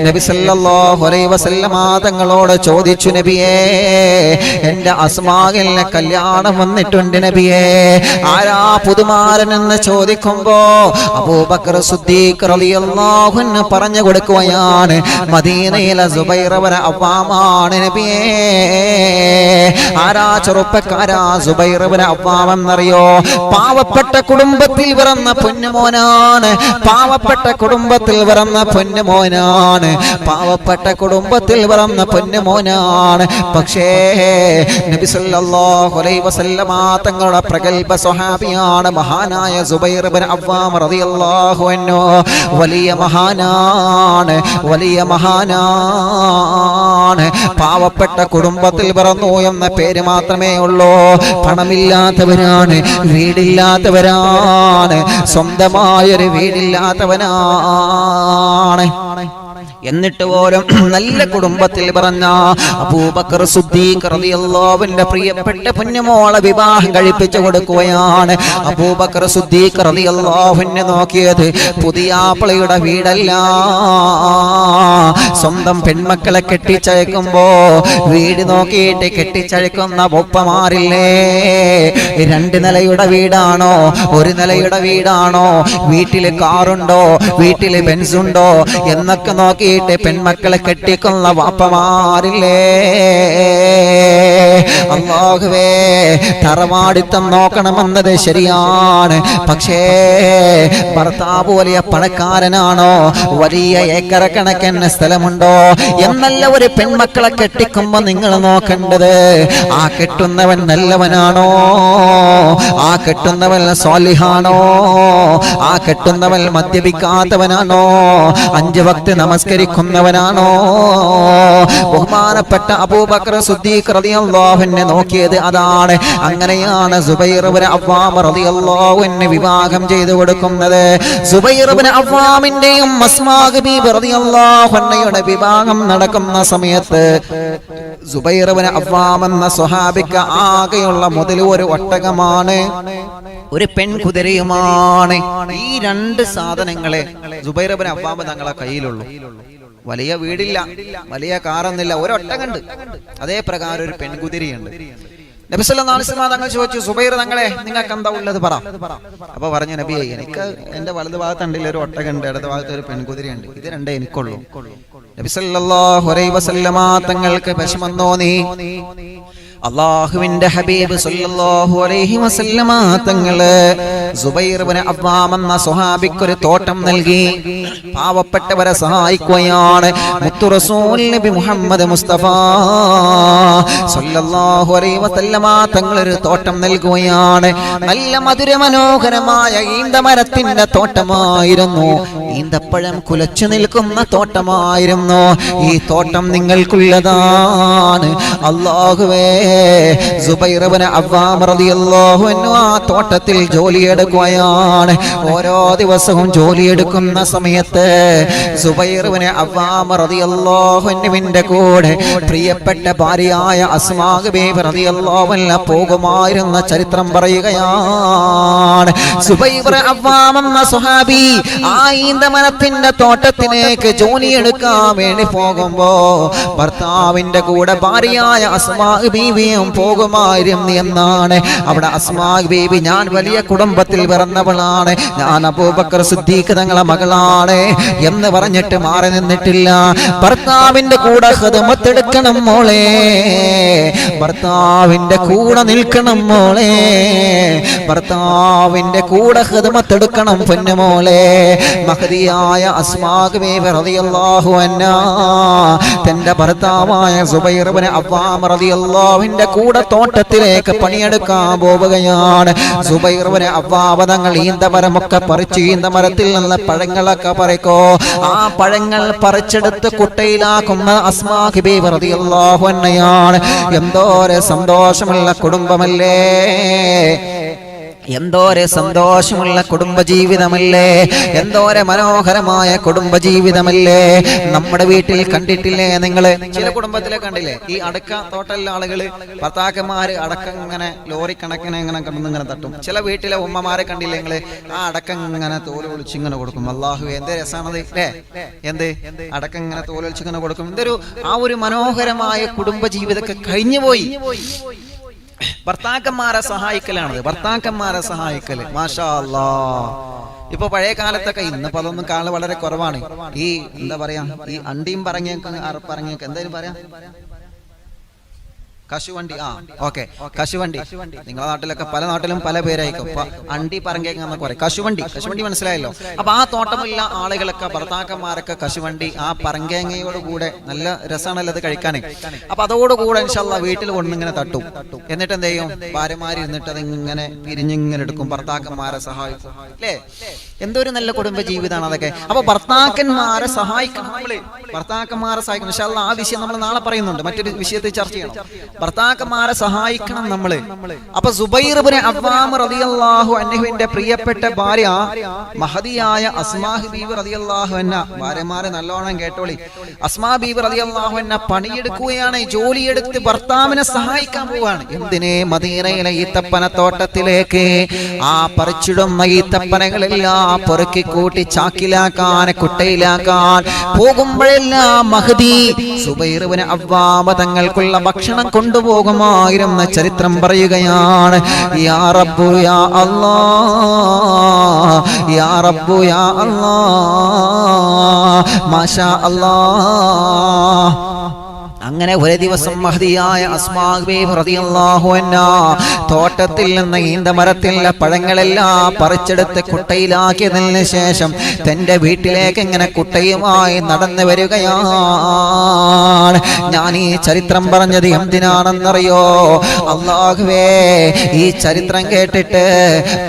S1: നബി സല്ലല്ലാഹു അലൈഹി വസല്ലമ തങ്ങളോട് ചോദിച്ചു, നബിയേ, എന്റെ അസ്മാഇനെ കല്യാണം വന്നിട്ടുണ്ട് നബിയേ, ആരാ പുതുമാരൻ എന്ന് ചോദിക്കുമ്പോ അബൂബക്കർ സിദ്ദീഖ് റളിയല്ലാഹു അൻഹു പറഞ്ഞു കൊടുക്കുകയാണ്, മദീനയിലെ സുബൈർ ഇബ്നു അവ്വാമാണ് നബിയേ. ആരാ ചെറുപ്പക്കാരാ സുബൈർ ഇബ്നു അവ്വാം എന്നറിയോ? പാവപ്പെട്ട കുടുംബത്തിൽ പിറന്ന പൊന്നുമോനാണ്, പാവപ്പെട്ട കുടുംബത്തിൽ പിറന്ന പൊന്നുമോനാണ്, പാവപ്പെട്ട കുടുംബത്തിൽ പിറന്ന പൊന്നുമോനാണ്. പക്ഷേ നബി സല്ലല്ലാഹു അലൈഹി വസല്ലമ തങ്ങളുടെ പ്രഗൽഭ സ്വഹാബിയാണ് മഹാനായ സുബൈർ ഇബ്നു അവ്വാം റളിയല്ലാഹു അൻഹു. വലിയ മഹാനാണ്, വലിയ മഹാനാണ്. പാവപ്പെട്ട കുടുംബത്തിൽ പിറന്നു എന്ന പേര് മാത്രമേ ഉള്ളൂ. പണമില്ലാത്തവരാണ്, വീടില്ലാത്തവരാണ്, സ്വന്തമായൊരു വീടില്ലാത്തവനാണ്. എന്നിട്ട് പോലും നല്ല കുടുംബത്തിൽ പറഞ്ഞ അബൂബക്കർ സിദ്ദീഖ് റളിയല്ലാഹു അൻഹു പ്രിയപ്പെട്ട പൊന്നുമോളെ വിവാഹം കഴിപ്പിച്ചു കൊടുക്കുകയാണ്. അബൂബക്കർ സിദ്ദീഖ് റളിയല്ലാഹു അൻഹു നോക്കിയത് പുതിയാപ്പിളയുടെ വീടല്ല, സ്വന്തം പെൺമക്കളെ കെട്ടിച്ചയക്കുമ്പോ വീട് നോക്കിയിട്ട് കെട്ടിച്ചയക്കുന്ന ഒപ്പമാരില്ലേ? 2 നിലയുടെ വീടാണോ, 1 നിലയുടെ വീടാണോ, വീട്ടില് കാറുണ്ടോ, വീട്ടില് ബെൻസുണ്ടോ എന്നൊക്കെ നോക്കി പെൺമക്കളെ കെട്ടിക്കുന്ന വാപ്പമാരില്ലേ? അല്ലാഹുവേ, തറവാടിത്തം നോക്കണമെന്നത് ശരിയാണ്. പക്ഷേ ഭർത്താവ് വലിയ പണക്കാരനാണോ, വലിയ ഏക്കർ കണക്കിന് സ്ഥലമുണ്ടോ എന്നല്ല ഒരു പെൺമക്കളെ കെട്ടിക്കുമ്പോ നിങ്ങൾ നോക്കേണ്ടത് ആ കെട്ടുന്നവൻ നല്ലവനാണോ, ആ കെട്ടുന്നവൻ സ്വാലിഹാണോ, ആ കെട്ടുന്നവൻ മദ്യപിക്കാത്തവനാണോ, 5 വക്ത് നമസ്കരിക്കുന്നവനാണോ? ബഹുമാനപ്പെട്ട അബൂബക്കർ സിദ്ദീഖ് റളിയല്ലാഹു അൻഹു നോക്കിയത് അതാണ്. അങ്ങനെയാണ് സുബൈർ ഇബ്നു അവ്വാം റളിയല്ലാഹു അൻഹു വിവാഹം ചെയ്തു കൊടുക്കുന്നത്. സുബൈർ ഇബ്നു അവ്വാമിന്റെയും അസ്മാ ബീബി റളിയല്ലാഹു അൻഹയുടെ വിവാഹം നടക്കുന്ന സമയത്ത് സുബൈർ ഇബ്നു അവ്വാം എന്ന സ്വഹാബിക്ക് ആകെയുള്ള മുതൽ ഒരു ഒട്ടകമാണ്, ഒരു പെൺകുതിരയുമാണ്. ഈ 2 സാധനങ്ങളെ സുബൈർ ഇബ്നു അവ്വാം തങ്ങളെ കയ്യിലുള്ളൂ. വലിയ വീടില്ല, വലിയ കാറൊന്നില്ല, ഒരൊട്ടകണ്ട്, അതേ പ്രകാരം ഒരു പെൺകുതിരയുണ്ട്. നബി സല്ലല്ലാഹു അലൈഹി വസല്ലം തങ്ങൾ ചോദിച്ചു, സുബൈർ തങ്ങളെ നിങ്ങൾക്ക് എന്താ ഉള്ളത് പറ. അപ്പൊ പറഞ്ഞു, നബിയെ, എനിക്ക് എന്റെ വലതു ഭാഗത്തുണ്ടില്ല ഒരു ഒട്ടകണ്ട്, ഇടത് ഭാഗത്ത് ഒരു പെൺകുതിരയുണ്ട്, ഇത് 2 എനിക്കുള്ളൂ. നബി സല്ലല്ലാഹു അലൈഹി വസല്ലം തങ്ങൾക്ക് വിഷമം തോന്നി. അല്ലാഹുവിന്റെ ഹബീബ് സല്ലല്ലാഹു അലൈഹി വസല്ലമ തങ്ങള് സുബൈർ ഇബ്നു അവ്വാം എന്ന സ്വഹാബിക്ക് ഒരു തോട്ടം നൽകി. പാവപ്പെട്ടവരെ സഹായിക്കുകയാണ്. മുത്തു റസൂൽ നബി മുഹമ്മദ് മുസ്തഫ സല്ലല്ലാഹു അലൈഹി വസല്ലമ തങ്ങൾ ഒരു തോട്ടം നൽകുകയാണ്. നല്ല മധുര മനോഹരമായ ഈന്തമരത്തിന്റെ തോട്ടമായിരുന്നു, ഈന്തപ്പഴം കുലച്ചു നിൽക്കുന്ന തോട്ടമായിരുന്നു. ഈ തോട്ടം നിങ്ങൾക്കുള്ളതാണ്. അല്ലാഹുവേ, സുബൈർ ഇബ്നു അവ്വാം റളിയല്ലാഹു അൻഹു ആ തോട്ടത്തിൽ ജോലിയെടുക്കുകയാണ്. ഓരോ ദിവസവും ജോലിയെടുക്കുന്ന സമയത്ത് സുബൈർ ഇബ്നു അവ്വാം റളിയല്ലാഹു അൻഹുവിന്റെ കൂടെ പ്രിയപ്പെട്ട ഭാര്യയായ അസ്മാ ബീബി റളിയല്ലാഹു അൻഹ പോകുമായിരുന്ന ചരിത്രം പറയുകയാണ്. സുബൈർ ഇബ്നു അവ്വാം എന്ന സ്വഹാബി ആ ഈന്തമരത്തിന്റെ തോട്ടത്തിലേക്ക് ജോലിയെടുക്കാൻ വേണ്ടി പോകുമ്പോ ഭർത്താവിന്റെ കൂടെ ഭാര്യയായ അസ്മാ ബീവിയും പോകുമായിരുന്നു എന്നാണ്. അവിടെ അസ്മാ ബീവി, ഞാൻ വലിയ കുടുംബത്തിൽ പിറന്നവളാണ്, ഞാൻ അബൂബക്കർ സിദ്ദീഖ് തങ്ങളെ മകളാണ് എന്ന് പറഞ്ഞിട്ട് മാറി നിന്നിട്ടില്ല. ഭർത്താവിന്റെ കൂടെ ഖിദ്മത്തെടുക്കണം മോളെ, ഭർത്താവിന്റെ കൂടെ നിൽക്കണം മോളെ, ഭർത്താവിന്റെ കൂടെ ഖിദ്മത്തെടുക്കണം പൊന്നുമോളെ. മഹദിയായ അസ്മാ ബീവി റളിയല്ലാഹു അൻഹ തന്റെ ഭർത്താവായ സുബൈർ ഇബ്നു അവ്വാം റളിയല്ലാഹു അൻഹുവിന്റെ കൂടെ തോട്ടത്തിലേക്ക് പണിയെടുക്കാൻ പോവുകയാണ്. സുബൈർ ഇബ്നു അവ്വാം തങ്ങൾ ഈന്തമരമൊക്കെ പറിച്ച് ഈന്തമരത്തിൽ നിന്ന് പഴങ്ങളൊക്കെ പറിക്കോ. ആ പഴങ്ങൾ പറിച്ചെടുത്ത് കുട്ടയിലാക്കുന്ന അസ്മാ ബീവി റളിയല്ലാഹു അൻഹയാണ്. എന്തോരെ സന്തോഷമുള്ള കുടുംബമല്ലേ. എന്തോരെ സന്തോഷമുള്ള കുടുംബജീവിതമല്ലേ, എന്തോരെ മനോഹരമായ കുടുംബജീവിതമല്ലേ. നമ്മുടെ വീട്ടിൽ കണ്ടിട്ടില്ലേ നിങ്ങള്? ചില കുടുംബത്തിലെ കണ്ടില്ലേ, ഈ അടക്ക തോട്ടല്ല ആളുകള് ഭർത്താക്കന്മാര് അടക്കം ഇങ്ങനെ ലോറി കണക്കിനെ ഇങ്ങനെ കണ്ടിങ്ങനെ തട്ടും. ചില വീട്ടിലെ ഉമ്മമാരെ കണ്ടില്ലേ നിങ്ങള്? ആ അടക്കം ഇങ്ങനെ തോല് ഒളിച്ചിങ്ങനെ കൊടുക്കും. അല്ലാഹു, എന്ത് രസാണത് അല്ലേ? എന്ത് അടക്കം ഇങ്ങനെ തോലൊളിച്ചിങ്ങനെ കൊടുക്കും. എന്തൊരു ആ ഒരു മനോഹരമായ കുടുംബജീവിതമൊക്കെ കഴിഞ്ഞുപോയി. ഭർത്താക്കന്മാരെ സഹായിക്കലാണത്, ഭർത്താക്കന്മാരെ സഹായിക്കല്. മാഷാ അല്ലാഹ്. ഇപ്പൊ പഴയ കാലത്തൊക്കെ, ഇന്നിപ്പോ അതൊന്നും കാണൽ വളരെ കുറവാണ്. ഈ എന്താ പറയാ, ഈ അണ്ടിയും പറഞ്ഞേക്ക് അറപ്പറങ്ങേക്ക് എന്തായാലും പറയാ, കശുവണ്ടി. ഓക്കെ, കശുവണ്ടി. നിങ്ങളുടെ നാട്ടിലൊക്കെ പല നാട്ടിലും പല പേരായിരിക്കും. അണ്ടി പറങ്കേങ്ങ പറയും. കശുവണ്ടി മനസ്സിലായല്ലോ. അപ്പൊ ആ തോട്ടമുള്ള ആളുകളൊക്കെ, ഭർത്താക്കന്മാരൊക്കെ കശുവണ്ടി ആ പറങ്കേങ്ങയോട് കൂടെ, നല്ല രസമാണല്ലോ അത് കഴിക്കാൻ. അപ്പൊ അതോടുകൂടെ ഇൻഷാല്ലാ വീട്ടിൽ കൊണ്ടിങ്ങനെ തട്ടും. എന്നിട്ട് എന്ത് ചെയ്യും? ഭാര്യമാര് ഇരുന്നിട്ട് അതിങ്ങനെ പിരിഞ്ഞിങ്ങനെ എടുക്കും, ഭർത്താക്കന്മാരെ സഹായിക്കും. അല്ലേ? എന്തൊരു നല്ല കുടുംബ ജീവിതമാണ് അതൊക്കെ. അപ്പൊ ഭർത്താക്കന്മാരെ സഹായിക്കണം നമ്മള്, ഭർത്താക്കന്മാരെ സഹായിക്കണം. ഇൻഷാല്ലാ ആ വിഷയം നമ്മൾ നാളെ പറയുന്നുണ്ട്, മറ്റൊരു വിഷയത്തിൽ ചർച്ച ചെയ്യണം. ഭർത്താക്കന്മാരെ സഹായിക്കണം നമ്മള്. അപ്പൊ സുബൈർ ഇബ്നു അവ്വാം റളിയല്ലാഹു അൻഹുവിന്റെ പ്രിയപ്പെട്ട ഭാര്യ മഹദിയായ അസ്മാ ബീവി റളിയല്ലാഹു അൻഹ, ഭാര്യമാരെ നല്ലോണം കേട്ടോളി. അസ്മാ ബീവി റളിയല്ലാഹു അൻഹ പണിയെടുക്കുകയാണ്, ജോലിയെടുത്ത് ഭർത്താവിനെ സഹായിക്കാൻ പോവാണ്. എന്തിനെ? മദീനയിലെ ഈത്തപ്പനത്തോട്ടത്തിലേക്ക് ആ പറിച്ചിടുന്ന ഈത്തപ്പനകളെല്ലാം പൊറുക്കി കൂട്ടി ചാക്കിലാക്കാൻ, കുട്ടയിലാക്കാൻ പോകുമ്പോഴെല്ലാം മഹദി സുബൈർ ഇബ്നു അവ്വാം തങ്ങൾക്കുള്ള ഭക്ഷണം കൊണ്ടുപോകുമായിരുന്ന ചരിത്രം പറയുകയാണ്. യാ റബ്ബു യാ അല്ലാഹ്, യാ റബ്ബു യാ അല്ലാഹ്, മാഷാ അല്ലാഹ്. അങ്ങനെ ഒരു ദിവസം മഹദിയായ അസ്മാ ബീവി റളിയല്ലാഹു അൻഹാ തോട്ടത്തിൽ നിന്ന് ഈന്തമരത്തിലെ പഴങ്ങളെല്ലാം പറിച്ചെടുത്ത് കുട്ടയിലാക്കിയതിന് ശേഷം തന്റെ വീട്ടിലേക്ക് ഇങ്ങനെ കുട്ടയുമായി നടന്നു വരികയാണ്. ഞാൻ ഈ ചരിത്രം പറഞ്ഞത് എന്തിനാണെന്നറിയോ? അല്ലാഹുവേ, ഈ ചരിത്രം കേട്ടിട്ട്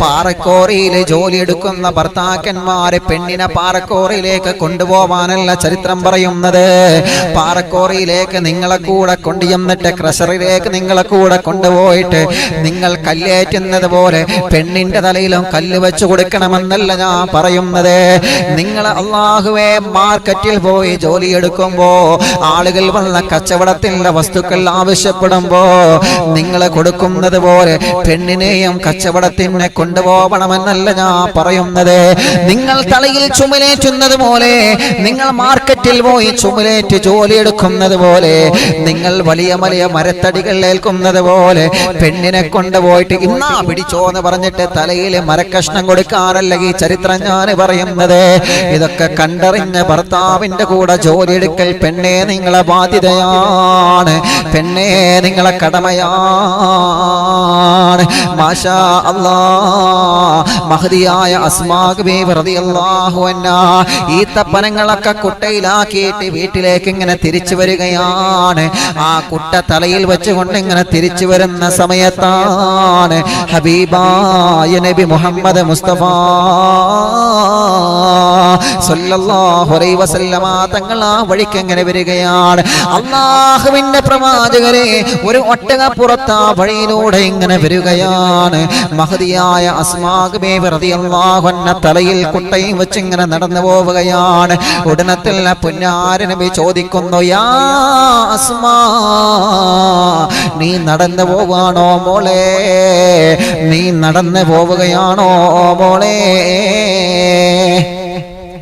S1: പാറക്കോറിയിൽ ജോലിയെടുക്കുന്ന ഭർത്താക്കന്മാരെ പെണ്ണിനെ പാറക്കോറിയിലേക്ക് കൊണ്ടുപോവാനല്ല ചരിത്രം പറയുന്നത്. പാറക്കോറിയിലേക്ക് നിങ്ങളെ കൂടെ കൊണ്ടുചെന്നിട്ട് ക്രഷറിലേക്ക് നിങ്ങളെ കൂടെ കൊണ്ടുപോയിട്ട് നിങ്ങൾ കല്ലേറ്റുന്നത് പോലെ പെണ്ണിന്റെ തലയിലും കല്ല് വെച്ച് കൊടുക്കണമെന്നല്ല ഞാൻ പറയുന്നത്. നിങ്ങൾ അല്ലാഹുവേ മാർക്കറ്റിൽ പോയി ജോലിയെടുക്കുമ്പോ ആളുകൾ വന്ന കച്ചവടത്തിന്റെ വസ്തുക്കൾ ആവശ്യപ്പെടുമ്പോ നിങ്ങൾ കൊടുക്കുന്നത് പോലെ പെണ്ണിനെയും കച്ചവടത്തിന് കൊണ്ടുപോകണമെന്നല്ല ഞാൻ പറയുന്നത്. നിങ്ങൾ തലയിൽ ചുമലേറ്റുന്നത് പോലെ, നിങ്ങൾ മാർക്കറ്റിൽ പോയി ചുമലേറ്റ് ജോലിയെടുക്കുന്നത് പോലെ, നിങ്ങൾ വലിയ വലിയ മരത്തടികൾ ഏൽക്കുന്നത് പോലെ പെണ്ണിനെ കൊണ്ടുപോയിട്ട് ഇന്നാ പിടിച്ചോ എന്ന് പറഞ്ഞിട്ട് തലയിൽ മരക്കഷ്ണം കൊടുക്കാനല്ല ഈ ചരിത്രം ഞാൻ പറയുന്നത്. ഇതൊക്കെ കണ്ടറിഞ്ഞ ഭർത്താവിന്റെ കൂടെ ജോലിയെടുക്കൽ പെണ്ണെ നിങ്ങളെ ബാധ്യതയാണ്, പെണ്ണെ നിങ്ങളെ കടമയാണ്. മാഷാ അല്ലാഹ്. മഹദിയായ അസ്മാ ബീവി റളിയല്ലാഹു അൻഹാ ഈത്തപ്പനങ്ങളൊക്കെ കുട്ടയിലാക്കിയിട്ട് വീട്ടിലേക്ക് ഇങ്ങനെ തിരിച്ചു വരികയാണ്. ആ കുട്ട തലയിൽ വെച്ചുകൊണ്ട് ഇങ്ങനെ തിരിച്ചു വരുന്ന സമയത്താണ് ഹബീബായ നബി മുഹമ്മദ് മുസ്തഫ സല്ലല്ലാഹു അലൈഹി വസല്ലമ തങ്ങൾ ആ വഴിക്ക് എങ്ങനെ വരികയാണ്. അല്ലാഹുവിന്റെ പ്രവാചകരെ, ഒരു ഒട്ടകപ്പുറത്ത് ആ വഴിയിലൂടെ ഇങ്ങനെ വരികയാണ്. മഹദിയായ അസ്മാ ബീവി റളിയല്ലാഹു അൻഹ തലയിൽ കുട്ടയും വെച്ച് ഇങ്ങനെ നടന്നു പോവുകയാണ്. ഉടനത്തിൽ പുന്നാര നബി ചോദിക്കുന്നു, യാ അസ്മാ, നീ നടന്നു പോവാണോ മോളെ? നീ നടന്നു പോവുകയാണോ മോളെ?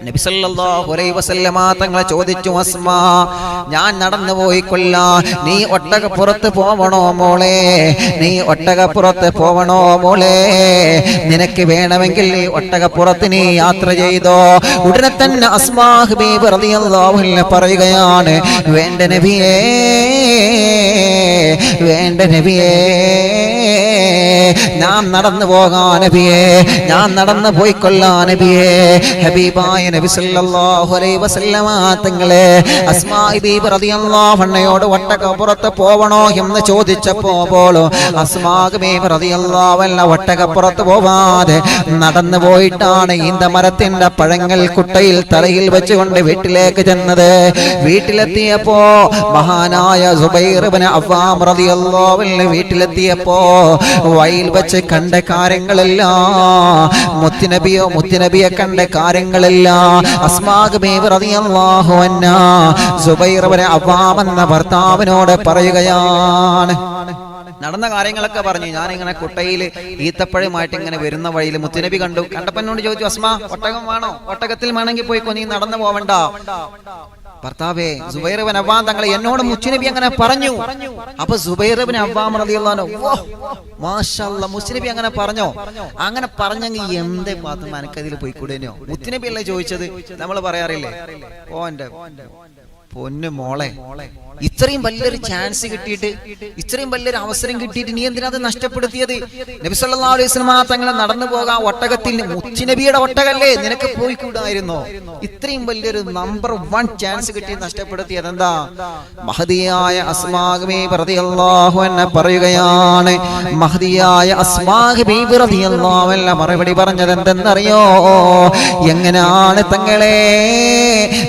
S1: നബി സല്ലല്ലാഹു അലൈഹി വസല്ലമ തങ്ങളെ ചോദിച്ചു, അസ്മാ, ഞാൻ നടന്നു പോയിക്കൊള്ളാം, നീ ഒട്ടകപ്പുറത്ത് പോവണോ മോളെ? നീ ഒട്ടകപ്പുറത്ത് പോവണോ മോളെ? നിനക്ക് വേണമെങ്കിൽ ഈ ഒട്ടകപ്പുറത്ത് നീ യാത്ര ചെയ്തോ. ഉടനെ തന്നെ അസ്മാ ബീവി റളിയല്ലാഹു അൻഹ പറയുകയാണ്, വേണ്ട നബിയേ, വേണ്ട നബിയേ, ഞാൻ നടന്നു പോകാൻ നബിയേ, ഞാൻ നടന്നു പോയിക്കൊള്ളാം നബിയേ. ഹബീബായ നബി സല്ലല്ലാഹു അലൈഹി വസല്ലമ തങ്ങളെ അസ്മാ ബീവി റളിയല്ലാഹു അൻഹയോട് ഒട്ടകപ്പുറത്ത് പോവണോ എന്ന് ചോദിച്ചപ്പോൾ അസ്മാ ബീവി റളിയല്ലാഹു അൻഹ ഒട്ടകപ്പുറത്ത് പോവാതെ നടന്നു പോയിട്ടാണ് ഈന്തമരത്തിന്റെ പഴങ്ങൾ കുട്ടയിൽ തലയിൽ വെച്ചുകൊണ്ട് വീട്ടിലേക്ക് ചെന്നത്. വീട്ടിലെത്തിയപ്പോ മഹാനായ സുബൈർ ഇബ്നു അവ്വാം റളിയല്ലാഹു അൻഹു വീട്ടിലെത്തിയപ്പോ വഴിയിൽ വെച്ച് വെച്ച് കണ്ട കാര്യങ്ങളല്ല, മുത്തുനബിയെ കണ്ട കാര്യങ്ങളല്ല. അസ്മാ ബീവി റളിയല്ലാഹു അൻഹാ സുബൈർ ഇബ്നു അവ്വാം എന്ന ഭർത്താവിനോട് പറയുകയാണ്. നടന്ന കാര്യങ്ങളൊക്കെ പറഞ്ഞു. ഞാനിങ്ങനെ കുട്ടയിൽ ഈത്തപ്പഴമായിട്ട് ഇങ്ങനെ വരുന്ന വഴിയിൽ മുത്തുനബി കണ്ടപ്പോൾ എന്നോട് ചോദിച്ചു, അസ്മാ ഒട്ടകം വേണോ? ഒട്ടകത്തിൽ വേണമെങ്കിൽ പോയിക്കോ, നീ നടന്നു പോവണ്ട. ഭർത്താവേ, സുബൈർ ഇബ്നു അവ്വാം തങ്ങളെ എന്നോട് മുത്തുനബി അങ്ങനെ പറഞ്ഞു. അപ്പൊ സുബൈർ ഇബ്നു അവ്വാം റളിയല്ലാഹു അൻഹു മാഷാഅല്ലാഹ്, മുത്തുനബി അങ്ങനെ പറഞ്ഞോ? അങ്ങനെ പറഞ്ഞെങ്കിൽ എന്തേ ഫാത്തിമ അനക്കതിൽ പോയിക്കൂടേനോ? മുത്തുനബി അല്ലേ ചോദിച്ചത്? നമ്മൾ പറയാറില്ലേ, ഓ എന്റെ പൊന്നു മോളെ, ഇത്രയും വലിയൊരു ചാൻസ് കിട്ടിയിട്ട്, ഇത്രയും വലിയൊരു അവസരം കിട്ടിയിട്ട് നീ എന്തിനാ അത് നഷ്ടപ്പെടുത്തിയത്? നബി സല്ലല്ലാഹു അലൈഹി വസല്ലം തങ്ങളെ നടന്നു പോകാൻ ഒട്ടകത്തിൽ, മുത്തുനബിയുടെ ഒട്ടകല്ലേ, നിനക്ക് പോയിക്കൂടായിരുന്നോ? ഇത്രയും വലിയൊരു നമ്പർ 1 ചാൻസ് കിട്ടി നഷ്ടപ്പെടുത്തിയത് എന്താ? മഹദിയായ അസ്മാ ബീവി റളിയല്ലാഹു അൻഹ പറയുകയാണ്. മഹദിയായ അസ്മാ ബീവി റളിയല്ലാഹു അൻഹ മറുപടി പറഞ്ഞത് എന്തെന്നറിയോ? എങ്ങനെയാണ് തങ്ങളെ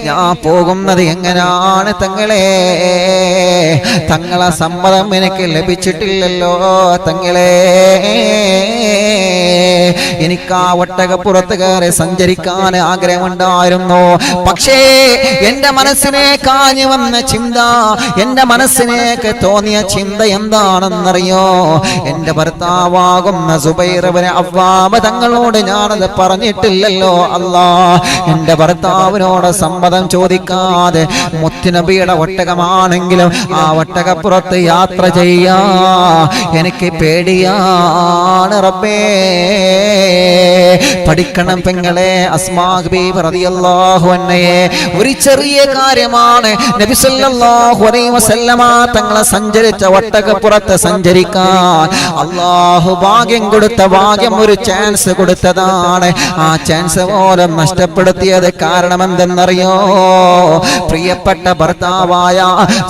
S1: ഞാൻ പോകുന്നത്? എങ്ങനെയാണ് തങ്ങളെ? തങ്ങളെ സമ്മതം എനിക്ക് ലഭിച്ചിട്ടില്ലല്ലോ തങ്ങളെ. എനിക്ക് ആ ഒട്ടകപ്പുറത്ത് കയറി സഞ്ചരിക്കാൻ ആഗ്രഹമുണ്ടായിരുന്നു. പക്ഷേ എന്റെ മനസ്സിനെ കാഞ്ഞു വന്ന ചിന്ത, എന്റെ മനസ്സിനേക്ക് തോന്നിയ ചിന്ത എന്താണെന്നറിയോ? എന്റെ ഭർത്താവാകുന്ന സുബൈർ ഇബ്നു അവ്വാം തങ്ങളോട് ഞാനത് പറഞ്ഞിട്ടില്ലല്ലോ അല്ലാ. എന്റെ ഭർത്താവിനോട് സമ്മതം ചോദിക്കാതെ മുത്തുനബിയുടെ ഒട്ടകമാണെങ്കിലും ആ ഒട്ടകപ്പുറത്ത് യാത്ര ചെയ്യാ എനിക്ക് പേടിയാണ് റബ്ബേ. പഠിക്കണം പെങ്ങളെ. അസ്മാ ബീവി റളിയല്ലാഹു അൻഹയെ ഒരു ചെറിയ കാര്യമാണ് നബി സല്ലല്ലാഹു അലൈഹി വസല്ലമ തങ്ങളെ സഞ്ചരിച്ച ഒട്ടകപ്പുറത്ത് സഞ്ചരിക്കാൻ അല്ലാഹു ഭാഗ്യം കൊടുത്ത, ഭാഗ്യം ഒരു ചാൻസ് കൊടുത്തതാണ്. ആ ചാൻസ് പോലും നഷ്ടപ്പെടുത്തിയത് കാരണം എന്തെന്നറിയോ? പ്രിയപ്പെട്ട ഭർത്താവായ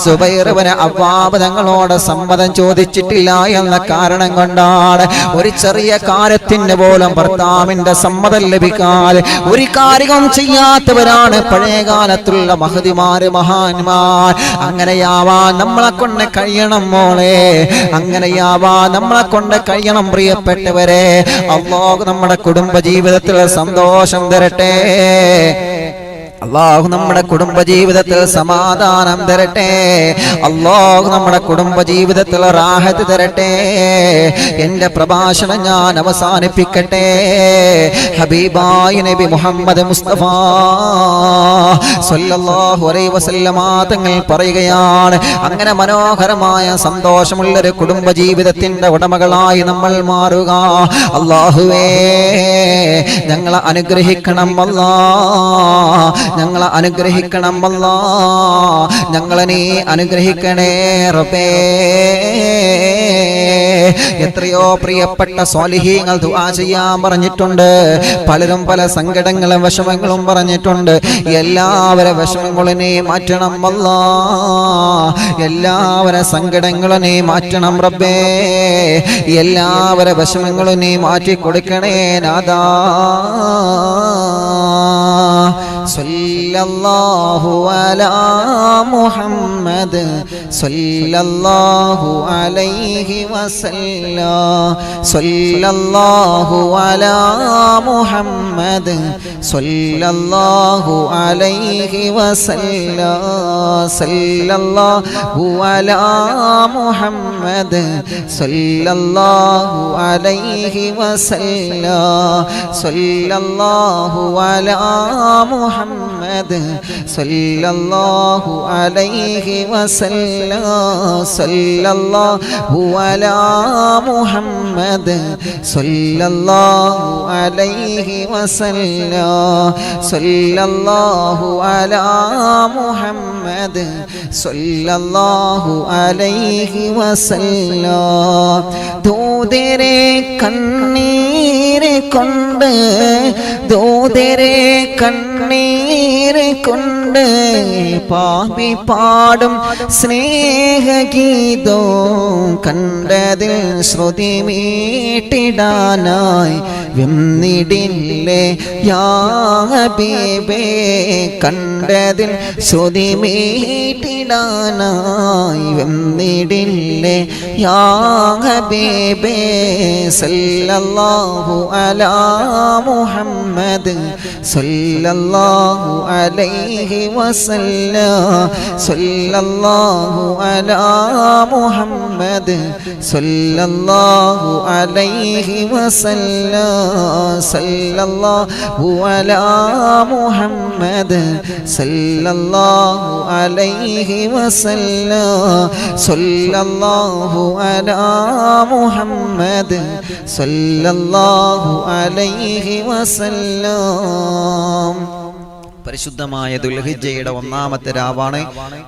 S1: സുബൈർ ഇബ്നു അവ്വാം തങ്ങളോട് സമ്മതം ചോദിച്ചിട്ടില്ല എന്ന കാരണം കൊണ്ടാണ്. ഒരു ചെറിയ കാര്യത്തിന് പോലും ഭർത്താവിന്റെ സമ്മതം ലഭിക്കാതെ ഒരു കാര്യവും ചെയ്യാത്തവരാണ് പഴയകാലത്തുള്ള മഹദിമാര്, മഹാന്മാർ. അങ്ങനെയാവാൻ നമ്മളെ കൊണ്ട് കഴിയണം മോളെ, അങ്ങനെയാവാൻ നമ്മളെ കൊണ്ട് കഴിയണം പ്രിയപ്പെട്ടവരെ. അല്ലാഹു നമ്മുടെ കുടുംബ ജീവിതത്തിൽ സന്തോഷം തരട്ടെ. അല്ലാഹു നമ്മുടെ കുടുംബ ജീവിതത്തിൽ സമാധാനം തരട്ടെ. അല്ലാഹു നമ്മുടെ കുടുംബ ജീവിതത്തിൽ റാഹത്ത് തരട്ടെ. എന്റെ പ്രഭാഷണം ഞാൻ അവസാനിപ്പിക്കട്ടെ. ഹബീബായ നബി മുഹമ്മദ് മുസ്തഫ സല്ലല്ലാഹു അലൈഹി വസല്ലമ തങ്ങൾ പറയുകയാണ്, അങ്ങനെ മനോഹരമായ സന്തോഷമുള്ളൊരു കുടുംബ ജീവിതത്തിന്റെ ഉടമകളായി നമ്മൾ മാറുക. അല്ലാഹുവേ, ഞങ്ങളെ അനുഗ്രഹിക്കണം അല്ലാ, ഞങ്ങളെ അനുഗ്രഹിക്കണം അല്ലാ, ഞങ്ങളെ നീ അനുഗ്രഹിക്കണേ റബ്ബേ. എത്രയോ പ്രിയപ്പെട്ട സ്വാലിഹീങ്ങൾ ദുആ ചെയ്യാൻ പറഞ്ഞിട്ടുണ്ട്. പലരും പല സങ്കടങ്ങളും വിഷമങ്ങളും പറഞ്ഞിട്ടുണ്ട്. എല്ലാവരെ വിഷമങ്ങളും നീ മാറ്റണം അല്ലാ, എല്ലാവരെ സങ്കടങ്ങളും നീ മാറ്റണം റബ്ബേ. എല്ലാവരെ വിഷമങ്ങളും നീ മാറ്റി കൊടുക്കണേ നാഥാ. സല്ലല്ലാഹു അലാ മുഹമ്മദ് സല്ലല്ലാഹു അലൈഹി വസല്ലം. സല്ലല്ലാഹു അലാ മുഹമ്മദ് സല്ലല്ലാഹു അലൈഹി വസല്ലം. സല്ലല്ലാഹു അലാ മുഹമ്മദ് സല്ലല്ലാഹു അലൈഹി വസല്ലം. സല്ലല്ലാഹു അലാ മുഹമ്മദ് സല്ലല്ലാഹു അലൈഹി വസല്ലം. സല്ലല്ലാഹു അലാ മുഹമ്മദ് സല്ലല്ലാഹു അലൈഹി വസല്ലം. സല്ലല്ലാഹു അലാ മുഹമ്മദ് സല്ലല്ലാഹു അലൈഹി വസല്ലം. ദൂതരെ കണ്ണീര് കൊണ്ട്, ദൂതരെ കണ്ണീര് കൊണ്ട് പാപി പാടും സ്നേഹഗീതോ കണ്ടതിൽ ശ്രുതി മീട്ടിടാനായി വെന്നിടില്ലേ യാ ഹബീബേ. കണ്ടതിൽ ശ്രുതി മീട്ടി നൽകിടാനായി വന്നിടില്ലേ യാ ഹബീബേ സല്ലല്ലാഹു അലാ മുഹമ്മദ് സല്ലല്ലാഹു അലൈഹി വസല്ലം സല്ലല്ലാഹു അലാ മുഹമ്മദ് സല്ലല്ലാഹു അലൈഹി വസല്ലം സല്ലല്ലാഹു അലാ മുഹമ്മദ് സല്ലല്ലാഹു അലൈഹി വസല്ലം സല്ലല്ലാഹു അലാ മുഹമ്മദ് സല്ലല്ലാഹു അലൈഹി വസല്ലം. പരിശുദ്ധമായ ദുൽഹിജ്ജയുടെ ഒന്നാമത്തെ രാവാണ്.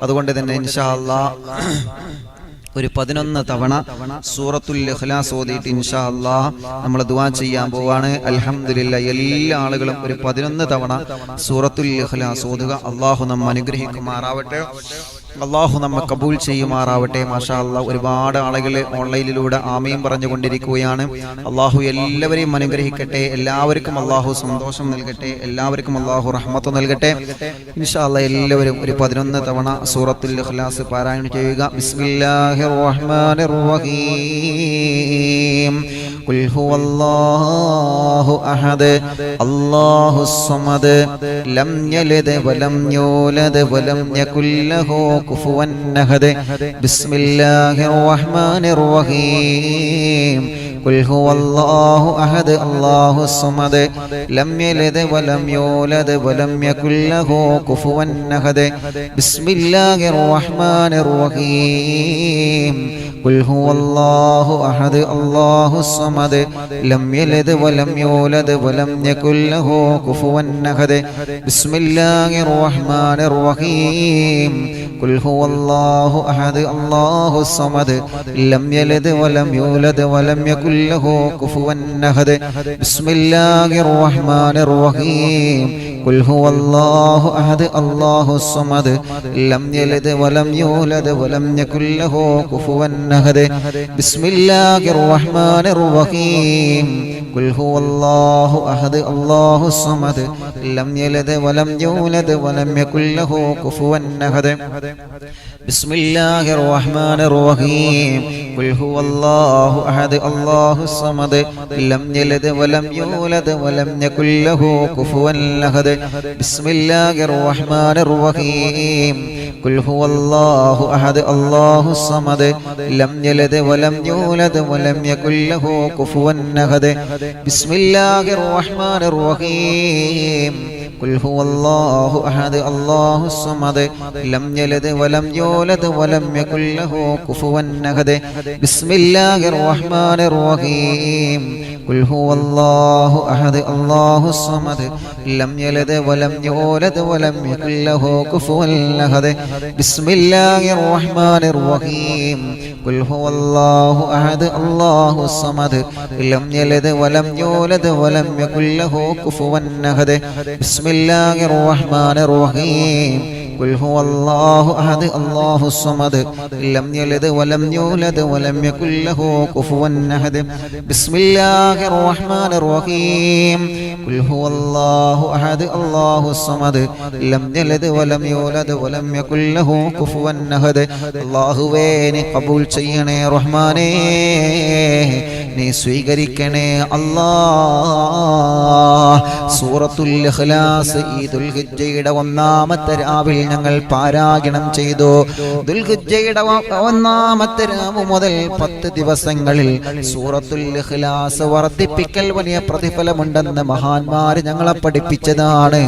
S1: അതുകൊണ്ട് തന്നെ ഇൻഷാ അല്ലാഹ് ഒരു 11 തവണ സൂറത്തുൽ ഇഖ്ലാസ് ഓതിയിട്ട് ഇൻഷാ അല്ലാഹ് നമ്മൾ ദുആ ചെയ്യാൻ പോവാണ്. അൽഹംദുലില്ലാഹ് എല്ലാ ആളുകളും ഒരു 11 തവണ സൂറത്തുൽ ഇഖ്ലാസ് ഓതുക. അല്ലാഹു നമ്മെ അനുഗ്രഹിക്കുമാറാവട്ടെ, അല്ലാഹു നമ്മെ കബൂൽ ചെയ്യുമാറാവട്ടെ. മാഷാ അല്ലാഹ് ഒരുപാട് ആളുകൾ ഓൺലൈനിലൂടെ ആമീൻ പറഞ്ഞുകൊണ്ടിരിക്കുകയാണ്. അല്ലാഹു എല്ലാവരെയും അനുഗ്രഹിക്കട്ടെ, എല്ലാവർക്കും അല്ലാഹു സന്തോഷം നൽകട്ടെ, എല്ലാവർക്കും അല്ലാഹു റഹ്മത്ത് നൽകട്ടെ. ഇൻഷാ അല്ലാഹ് എല്ലാവരും ഒരു 11 തവണ സൂറത്തുൽ ഇഖ്ലാസ് പാരായണം ചെയ്യുക. ബിസ്മില്ലാഹിർ റഹ്മാനിർ റഹീം. ഖുൽ ഹുവല്ലാഹു അഹദ് അല്ലാഹുസ് സമദ് ലം യലിദ് വലം യൂലദ് വലം യകുൽ ലഹു കുഫുവൻ അഹദ്. ബിസ്മില്ലാഹിർ റഹ്മാനിർ റഹീം. ഖുൽ ഹുവല്ലാഹു അഹദ് അല്ലാഹുസ് സമദ് ലം യലിദ് വലം യൂലദ് വലം യകുൽ ലഹു കുഫുവൻ അഹദ്. ബിസ്മില്ലാഹിർ റഹ്മാനിർ റഹീം. ഖുൽ ഹുവല്ലാഹു അഹദ് അല്ലാഹുസ് സമദ് ലം യലിദ് വലം യൂലദ് വലം യകുൽ ലഹു കുഫുവൻ അഹദ്. ബിസ്മില്ലാഹിർ റഹ്മാനിർ റഹീം. ഖുൽ ഹുവല്ലാഹു അഹദ് അല്ലാഹുസ് സമദ് ലം യലിദ് വലം യൂലദ് വലം യകുൽ ലഹു കുഫുവൻ അഹദ്. ബിസ്മില്ലാഹിർ റഹ്മാനിർ റഹീം. ഖുൽ ഹുവല്ലാഹു അഹദ് അല്ലാഹുസ് സമദ് ലം യലിദ് വലം യൂലദ് വലം യകുൽ ലഹു കുഫുവൻ അഹദ്. ബിസ്മില്ലാഹിർ റഹ്മാനിർ റഹീം. ഖുൽ ഹുവല്ലാഹു അഹദ് അല്ലാഹുസ് സമദ് ലം യലിദ് വലം യൂലദ് വലം യകുൽ ലഹു കുഫുവൻ അഹദ്. ബിസ്മില്ലാഹിർ റഹ്മാനിർ റഹീം. ഖുൽ ഹുവല്ലാഹു അഹദ് അല്ലാഹുസ് സമദ് ലം യലിദ് വലം യൂലദ് വലം യകുൽ ലഹു കുഫുവൻ അഹദ്. ബിസ്മില്ലാഹിർ റഹ്മാനിർ റഹീം. ഖുൽ ഹുവല്ലാഹു അഹദ് അല്ലാഹുസ് സമദ് ലം യലിദ് വലം യൂലദ് വലം യകുൽ ലഹു കുഫുവൻ അഹദ്. ബിസ്മില്ലാഹിർ റഹ്മാനിർ റഹീം. ഖുൽ ഹുവല്ലാഹു അഹദ് അല്ലാഹുസ് സമദ് ലം യലിദ് വലം യൂലദ് വലം യകുൽ ലഹു കുഫുവൻ അഹദ്. ബിസ്മില്ലാഹിർ റഹ്മാനിർ റഹീം. ഖുൽ ഹുവല്ലാഹു അഹദ് അല്ലാഹുസ് സമദ് ലം യലിദ് വലം യൂലദ് വലം യകുൽ ലഹു കുഫുവൻ അഹദ്. ബിസ്മില്ലാഹിർ റഹ്മാനിർ റഹീം. ഖുൽ ഹുവല്ലാഹു അഹദ് അല്ലാഹുസ് സമദ് ലം യലിദ് വലം യൂലദ് വലം യകുൽ ലഹു കുഫുവൻ അഹദ്. ബിസ്മില്ലാഹിർ റഹ്മാനിർ റഹീം. ഖുൽ ഹുവല്ലാഹു അഹദ് അല്ലാഹുസ് സമദ് ലം യലിദ് വലം യൂലദ് വലം യകുൽ ലഹു കുഫുവൻ അഹദ്. ബിസ്മില്ലാഹിർ റഹ്മാനിർ റഹീം. ഖുൽ ഹുവല്ലാഹു അഹദ് അല്ലാഹുസ് സമദ് ലം യലിദ് വലം യൂലദ് വലം യകുൽ ലഹു കുഫുവൻ അഹദ്. അല്ലാഹുവേ നീ ഖബൂൽ ചെയ്യണേ റഹ്മാനേ, നീ സ്വീകരിക്കണേ അല്ലാഹ്. സൂറത്തുൽ ഇഖ്ലാസ് ഈ ദുൽഹിജ്ജയുടെ ഒന്നാമത്തെ രാവിൽ ഞങ്ങൾ പാരായണം ചെയ്തു. ദുൽഹിജ്ജയുടെ ഒന്നാമത്തെ രാവ് മുതൽ 10 ദിവസങ്ങളിൽ സൂറത്തുൽ ഇഖ്ലാസ് വർദ്ധിപ്പിക്കൽ വലിയ പ്രതിഫലമുണ്ടെന്ന് മഹാന്മാർ ഞങ്ങളെ പഠിപ്പിച്ചതാണ്.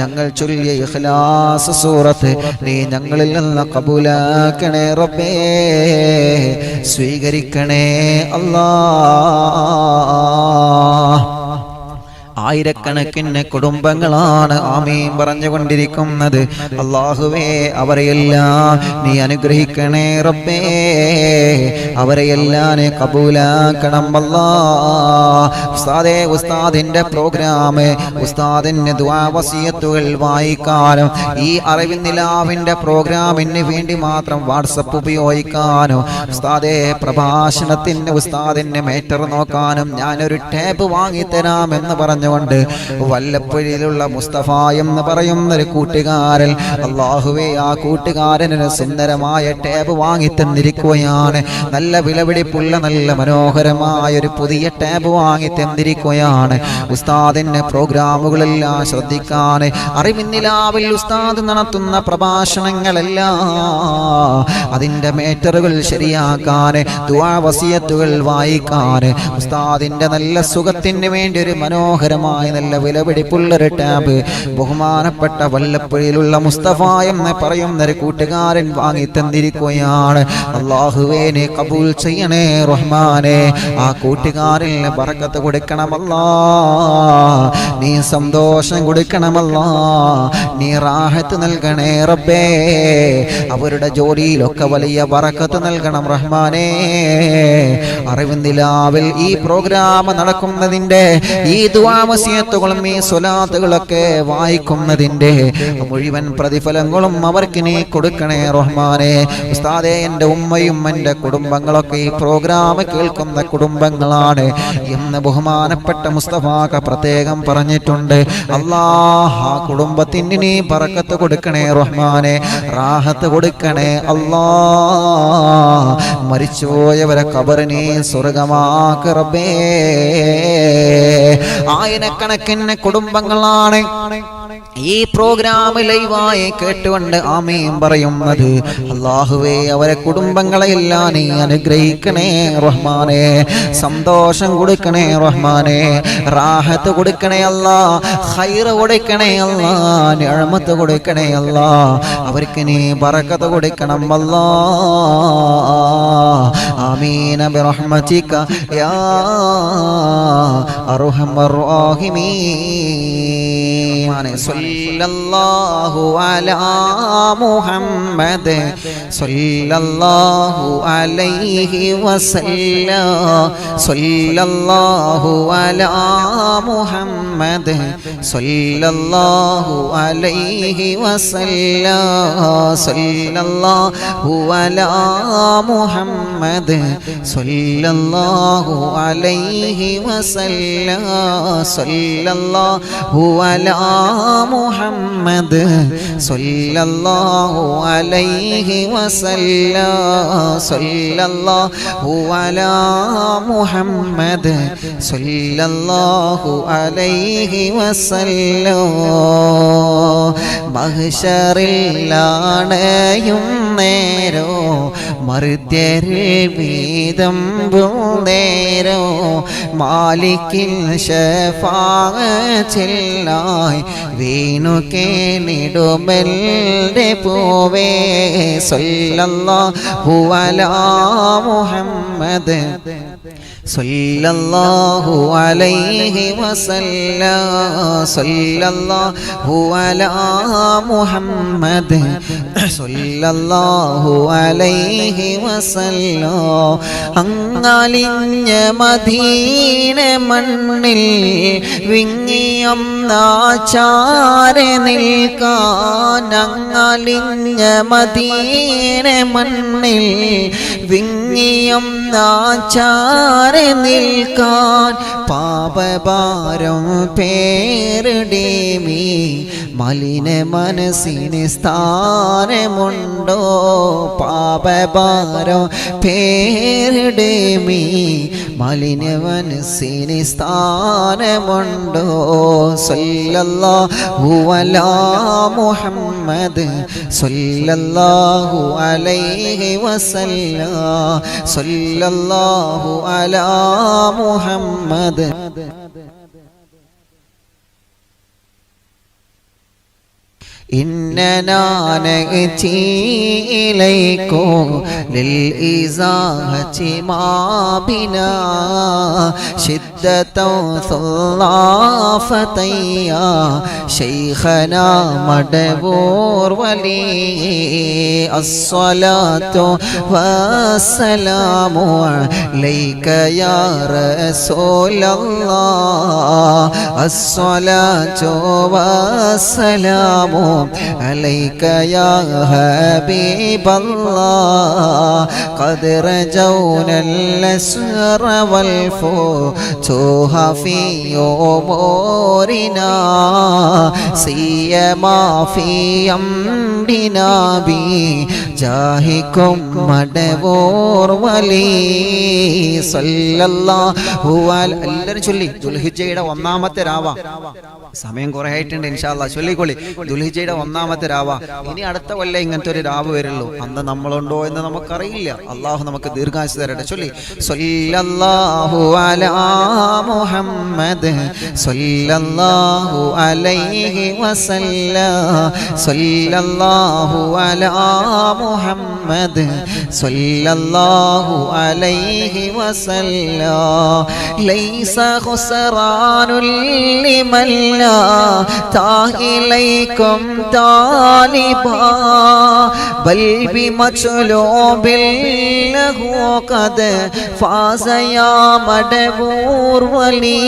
S1: ഞങ്ങൾ ചൊല്ലിയ ഇഖ്ലാസ് സൂറത്ത് നീ ഞങ്ങളിൽ നിന്ന് കബൂലാക്കണേ റബ്ബേ, സ്വീകരിക്കണേ അല്ലാഹ്. ആയിരക്കണക്കിന് കുടുംബങ്ങളാണ് ആമീൻ പറഞ്ഞുകൊണ്ടിരിക്കുന്നത്. അല്ലാഹുവേ അവരെയെല്ലാം നീ അനുഗ്രഹിക്കണേ റബ്ബേ, അവരെയെല്ലാം നീ കബൂലാക്കണം അല്ലാഹ്. ഉസ്താദേ, ഉസ്താദിന്റെ പ്രോഗ്രാം, ഉസ്താദിന്റെ ദുആ വസിയത്തുകൾ വായിക്കാനും ഈ അറിവിൻ നിലാവിന്റെ പ്രോഗ്രാമിന് വേണ്ടി മാത്രം വാട്സപ്പ് ഉപയോഗിക്കാനും ഉസ്താദേ പ്രഭാഷണത്തിന് ഉസ്താദിന്റെ മേറ്റർ നോക്കാനും ഞാനൊരു ടാബ് വാങ്ങിത്തരാമെന്ന് പറഞ്ഞുകൊണ്ട് പറഞ്ഞുകൊണ്ട് വല്ലപ്പുഴയിലുള്ള മുസ്തഫ എന്ന് പറയുന്ന ഒരു കൂട്ടുകാരൻ, അല്ലാഹുവേ ആ കൂട്ടുകാരന് സുന്ദരമായ ടേബ് വാങ്ങി തന്നിരിക്കുകയാണ്. നല്ല വിലപിടിപ്പുള്ള നല്ല മനോഹരമായ ഒരു പുതിയ ടേബ് വാങ്ങി തന്നിരിക്കുകയാണ്. ഉസ്താദിന്റെ പ്രോഗ്രാമുകളെല്ലാം ശ്രദ്ധിക്കാൻ, അറിവിന്നിലാവിൽ ഉസ്താദ് നടത്തുന്ന പ്രഭാഷണങ്ങളെല്ലാം അതിന്റെ മേറ്ററുകൾ ശരിയാക്കാൻ, ദുആ വസിയത്തുകൾ വായിക്കാൻ, ഉസ്താദിന്റെ നല്ല സുഖത്തിന് വേണ്ടി ഒരു മനോഹരമായ നല്ല വിലപിടിപ്പുള്ളൊരു ടാബ് ബഹുമാനപ്പെട്ട വല്ലപ്പുഴയിലുള്ള മുസ്തഫ എന്ന് പറയുന്ന ഒരു കൂട്ടുകാരൻ വാങ്ങി തന്നിരിക്കുകയാണ്. അല്ലാഹുവേ നീ കബൂൽ ചെയ്യണേ റഹ്മാനെ. ആ കൂട്ടുകാരന് ബറക്കത്ത് കൊടുക്കണമല്ലാ, നീ സന്തോഷം കൊടുക്കണമല്ലാ, നീ റാഹത്ത് നൽകണേ റബ്ബേ. അവരുടെ ജോലിയിലൊക്കെ വലിയ ബറക്കത്ത് നൽകണം റഹ്മാനേ. അറിവിന്ദിലാവിൽ ഈ പ്രോഗ്രാം നടക്കുന്നതിന്റെ ഈ ദുആ വസിയത്തുകളും ഈ സ്വലാത്തുകളൊക്കെ വായിക്കുന്നതിന്റെ മുഴുവൻ പ്രതിഫലങ്ങളും അവർക്ക് നീ കൊടുക്കണേ റഹ്മാനേ. ഉസ്താദേ, എൻ്റെ ഉമ്മയും എൻ്റെ കുടുംബങ്ങളൊക്കെ ഈ പ്രോഗ്രാം കേൾക്കുന്ന കുടുംബങ്ങളാണ് എന്ന് ബഹുമാനപ്പെട്ട മുസ്തഫാക്ക പ്രത്യേകം പറഞ്ഞിട്ടുണ്ട്. അല്ലാഹ് ആ കുടുംബത്തിന് നീ ബറക്കത്ത് കൊടുക്കണേ റഹ്മാനെ, റാഹത്ത് കൊടുക്കണേ അല്ലാഹ്. മരിച്ചുപോയവരെ ഖബറിനെ സ്വർഗമാക്ക് റബ്ബേ. ആയിരക്കണക്കിന് കുടുംബങ്ങളാണ് ഈ പ്രോഗ്രാം ലൈവായി കേട്ടുകൊണ്ട് ആമീൻ പറയുന്നത്. അല്ലാഹുവേ അവരെ കുടുംബങ്ങളെല്ലാം നീ അനുഗ്രഹിക്കണേ റഹ്മാനെ, സന്തോഷം കൊടുക്കണേ റഹ്മാനെ, റാഹത്ത് കൊടുക്കണേ അല്ലാ, ഖൈർ കൊടുക്കണേ അല്ലാ, നിഅമത്ത് കൊടുക്കണേ അല്ലാ. അവർക്ക് നീ ബറക്കത്ത് കൊടുക്കണം അല്ലാ. ആമീൻ ബിറഹ്മതിക യാ അർഹമർ റഹീമീൻ. സല്ലല്ലാഹു അലാ മുഹമ്മദ് സല്ലല്ലാഹു അലൈഹി വസല്ലം. സല്ലല്ലാഹു അലാ മുഹമ്മദ് സല്ലല്ലാഹു അലൈഹി വസല്ലം. സല്ലല്ലാഹു അലാ മുഹമ്മദ് സല്ലല്ലാഹു അലൈഹി വസല്ലം. സല്ലല്ലാഹു അലാ മുഹമ്മദ് സല്ലല്ലാഹു അലൈഹി വസല്ലം. സല്ലല്ലാഹു അലാ മുഹമ്മദ് സല്ലല്ലാഹു അലൈഹി വസല്ലം. മഹ്ശറിലാണയും നേരോ മർദ്യരിൽ വീതമ്പും നേരോ മാലിക്കിൽ ശഫാഅത്തിനായി വീണു കേണിടുമെന്റെ പൂവേ. സല്ലല്ലാഹു അലാ മുഹമ്മദ് സല്ലല്ലാഹു അലൈഹി വസല്ലം. സല്ലല്ലാഹു അലാ മുഹമ്മദ് സല്ലല്ലാഹു അലൈഹി വസല്ലം. അങ്ങലിഞ്ഞ മദീന മണ്ണിൽ വിങ്ങിയൊന്നാചാരെ നിൽക്കാൻ. അങ്ങലിഞ്ഞ മദീന മണ്ണിൽ വിങ്ങിയൊന്നാചാരെ നിൽക്കാൻ. പാപഭാരം പേരിടേമി മലിന മനസ്സിന് സ്ഥാനമുണ്ടോ. പാപഭാരം പേരിടേമി മലിന മനസ്സിന് സ്ഥാനമുണ്ടോ. സല്ലല്ലാഹു അലാ മുഹമ്മദ് സല്ലല്ലാഹു അലൈഹി വസല്ലം. സല്ലല്ലാഹു അലാ മുഹമ്മദ്. إننا نأتي إليكم للإزاحة ما بنا شدة ثلاثة يا شيخنا مدبور ولي. الصلاة والسلام عليك يا رسول الله. الصلاة والسلام عليك يا حبيب الله. قد رجونا الأسر والفوت توها في أمورنا سيما في أمرنا بجاهكم മടവൂർ വലി സല്ലല്ലാഹു അലൈഹി എല്ലാവരും ചൊല്ലി. ദുൽഹിജ്ജയുടെ ഒന്നാമത്തെ രാവാ. സമയം കുറെ ആയിട്ടുണ്ട്. ഇൻഷാ അല്ലാഹ് ചൊല്ലിക്കൊള്ളി. ദുൽഹിജ്ജയുടെ ഒന്നാമത്തെ രാവാ. ഇനി അടുത്ത കൊല്ലം ഇങ്ങനത്തെ ഒരു രാവ് വരുള്ളൂ. അന്ന് നമ്മളുണ്ടോ എന്ന് നമുക്കറിയില്ല. അള്ളാഹു നമുക്ക് ദീർഘായുസ്സ് തരട്ടെ. ചൊല്ലി സല്ലല്ലാഹു അലാ മുഹമ്മദ് സല്ലല്ലാഹു അലൈഹി വസല്ലം സല്ലല്ലാഹു അലാ മുഹമ്മദ് സല്ലല്ലാഹു അലൈഹി വസല്ലം ലൈസ ഖുസ്റാനുൽ ലിമൻ ലാ താഇലൈകും താലിബാ ബൽ ബിമച്ലൂബിൽ ലഹു ഖദ് ഫാസ യാ മടവൂർ വലി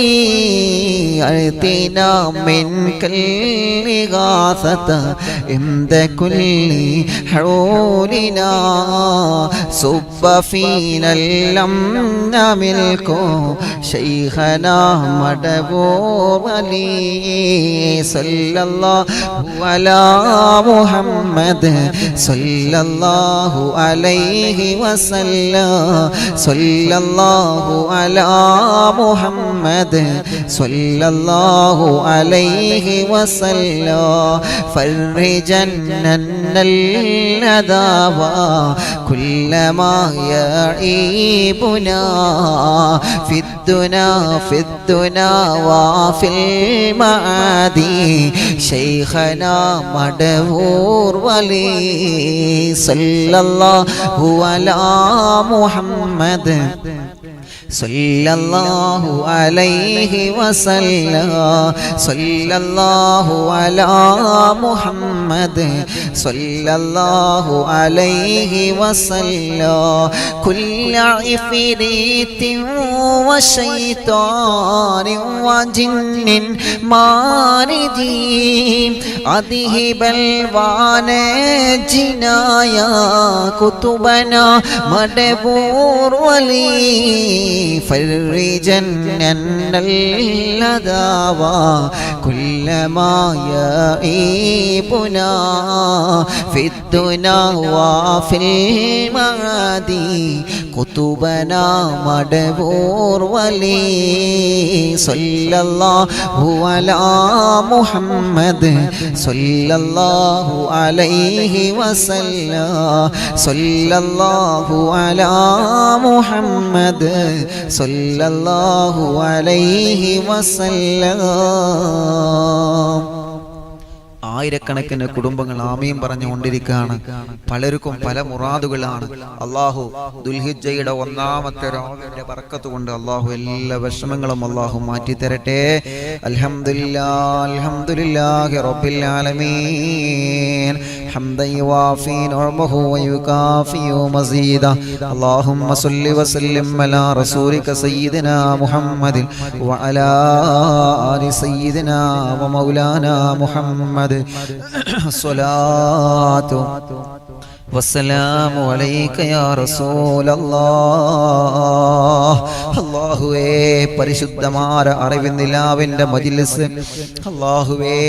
S1: അഅതിനാ മിൻകൽ ഇഗാസത ഇന്ദ കുല്ലി ഹൗലിനാ സുബ്ബ ഫീനൽ ലംന മിൽകു ശൈഖനാ മടവൂർ വലി സല്ലല്ലാഹു അലാ മുഹമ്മദ് സല്ലല്ലാഹു അലൈഹി വസല്ലം സല്ലല്ലാഹു അലാ മുഹമ്മദ് സല്ലല്ലാഹു അലൈഹി വസല്ലം ഫർജന്നൽ അദാവാ കുല്ലമാ യഈബുനാ ഫിദ്ദുനാ വഫിൽ മആദി ശൈഖനാ മടവൂർ വലി സല്ലല്ലാഹു അലാ മുഹമ്മദ് സല്ലല്ലാഹു അലൈഹി വസല്ലം സല്ലല്ലാഹു അലാ മുഹമ്മദ് സല്ലല്ലാഹു അലൈഹി വസല്ലം കുല്ല ഇഫ്രീത്തിൻ വശൈത്താനിൻ വജിന്നിൻ മാരിജി അദ്ഹിബൽ വാനജിനായ കുതുബനാ മടവൂർ വലി فرجنن الأداوى كلما يئيبنا في الدنا وفي المعادي قطبنا مدبور ولي صلى الله على محمد صلى الله عليه وسلم صلى الله على محمد സല്ലല്ലാഹു അലൈഹി വസല്ലം. ആയിരക്കണക്കിന് കുടുംബങ്ങൾ ആമീൻ പറഞ്ഞുകൊണ്ടിരിക്കുകയാണ്. പലർക്കും പല മുറാദുകളാണ്. അള്ളാഹു ദുൽഹിജ്ജയുടെ ഒന്നാമത്തെ രാവിന്റെ ബർക്കത്ത് കൊണ്ട് അള്ളാഹു എല്ലാ വിഷമങ്ങളും അള്ളാഹു മാറ്റി തരട്ടെ. അൽഹംദുലില്ലാഹി റബ്ബിൽ ആലമീൻ ഹംദൻ യുവാഫി നിഅമഹു വയുകാഫിഉ മസീദ. അല്ലാഹുമ്മ സ്വല്ലി വസല്ലിം അലാ റസൂലിക സയ്യിദിനാ മുഹമ്മദിൻ വഅലാ ആലി സയ്യിദിനാ വമൗലാനാ മുഹമ്മദ്. സ്വലാത്തു വസ്സലാമു അലൈക യാ റസൂലല്ലാഹ്. അല്ലാഹുവേ, പരിശുദ്ധമായ അറിവിന്നിലാവിന്റെ മജ്ലിസ് അല്ലാഹുവേ,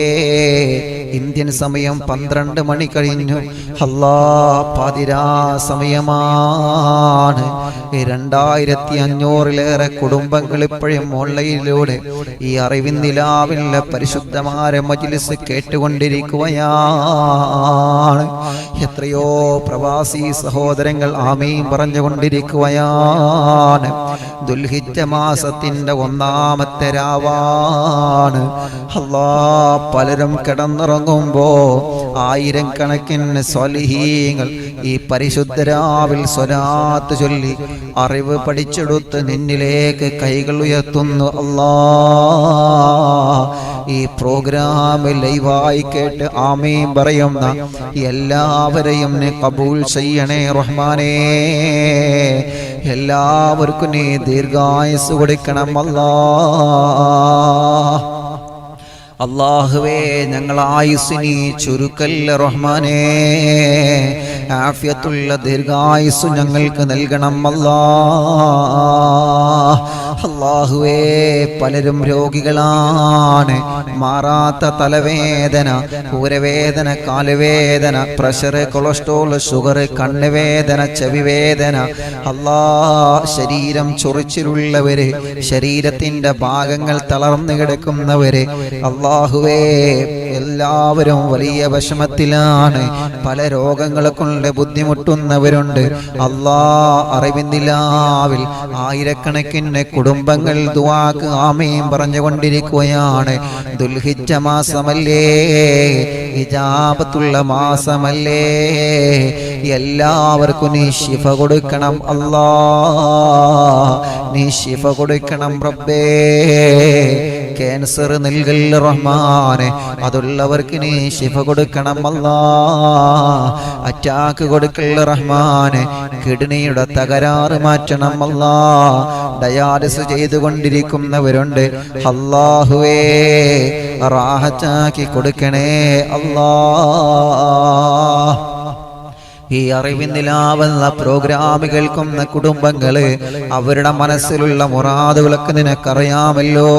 S1: ഇന്ത്യൻ സമയം 12 മണി കഴിഞ്ഞു. പാതിരാ സമയമാണ്. 2500-ലേറെ കുടുംബങ്ങൾ ഇപ്പോഴും ഓൺലൈനിലൂടെ ഈ അറിവിന്നിലാവിലെ പരിശുദ്ധമായ മജ്ലിസ് കേട്ടുകൊണ്ടിരിക്കുകയാണ്. എത്രയോ പ്രവാസി സഹോദരങ്ങൾ ആമീൻ പറഞ്ഞുകൊണ്ടിരിക്കുകയാണ്. ദുൽഹിജ്ജ മാസത്തിന്റെ ഒന്നാമത്തെ രാവാണ്. പലരും കിടന്നുറങ്ങുമ്പോ ആയിരക്കണക്കിന് സ്വാലിഹീങ്ങൾ ഈ പരിശുദ്ധ രാവിൽ സ്വലാത്ത് ചൊല്ലി അറിവ് പഠിച്ചെടുത്ത് നിന്നിലേക്ക് കൈകൾ ഉയർത്തുന്നു. ഈ പ്രോഗ്രാം ലൈവായി കേട്ട് ആമീൻ പറയുന്ന എല്ലാവരെയും നീ കബൂൽ ചെയ്യണേ റഹ്മാനേ. എല്ലാവർക്കും നീ ദീർഘായുസ് കൊടുക്കണം അല്ലാഹുവേ. ഞങ്ങൾ ആയുസ്സിനി ചുരുക്കല്ല റഹ്മാനേ. ആഫിയത്തുള്ള ദീർഘായുസ് ഞങ്ങൾക്ക് നൽകണം അല്ലാഹ്. അല്ലാഹുവേ പലരും രോഗികളാണ്, മാറാത്ത തലവേദന, ഊരവേദന, കാലുവേദന, പ്രഷർ, കൊളസ്ട്രോൾ, ഷുഗർ, കണ്ണുവേദന, ചെവിവേദന, ശരീരം ചൊറിച്ചിലുള്ളവര്, ശരീരത്തിന്റെ ഭാഗങ്ങൾ തളർന്നു കിടക്കുന്നവര്, അല്ലാഹുവേ എല്ലാവരും വലിയ വിഷമത്തിലാണ്, പല രോഗങ്ങളെ കൊണ്ട് ബുദ്ധിമുട്ടുന്നവരുണ്ട്. അറിവിന്ദിലാവിൽ ആയിരക്കണക്കിന് കുടുംബങ്ങൾ ദുആക്ക് ആമീൻ പറഞ്ഞുകൊണ്ടിരിക്കുകയാണ്. ദുൽഹിജ്ജ മാസമല്ലേ, ഇജാബത്തുള്ള മാസമല്ലേ, എല്ലാവർക്കും നീ ശിഫ കൊടുക്കണം അല്ലാ, നീ ശിഫ കൊടുക്കണം റബ്ബേ. ക്യാൻസർ നൽകൽ റഹ്മാനെ, അതുള്ളവർക്ക് നീ ശിഫ കൊടുക്കണം അല്ലാ. അറ്റാക്ക് കൊടുക്കൽ റഹ്മാനെ, കിഡ്നിയുടെ തകരാറ് മാറ്റണം അല്ലാ. ഡയാലിസ് ചെയ്തുകൊണ്ടിരിക്കുന്നവരുണ്ട്, അല്ലാഹുവേ റാഹത്താക്കി കൊടുക്കണേ അല്ലാ. ഈ അറിവിന്ദിലാവുന്ന പ്രോഗ്രാം കേൾക്കുന്ന കുടുംബങ്ങള് അവരുടെ മനസ്സിലുള്ള മുറാദുകളൊക്കെ നിനക്കറിയാമല്ലോ.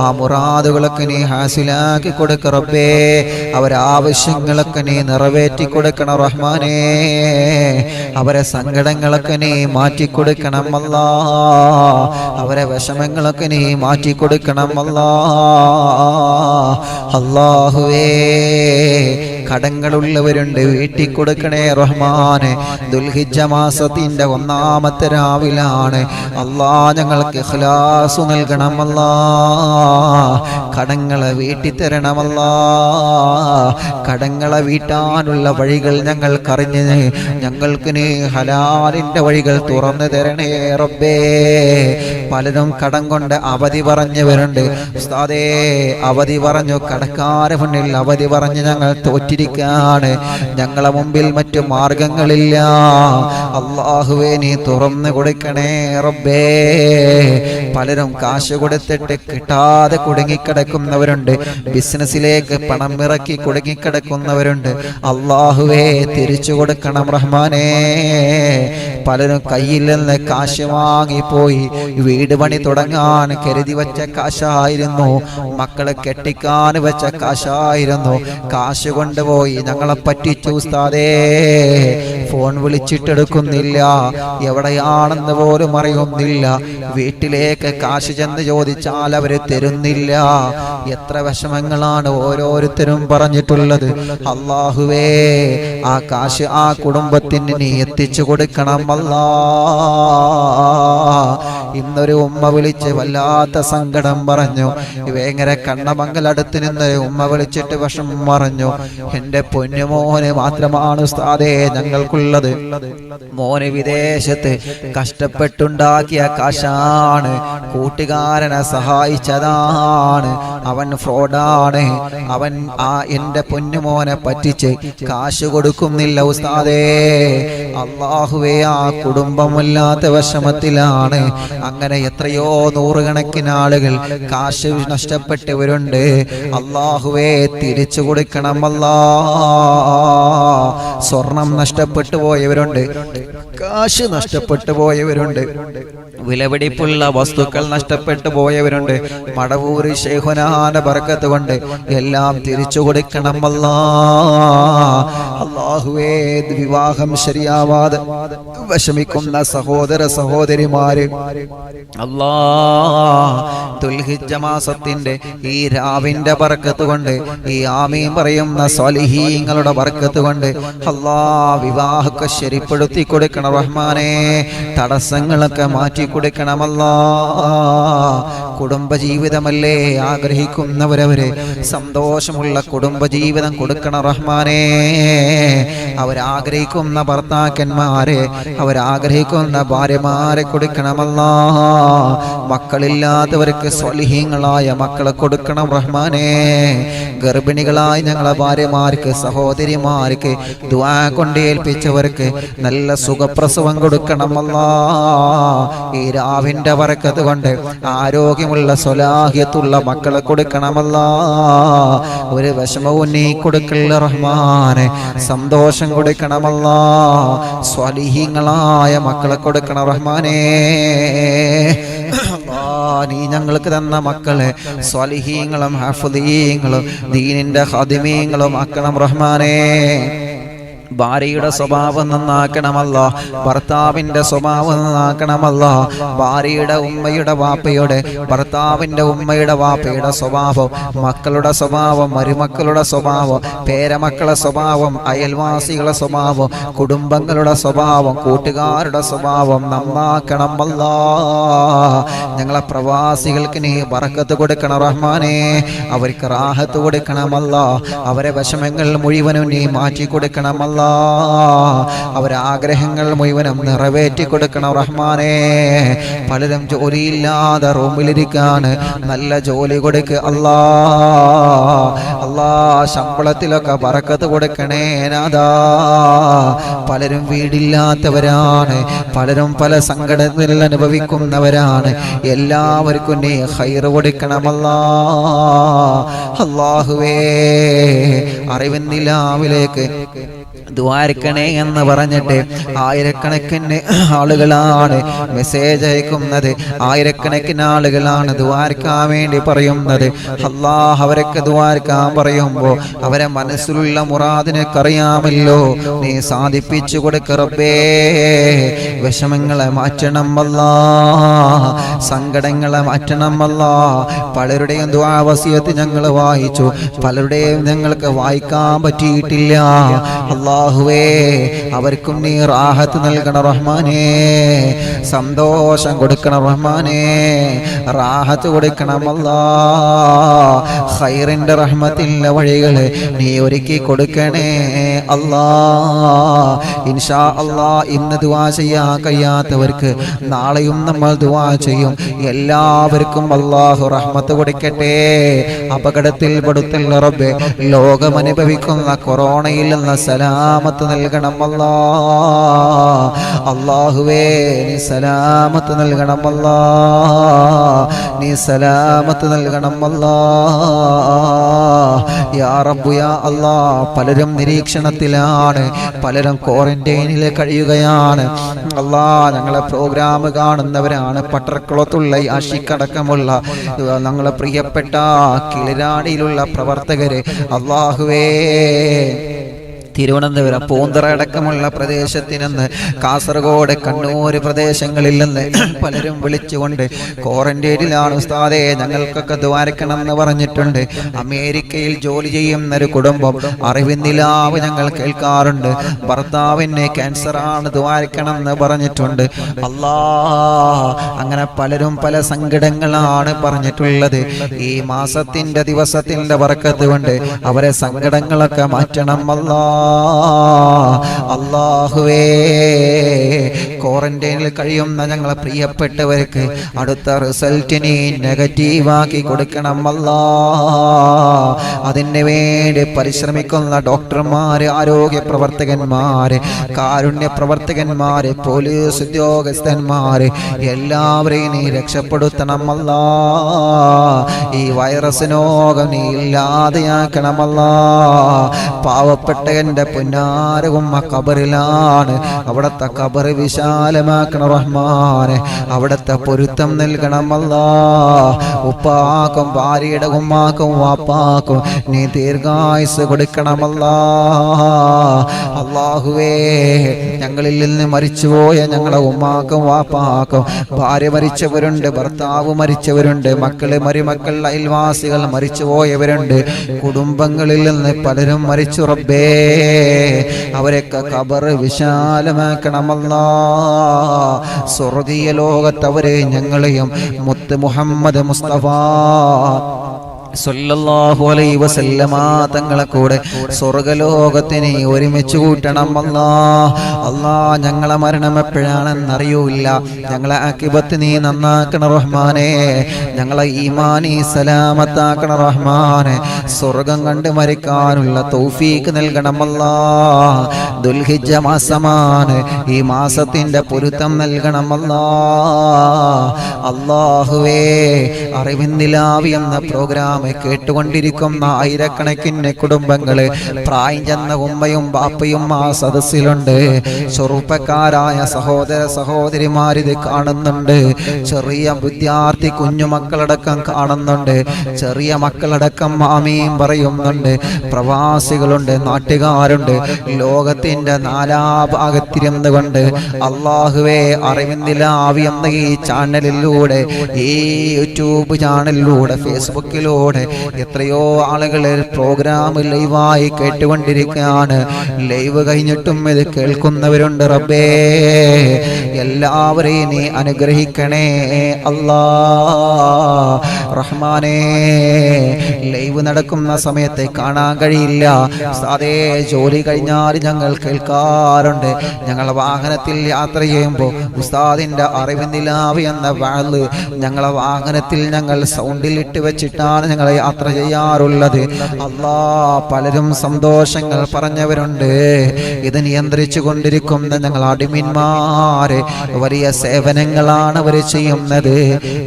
S1: ആ മുറാദുകളൊക്കെ നീ ഹാസിലാക്കി കൊടുക്ക റബ്ബേ. അവരാവശ്യങ്ങളൊക്കെ നീ നിറവേറ്റി കൊടുക്കണം റഹ്മാനേ. അവരെ സങ്കടങ്ങളൊക്കെ നീ മാറ്റിക്കൊടുക്കണം അല്ലാ. അവരെ വിഷമങ്ങളൊക്കെ നീ മാറ്റിക്കൊടുക്കണം അല്ലാ. അല്ലാഹുവേ കടങ്ങളുള്ളവരുണ്ട്, വീട്ടിൽ കൊടുക്കണേ റഹ്മാനെ. ദുൽഹിജ്ജ മാസത്തിന്റെ 1-ാമത്തെ രാവിലാണ് അല്ലാ, ഞങ്ങൾക്ക് ഇഖ്ലാസ് നൽകണം അല്ലാ. കടങ്ങളെ വീട്ടി തരണമല്ലാ. കടങ്ങളെ വീട്ടാനുള്ള വഴികൾ ഞങ്ങൾക്കറിഞ്ഞ് ഞങ്ങൾക്ക് നീ ഹലാലിന്റെ വഴികൾ തുറന്നു തരണേ റബ്ബേ. പലരും കടം കൊണ്ട് അവധി പറഞ്ഞവരുണ്ട്. ഉസ്താദേ അവധി പറഞ്ഞു, കടക്കാരെ മുന്നിൽ അവധി പറഞ്ഞ് ഞങ്ങൾ തോറ്റിരിക്കാണ്. ഞങ്ങളെ മുമ്പിൽ മറ്റു മാർഗങ്ങളില്ല. അല്ലാഹുവേ നീ തുറന്നു കൊടുക്കണേ റബ്ബേ. പലരും കാശ് കൊടുത്തിട്ട് കിട്ടാതെ കുടുങ്ങിക്കിടക്കുന്നവരുണ്ട്. ബിസിനസ്സിലേക്ക് പണം ഇറക്കി കുടുങ്ങിക്കിടക്കുന്നവരുണ്ട്. അല്ലാഹുവേ തിരിച്ചു കൊടുക്കണം റഹ്മാനേ. പലരും കയ്യിൽ നിന്ന് കാശ് വാങ്ങിപ്പോയി. വീട് പണി തുടങ്ങാൻ കരുതി വെച്ച കാശായിരുന്നു, മക്കളെ കെട്ടിക്കാൻ വെച്ച കാശായിരുന്നു. കാശ് കൊണ്ടുപോയി ഞങ്ങളെ പറ്റിച്ചു ഉസ്താദേ. ഫോൺ വിളിച്ചിട്ടെടുക്കുന്നില്ല, എവിടെയാണെന്ന് പോലും അറിയുന്നില്ല. വീട്ടിലേക്ക് കാശ് ചെന്ന് ചോദിച്ചാൽ അവര് തരുന്നില്ല. എത്ര വിഷമങ്ങളാണ് ഓരോരുത്തരും പറഞ്ഞിട്ടുള്ളത്. അല്ലാഹുവേ ആ കാശ് ആ കുടുംബത്തിന് നീ എത്തിച്ചു കൊടുക്കണം അല്ലാ. ഇന്നൊരു ഉമ്മ വിളിച്ച് വല്ലാത്ത സങ്കടം പറഞ്ഞു. വേങ്ങര കണ്ണമംഗലടുത്ത് നിന്നൊരു ഉമ്മ വിളിച്ചിട്ട് വിഷമം പറഞ്ഞു. എന്റെ പൊന്നുമോന് മാത്രമാണ് ഉസ്താദേ ഞങ്ങൾക്കുള്ളത്. മോന് വിദേശത്ത് കഷ്ടപ്പെട്ടുണ്ടാക്കിയ കാശാണ്, കൂട്ടുകാരനെ സഹായിച്ചതാണ്. അവൻ ഫ്രോഡാണ്. അവൻ എന്റെ പൊന്നുമോനെ പറ്റിച്ച് കാശ് കൊടുക്കുന്നില്ല ഉസ്താദേ. അല്ലാഹുവേ ആ കുടുംബമില്ലാത്ത വിഷമത്തിലാണ്. അങ്ങനെ എത്രയോ നൂറുകണക്കിന് ആളുകൾ കാശ് നഷ്ടപ്പെട്ടവരുണ്ട്. അല്ലാഹുവേ തിരിച്ചു കൊടുക്കണം അല്ലാ. സ്വർണം നഷ്ടപ്പെട്ടു പോയവരുണ്ട്, കാശ് നഷ്ടപ്പെട്ടു പോയവരുണ്ട്, വിലപിടിപ്പുള്ള വസ്തുക്കൾ നഷ്ടപ്പെട്ടു പോയവരുണ്ട്. മടവൂര് ശൈഖുനാന്റെ ബർക്കത്ത് കൊണ്ട് എല്ലാം തിരിച്ചു കൊടുക്കണം അല്ലാ. അല്ലാഹുവേ വിവാഹം ശരിയാവാതെ വിഷമിക്കുന്ന സഹോദര സഹോദരിമാര് അല്ലാ, ദുൽഹിജ്ജ മാസത്തിന്റെ ഈ രാവിന്റെ ബർക്കത്ത് കൊണ്ട്, ഈ ആമീൻ പറയുന്ന സ്വാലിഹീങ്ങളുടെ ബർക്കത്ത് കൊണ്ട് അല്ലാ വിവാഹമൊക്കെ ശരിപ്പെടുത്തി കൊടുക്കണം റഹ്മാനേ. തടസ്സങ്ങളൊക്കെ മാറ്റി കൊടുക്കണമല്ലാ. കുടുംബജീവിതമല്ലേ ആഗ്രഹിക്കുന്നവരവര് സന്തോഷമുള്ള കുടുംബജീവിതം കൊടുക്കണം റഹ്മാനേ. അവരാഗ്രഹിക്കുന്ന ഭർത്താക്കന്മാരെ, അവരാഗ്രഹിക്കുന്ന ഭാര്യമാരെ കൊടുക്കണമല്ലാ. മക്കളില്ലാത്തവർക്ക് സ്വലിഹീങ്ങളായ മക്കളെ കൊടുക്കണം റഹ്മാനേ. ഗർഭിണികളായ ഞങ്ങളെ ഭാര്യമാർക്ക്, സഹോദരിമാർക്ക്, ദുആ കൊണ്ട് ഏൽപ്പിച്ചവർക്ക് നല്ല സുഖപ്രസവം കൊടുക്കണമല്ലാ. ഈ രാവിന്റെ ബർക്കത്ത് കൊണ്ട് ആരോഗ്യമുള്ള സ്വലാഹിയത്തുള്ള മക്കളെ കൊടുക്കണമല്ലാ. ഒരു വിഷമവും നീ കൊടുക്കല്ല റഹ്മാനെ. സന്തോഷം കൊടുക്കണമല്ലാ. സ്വാലിഹീങ്ങളായ മക്കളെ കൊടുക്കണം റഹ്മാനേ. നീ ഞങ്ങൾക്ക് തന്ന മക്കളെ സ്വാലിഹീങ്ങളും ഹാഫിളീങ്ങളും ദീനിന്റെ ഖാദിമീങ്ങളും ആക്കണം റഹ്മാനേ. ഭാര്യയുടെ സ്വഭാവം നന്നാക്കണമല്ല, ഭർത്താവിന്റെ സ്വഭാവം നന്നാക്കണമല്ല. ഭാര്യയുടെ ഉമ്മയുടെ വാപ്പയുടെ, ഭർത്താവിന്റെ ഉമ്മയുടെ വാപ്പയുടെ സ്വഭാവം, മക്കളുടെ സ്വഭാവം, മരുമക്കളുടെ സ്വഭാവം, പേരമക്കളുടെ സ്വഭാവം, അയൽവാസികളുടെ സ്വഭാവം, കുടുംബങ്ങളുടെ സ്വഭാവം, കൂട്ടുകാരുടെ സ്വഭാവം നന്നാക്കണമല്ല. ഞങ്ങളെ പ്രവാസികൾക്ക് നീ ബറക്കത്ത് കൊടുക്കണം റഹ്മാനേ. അവർക്ക് റാഹത്ത് കൊടുക്കണമല്ല. അവരെ വിഷമങ്ങൾ മുഴുവനും നീ മാറ്റി കൊടുക്കണമല്ല. അവരെ ആഗ്രഹങ്ങൾ മുഴുവനും നിറവേറ്റി കൊടുക്കണം റഹ്മാനേ. പലരും ജോലിയില്ലാതെ റൂമിലിരിക്കാണ്, നല്ല ജോലി കൊടുക്ക് അല്ലാ. അല്ലാ ശമ്പളത്തിലൊക്കെ ബറക്കത്ത് കൊടുക്കണേ നാഥാ. പലരും വീടില്ലാത്തവരാണ്, പലരും പല സങ്കടത്തിൽ അനുഭവിക്കുന്നവരാണ്. എല്ലാവർക്കും നീ ഖൈർ കൊടുക്കണമല്ലാ. അല്ലാഹുവേ അറിവിൻ നിലാവിലേക്ക് ദ്വാരക്കണേ എന്ന് പറഞ്ഞിട്ട് ആയിരക്കണക്കിന് ആളുകളാണ് മെസ്സേജ് അയക്കുന്നത്, ആയിരക്കണക്കിന് ആളുകളാണ് ദ്വാരക്കാൻ വേണ്ടി പറയുന്നത്. അല്ലാഹ് അവരൊക്കെ ദ്വാരക്കാൻ പറയുമ്പോൾ അവരെ മനസ്സിലുള്ള മുറാദിനൊക്കെ അറിയാമല്ലോ, നീ സാധിപ്പിച്ചു കൊടുക്ക റബ്ബേ. വിഷമങ്ങളെ മാറ്റണം അല്ലാ, സങ്കടങ്ങളെ മാറ്റണം അല്ലാ. പലരുടെയും ദുആ വസിയത്ത് ഞങ്ങൾ വായിച്ചു, പലരുടെയും ഞങ്ങൾക്ക് വായിക്കാൻ പറ്റിയിട്ടില്ല. അല്ലാഹുവേ അവർക്കും നീ റാഹത്ത് നൽകണം റഹ്മാനേ. സന്തോഷം കൊടുക്കണം റഹ്മാനേ, റാഹത്ത് കൊടുക്കണമല്ലാ. ഖൈറിന്റെ റഹ്മത്തിന്റെ വഴികൾ നീ ഒരുക്കി കൊടുക്കണേ അല്ലാ. ഇൻഷാ അല്ലാ ഇന്ന് ദുആ ചെയ്യാൻ കഴിയാത്തവർക്ക് നാളെയും നമ്മൾ ദുആ ചെയ്യും. എല്ലാവർക്കും അല്ലാഹു റഹ്മത്ത് കൊടുക്കട്ടെ. അപകടത്തിൽ പെടുത്തുന്ന റബ്ബേ, ലോകമനുഭവിക്കുന്ന കൊറോണയിൽ നിന്ന് സലാമത്ത് നൽകണം അല്ലാ. അല്ലാഹുവേ നീ സലാമത്ത് നൽകണം അല്ലാ, നീ സലാമത്ത് നൽകണം അല്ലാ. യാ റബ്ബ് യാ അല്ലാ. പലരും നിരീക്ഷണത്തിലാണ്, പലരും ക്വാറന്റൈനിൽ കഴിയുകയാണ്. അല്ലാ ഞങ്ങളെ പ്രോഗ്രാം കാണുന്നവരാണ്, പട്ടർക്കുളത്തുള്ള ആഷിക്കടക്കമുള്ള ഞങ്ങളെ പ്രിയപ്പെട്ട കിളിരാടിയിലുള്ള പ്രവർത്തകര്. അല്ലാഹുവേ തിരുവനന്തപുരം പൂന്തറ അടക്കമുള്ള പ്രദേശത്തിൽ നിന്ന്, കാസർഗോഡ് കണ്ണൂർ പ്രദേശങ്ങളിൽ നിന്ന് പലരും വിളിച്ചുകൊണ്ട് ക്വാറന്റൈനിലാണ് ഉസ്താദേ, ഞങ്ങൾക്കൊക്കെ ദ്വാരക്കണം എന്ന് പറഞ്ഞിട്ടുണ്ട്. അമേരിക്കയിൽ ജോലി ചെയ്യുന്നൊരു കുടുംബം അറിവിൻ നിലാവ് ഞങ്ങൾ കേൾക്കാറുണ്ട്, ഭർത്താവിന് ക്യാൻസറാണ്, ദ്വാരക്കണം എന്ന് പറഞ്ഞിട്ടുണ്ട്. അല്ലാ അങ്ങനെ പലരും പല സങ്കടങ്ങളാണ് പറഞ്ഞിട്ടുള്ളത്. ഈ മാസത്തിന്റെ ദിവസത്തിന്റെ ബറക്കത്ത് കൊണ്ട് അവരെ സങ്കടങ്ങളൊക്കെ മാറ്റണം അല്ലാ. അല്ലാഹുവേ ക്വാറന്റൈനിൽ കഴിയുന്ന ഞങ്ങളെ പ്രിയപ്പെട്ടവർക്ക് അടുത്ത റിസൾട്ടിനെ നെഗറ്റീവാക്കി കൊടുക്കണം അല്ലാ. അതിന് വേണ്ടി പരിശ്രമിക്കുന്ന ഡോക്ടർമാര്, ആരോഗ്യ പ്രവർത്തകന്മാര്, കാരുണ്യ പ്രവർത്തകന്മാര്, പോലീസ് ഉദ്യോഗസ്ഥന്മാര് എല്ലാവരെയും നീ രക്ഷപ്പെടുത്തണം അല്ലാ. ഈ വൈറസ് രോഗം നീ ഇല്ലാതെയാക്കണമല്ലാ. പാവപ്പെട്ട എന്റെ പുന്നാരവും ഖബറിലാണ്, അവിടത്തെ ഖബർ വിശാലമാക്കണം റഹ്മാനെ. അവിടത്തെ പൊരുത്തം നൽകണമല്ലാ. ഉപ്പാക്കും ഭാര്യയുടെ ഉമ്മാക്കും വാപ്പാക്കും നീ ദീർഘായുസ് കൊടുക്കണമല്ലാ. അല്ലാഹുവേ ഞങ്ങളിൽ നിന്ന് മരിച്ചുപോയ ഞങ്ങളെ ഉമ്മാക്കും വാപ്പാക്കും, ഭാര്യ മരിച്ചവരുണ്ട്, ഭർത്താവ് മരിച്ചവരുണ്ട്, മക്കള് മരുമക്കൾ അയൽവാസികൾ മരിച്ചുപോയവരുണ്ട്, കുടുംബങ്ങളിൽ നിന്ന് പലരും മരിച്ചു റബ്ബേ. അവരൊക്കെ ഖബർ വിശാലമാക്കണമല്ലാ. സ്വർഗീയ ലോകത്തവരെ ഞങ്ങളെയും മുത്ത് മുഹമ്മദ് മുസ്തഫ സല്ലല്ലാഹു അലൈഹി വസല്ലമ തങ്ങളെ കൂടെ സ്വർഗ്ഗലോകത്തിനെ ഒരുമിച്ച് കൂട്ടണം അല്ലാ. അല്ലാ ഞങ്ങളെ മരണം എപ്പോഴാണെന്നറിയൂല, ഞങ്ങളെ ആഖിബത്ത് നീ നന്നാക്കണം റഹ്മാനെ. ഞങ്ങളെ ഈമാനി സലാമത്താക്കണം റഹ്മാനെ. സ്വർഗം കണ്ട് മരിക്കാനുള്ള തൗഫീഖ് നൽകണം അല്ലാ. ദുൽഹിജ്ജ മാസമാണ്, ഈ മാസത്തിന്റെ പൊരുത്തം നൽകണം അല്ലാ. അല്ലാഹുവേ അറിവിൻ നിലാവ് എന്ന പ്രോഗ്രാം കേട്ടുകൊണ്ടിരിക്കുന്ന ആയിരക്കണക്കിന് കുടുംബങ്ങള്, പ്രായം ചെന്ന ഉമ്മയും ബാപ്പയും ആ സദസ്സിലുണ്ട്. ചെറുപ്പക്കാരായ സഹോദര സഹോദരിമാരിത് കാണുന്നുണ്ട്. ചെറിയ വിദ്യാർത്ഥി കുഞ്ഞുമക്കളടക്കം കാണുന്നുണ്ട്. ചെറിയ മക്കളടക്കം ആമീൻ പറയുന്നുണ്ട്. പ്രവാസികളുണ്ട്, നാട്ടുകാരുണ്ട്. ലോകത്തിന്റെ നാനാഭാഗത്തിരുന്നു കൊണ്ട് അല്ലാഹുവേ അറിവിന്ദിലാവി എന്ന ഈ ചാനലിലൂടെ, ഈ യൂട്യൂബ് ചാനലിലൂടെ, ഫേസ്ബുക്കിലൂടെ എത്രയോ ആളുകൾ പ്രോഗ്രാം ലൈവായി കേട്ടുകൊണ്ടിരിക്കുകയാണ്. ലൈവ് കഴിഞ്ഞിട്ടും ഇത് കേൾക്കുന്നവരുണ്ട്. റബ്ബേ, എല്ലാവരെയും നീ അനുഗ്രഹിക്കണേ അല്ലാ റഹ്മാനേ. ലൈവ് നടക്കുന്ന സമയത്ത് കാണാൻ കഴിയില്ല. അതേ ജോലി കഴിഞ്ഞാൽ ഞങ്ങൾ കേൾക്കാറുണ്ട്. ഞങ്ങൾ വാഹനത്തിൽ യാത്ര ചെയ്യുമ്പോൾ ഉസ്താദിന്റെ അറിവിന്ദിലാവി എന്ന വാള് ഞങ്ങളെ വാഹനത്തിൽ ഞങ്ങൾ സൗണ്ടിൽ ഇട്ട് വെച്ചിട്ടാണ് ഞങ്ങൾ യാത്ര ചെയ്യാറുള്ളത്. അല്ലാ, പലരും സന്തോഷങ്ങൾ പറഞ്ഞവരുണ്ട്. ഇത് നിയന്ത്രിച്ചു കൊണ്ടിരിക്കുന്ന ഞങ്ങൾ അടിമന്മാര് വലിയ സേവനങ്ങളാണ് അവർ ചെയ്യുന്നത്,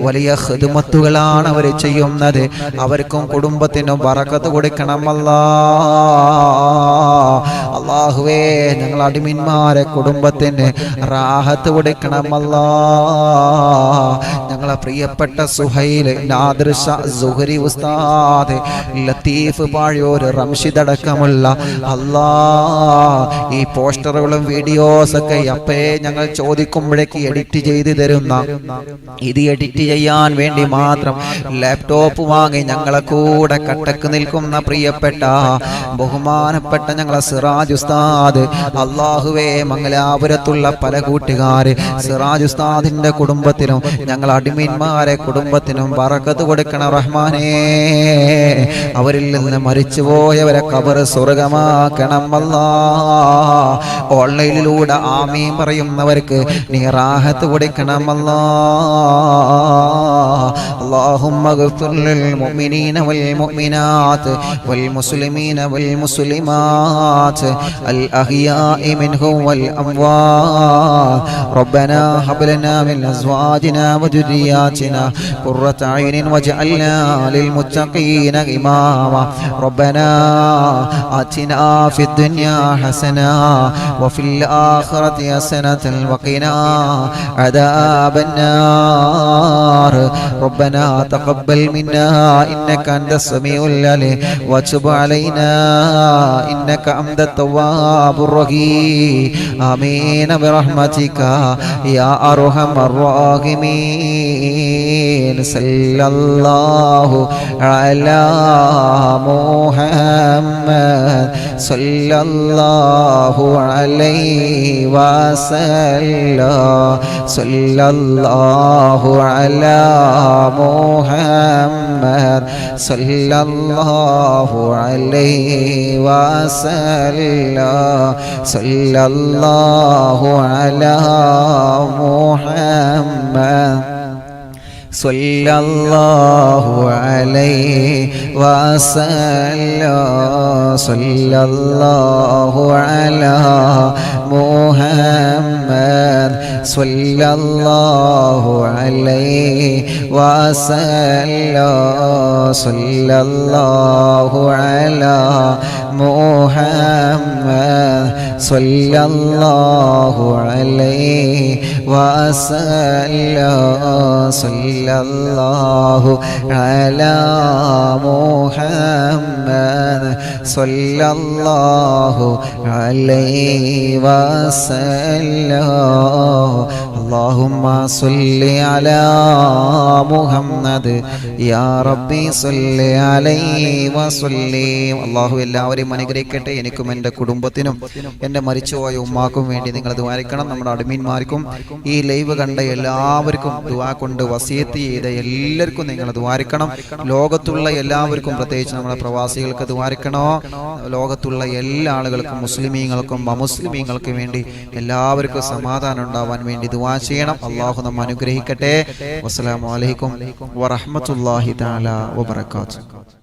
S1: വലിയ ഖിദ്മത്തുകളാണ് അവർ ചെയ്യുന്നത്. അവർക്കും കുടുംബത്തിനും ബറക്കത്ത് കൊടുക്കണം അല്ലാ. അല്ലാഹുവേ, ഞങ്ങൾ അടിമന്മാരെ കുടുംബത്തിന് റാഹത്ത് കൊടുക്കണം അല്ലാ. ഞങ്ങളെ പ്രിയപ്പെട്ട സുഹൈൽ, നാദിർ ഷാ, സുഹരി ഉസ്താദ്, ലത്തീഫ് പാഴിയൂർ, റംഷിദ് അടക്കമുള്ള അല്ലാ, ഈ പോസ്റ്ററുകളും വീഡിയോസൊക്കെ അപ്പേ ഞങ്ങൾ ചോദിക്കുമ്പോഴേക്ക് എഡിറ്റ് ചെയ്ത് തരുന്ന, ഇത് എഡിറ്റ് ചെയ്യാൻ വേണ്ടി മാത്രം ലാപ്ടോപ്പ് വാങ്ങി ഞങ്ങളെ കൂടെ കട്ടക്ക് നിൽക്കുന്ന പ്രിയപ്പെട്ട ബഹുമാനപ്പെട്ട ഞങ്ങളെ സിറാജ് ഉസ്താദ്, അല്ലാഹുവേ, മംഗലാപുരത്തുള്ള പല കൂട്ടുകാര്, സിറാജ് ഉസ്താദിന്റെ കുടുംബത്തിനും ഞങ്ങൾ അടിമന്മാരെ കുടുംബത്തിനും ബറക്കത്ത് കൊടുക്കണം റഹ്മാനേ. അവരിൽ നിന്ന് മരിച്ചുപോയവരെ ഖബർ സ്വർഗമാക്കണം അല്ലാ. ഓൺലൈനിലൂടെ ആമീൻ പറയുന്നവർക്ക് നീ റാഹത്ത് കൊടുക്കണം അല്ലാ. اللهم اغفر للمؤمنين والمؤمنات والمسلمين والمسلمات الأحياء منهم والأموات. ربنا هب لنا من أزواجنا وذرياتنا قرة أعين واجعلنا للمتقين إماما. ربنا آتنا في الدنيا حسنة وفي الآخرة حسنة وقنا عذاب النار. ربنا تقبل منا إنك أنت السميع العليم وتب علينا إنك أنت التواب الرحيم. آمين برحمتك يا أرحم الراحمين. صلى الله على محمد صلى الله عليه وسلم. صلى الله على محمد صلى الله عليه وسلم. صلى الله على محمد صلى الله عليه وسلم. صلى الله على محمد صلى الله عليه وسلم. صلى الله على محمد صلى الله عليه وسلم. صلى الله على محمد صلى الله عليه وسلم. اللهم صل على محمد يا ربي صل عليه وسلم. അല്ലാഹു എല്ലാവരെയും അനുഗ്രഹിക്കട്ടെ. എനിക്കും എൻ്റെ കുടുംബത്തിനും എൻ്റെ മരിച്ചുപോയ ഉമ്മാക്കും വേണ്ടി നിങ്ങൾ ദുആ ചെയ്യണം. നമ്മുടെ അഡ്മിന്മാർക്കും ഈ ലൈവ് കണ്ട എല്ലാവർക്കും ദുആ കൊണ്ട് വസിയത്ത് ചെയ്ത എല്ലാവർക്കും നിങ്ങൾ ദുആ ചെയ്യണം. ലോകത്തുള്ള എല്ലാവർക്കും, പ്രത്യേകിച്ച് നമ്മുടെ പ്രവാസികൾക്ക് ദുആ ചെയ്യണോ. ലോകത്തുള്ള എല്ലാ ആളുകൾക്കും, മുസ്ലിമീങ്ങൾക്കും അമുസ്ലിമീങ്ങൾക്കും വേണ്ടി എല്ലാവർക്കും സമാധാനം ഉണ്ടാവാൻ വേണ്ടി ദുആ ചെയ്യണം. അല്ലാഹു നമ്മെ അനുഗ്രഹിക്കട്ടെ. വസ്സലാമു അലൈക്കും വറഹ്മത്തുള്ളാഹി തആല വബറകാതുഹു.